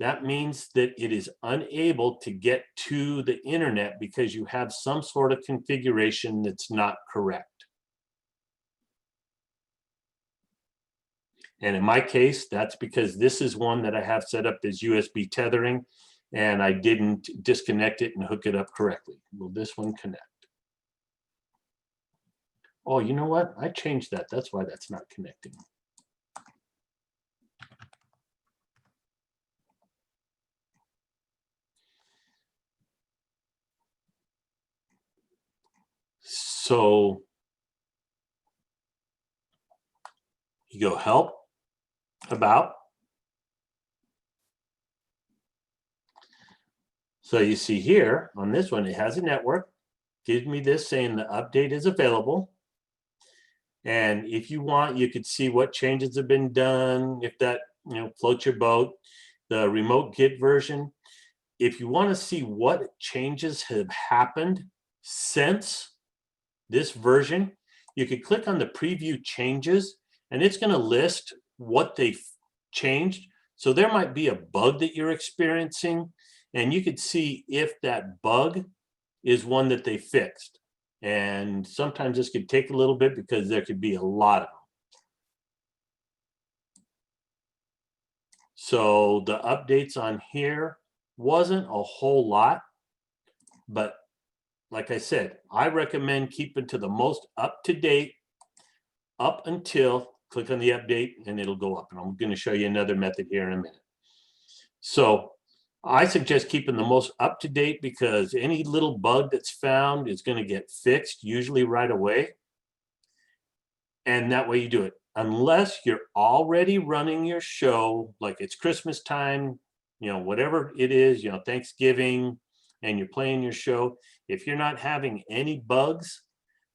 that means that it is unable to get to the internet because you have some sort of configuration that's not correct. And in my case, that's because this is one that I have set up as USB tethering, and I didn't disconnect it and hook it up correctly. Will this one connect? Oh, you know what? I changed that. That's why that's not connecting. So you go help, about. So you see here on this one, it has a network, gives me this saying the update is available. And if you want, you could see what changes have been done, if that floats your boat. The remote Git version, if you want to see what changes have happened since this version, you could click on the preview changes, and it's going to list what they've changed. So there might be a bug that you're experiencing, and you could see if that bug is one that they fixed. And sometimes this could take a little bit because there could be a lot of them. So the updates on here wasn't a whole lot, but like I said, I recommend keeping to the most up-to-date up until, click on the update and it'll go up. And I'm going to show you another method here in a minute. So I suggest keeping the most up-to-date, because any little bug that's found is going to get fixed, usually right away. And that way you do it. Unless you're already running your show, like it's Christmas time, whatever it is, Thanksgiving, and you're playing your show. If you're not having any bugs,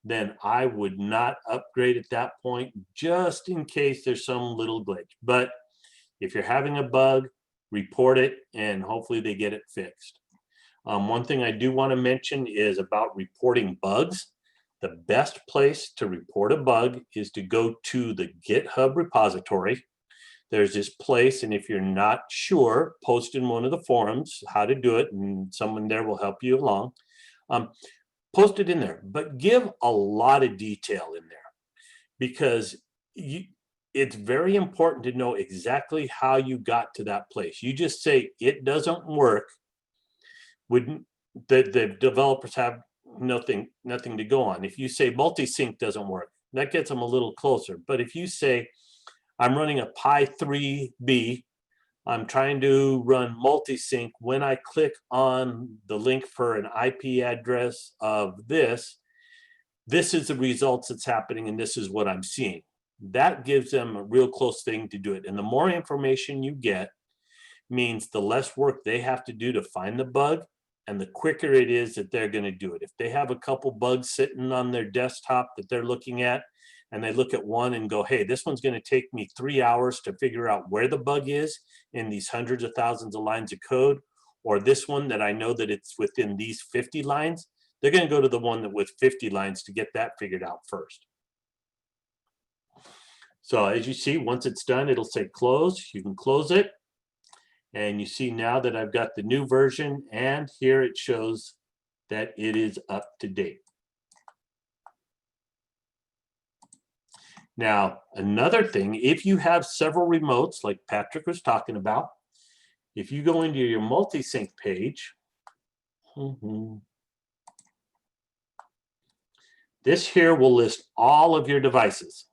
then I would not upgrade at that point, just in case there's some little glitch. But if you're having a bug, report it, and hopefully they get it fixed. One thing I do want to mention is about reporting bugs. The best place to report a bug is to go to the GitHub repository. There's this place, and if you're not sure, post in one of the forums how to do it, and someone there will help you along. Post it in there, but give a lot of detail in there, because it's very important to know exactly how you got to that place. You just say it doesn't work, the developers have nothing to go on. If you say multi-sync doesn't work, that gets them a little closer. But if you say I'm running a Pi 3B, I'm trying to run multi-sync, when I click on the link for an IP address of this is the results that's happening, and this is what I'm seeing. That gives them a real close thing to do it. And the more information you get means the less work they have to do to find the bug, and the quicker it is that they're going to do it. If they have a couple bugs sitting on their desktop that they're looking at, and they look at one and go, hey, this one's going to take me 3 hours to figure out where the bug is in these hundreds of thousands of lines of code, or this one that I know that it's within these 50 lines, they're going to go to the one that with 50 lines to get that figured out first. So as you see, once it's done, it'll say close. You can close it. And you see now that I've got the new version, and here it shows that it is up to date. Now, another thing, if you have several remotes, like Patrick was talking about, if you go into your multi-sync page, this here will list all of your devices.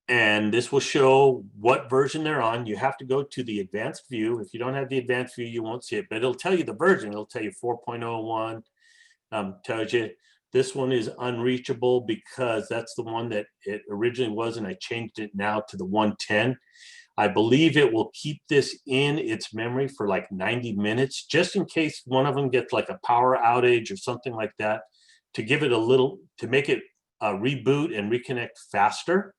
And this will show what version they're on. You have to go to the advanced view. If you don't have the advanced view, you won't see it, but it'll tell you the version. It'll tell you 4.01, tells you this one is unreachable because that's the one that it originally was, and I changed it now to the 110. I believe it will keep this in its memory for like 90 minutes, just in case one of them gets like a power outage or something like that, to give it a little, to make it reboot and reconnect faster.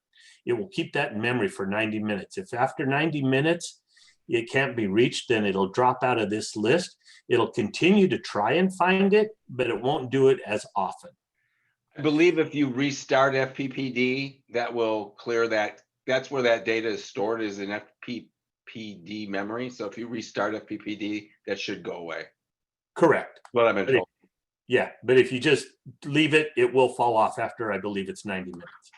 It will keep that in memory for 90 minutes. If after 90 minutes it can't be reached, then it'll drop out of this list. It'll continue to try and find it, but it won't do it as often. I believe if you restart FPPD, that will clear that. That's where that data is stored, is in FPPD memory. So if you restart FPPD, that should go away. Correct. What I've been told. Yeah, but if you just leave it, it will fall off after, I believe it's 90 minutes.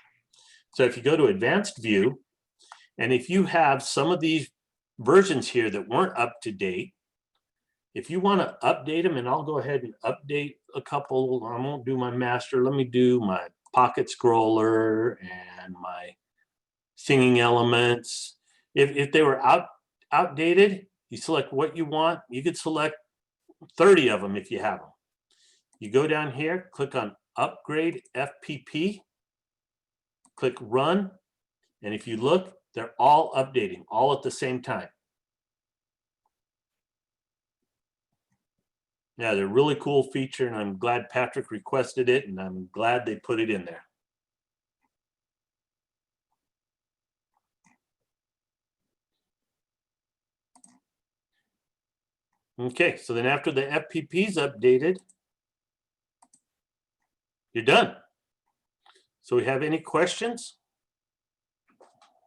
So if you go to advanced view, and if you have some of these versions here that weren't up to date, if you want to update them, and I'll go ahead and update a couple, I won't do my master. Let me do my pocket scroller and my singing elements. If they were outdated, you select what you want. You could select 30 of them if you have them. You go down here, click on upgrade FPP, click run, and if you look, they're all updating all at the same time. Yeah, they're a really cool feature, and I'm glad Patrick requested it, and I'm glad they put it in there. Okay, so then after the FPP is updated, you're done. So we have any questions?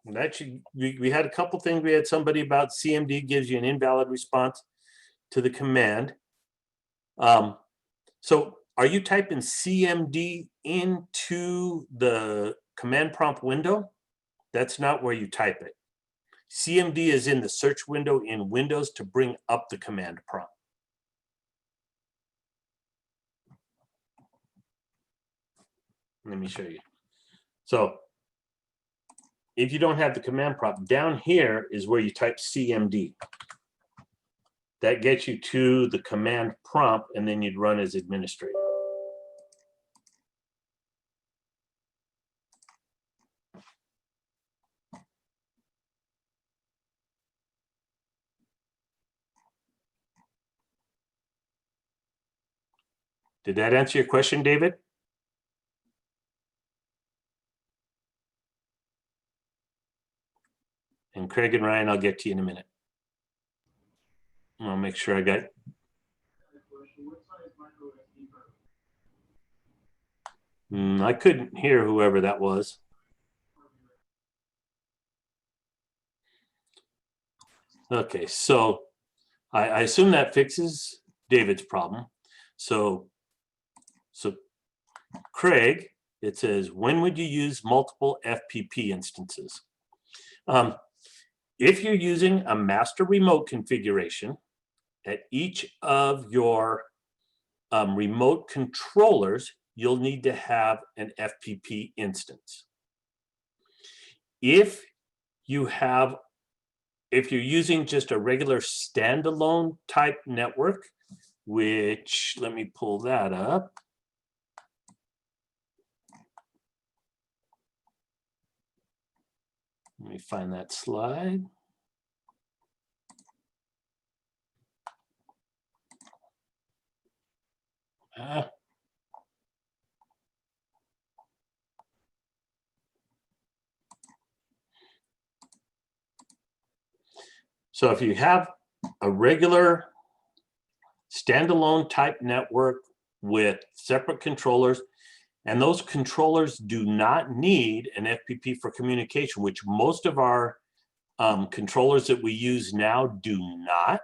And actually, we had a couple things. We had somebody about CMD gives you an invalid response to the command. So are you typing CMD into the command prompt window? That's not where you type it. CMD is in the search window in Windows to bring up the command prompt. Let me show you. So if you don't have the command prompt, down here is where you type CMD. That gets you to the command prompt, and then you'd run as administrator. Did that answer your question, David? And Craig and Ryan, I'll get to you in a minute. I'll make sure I got. I couldn't hear whoever that was. Okay, so I assume that fixes David's problem. So Craig, it says, when would you use multiple FPP instances? If you're using a master remote configuration, at each of your remote controllers, you'll need to have an FPP instance. If you're using just a regular standalone type network, which, let me pull that up. Let me find that slide. So if you have a regular standalone type network with separate controllers, and those controllers do not need an FPP for communication, which most of our controllers that we use now do not.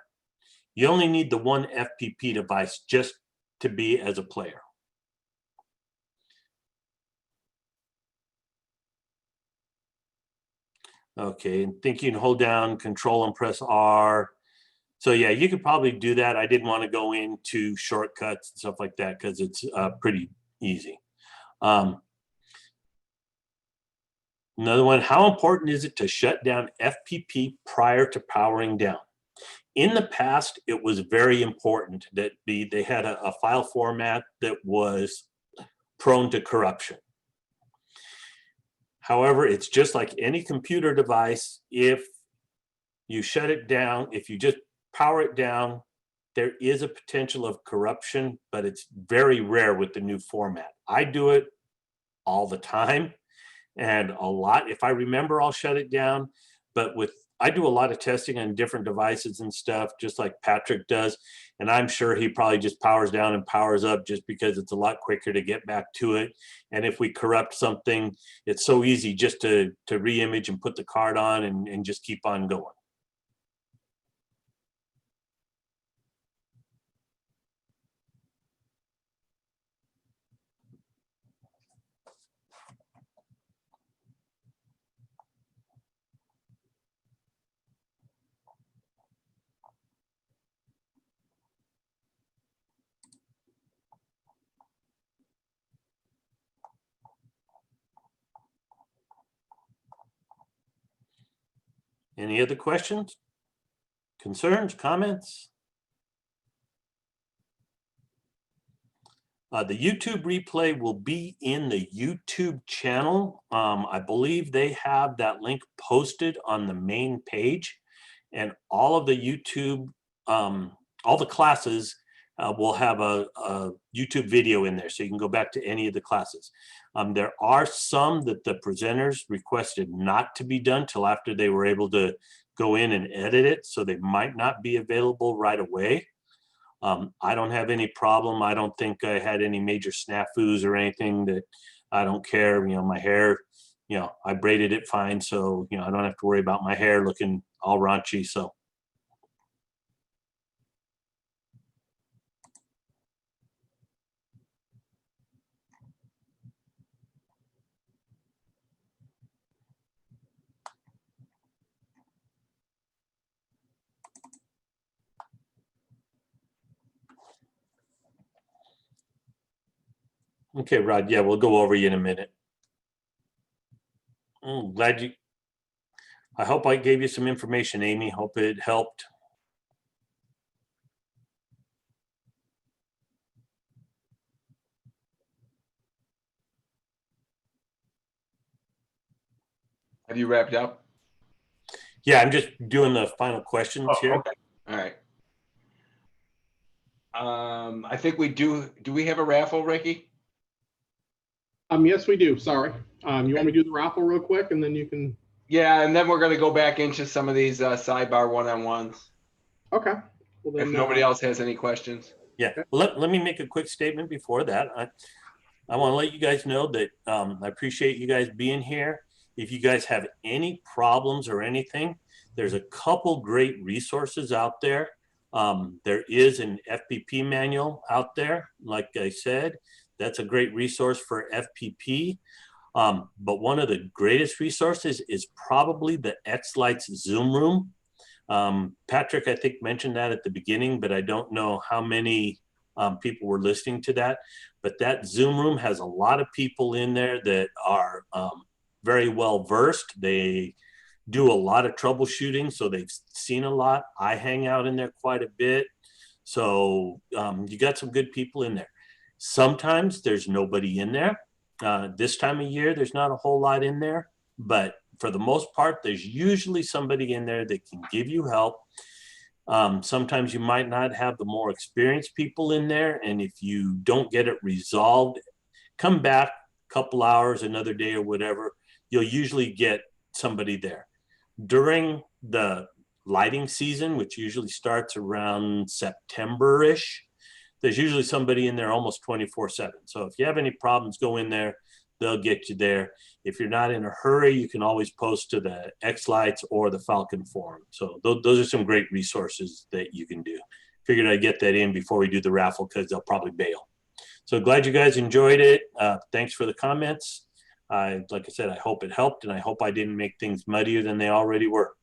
You only need the one FPP device just to be as a player. Okay, and think you can hold down Control and press R. So yeah, you could probably do that. I didn't want to go into shortcuts and stuff like that because it's pretty easy. Another one, how important is it to shut down FPP prior to powering down? In the past, it was very important that they had a file format that was prone to corruption. However, it's just like any computer device. If you shut it down, if you just power it down, there is a potential of corruption, but it's very rare with the new format. I do it all the time and a lot. If I remember, I'll shut it down. But I do a lot of testing on different devices and stuff, just like Patrick does. And I'm sure he probably just powers down and powers up just because it's a lot quicker to get back to it. And if we corrupt something, it's so easy just to re-image and put the card on and just keep on going. Any other questions, concerns, comments? The YouTube replay will be in the YouTube channel. I believe they have that link posted on the main page, and all of the YouTube, all the classes will have a YouTube video in there, so you can go back to any of the classes. There are some that the presenters requested not to be done till after they were able to go in and edit it, so they might not be available right away. I don't have any problem. I don't think I had any major snafus or anything that I don't care. You know, my hair, you know, I braided it fine. So, you know, I don't have to worry about my hair looking all raunchy. So. Okay, Rod, yeah, we'll go over you in a minute. I hope I gave you some information, Amy. Hope it helped. Have you wrapped up? Yeah, I'm just doing the final questions here. Okay. All right. I think we do. Do we have a raffle, Ricky? Yes, we do. Sorry. You want me to do the raffle real quick, and then you can. Yeah, and then we're going to go back into some of these sidebar one-on-ones. Okay. Well, then, If nobody else has any questions. Yeah, let me make a quick statement before that. I want to let you guys know that I appreciate you guys being here. If you guys have any problems or anything, there's a couple great resources out there. There is an FPP manual out there. Like I said, that's a great resource for FPP. But one of the greatest resources is probably the X-Lights Zoom Room. Patrick, I think, mentioned that at the beginning, but I don't know how many people were listening to that. But that Zoom Room has a lot of people in there that are very well versed. They do a lot of troubleshooting, so they've seen a lot. I hang out in there quite a bit. So you got some good people in there. Sometimes there's nobody in there. This time of year, there's not a whole lot in there, but for the most part, there's usually somebody in there that can give you help. Sometimes you might not have the more experienced people in there, and if you don't get it resolved, come back a couple hours, another day or whatever, you'll usually get somebody there. During the lighting season, which usually starts around September-ish, there's usually somebody in there almost 24/7. So if you have any problems, go in there, they'll get you there. If you're not in a hurry, you can always post to the X-Lights or the Falcon Forum. So those are some great resources that you can do. Figured I'd get that in before we do the raffle because they'll probably bail. So glad you guys enjoyed it. Thanks for the comments. like I said, I hope it helped, and I hope I didn't make things muddier than they already were.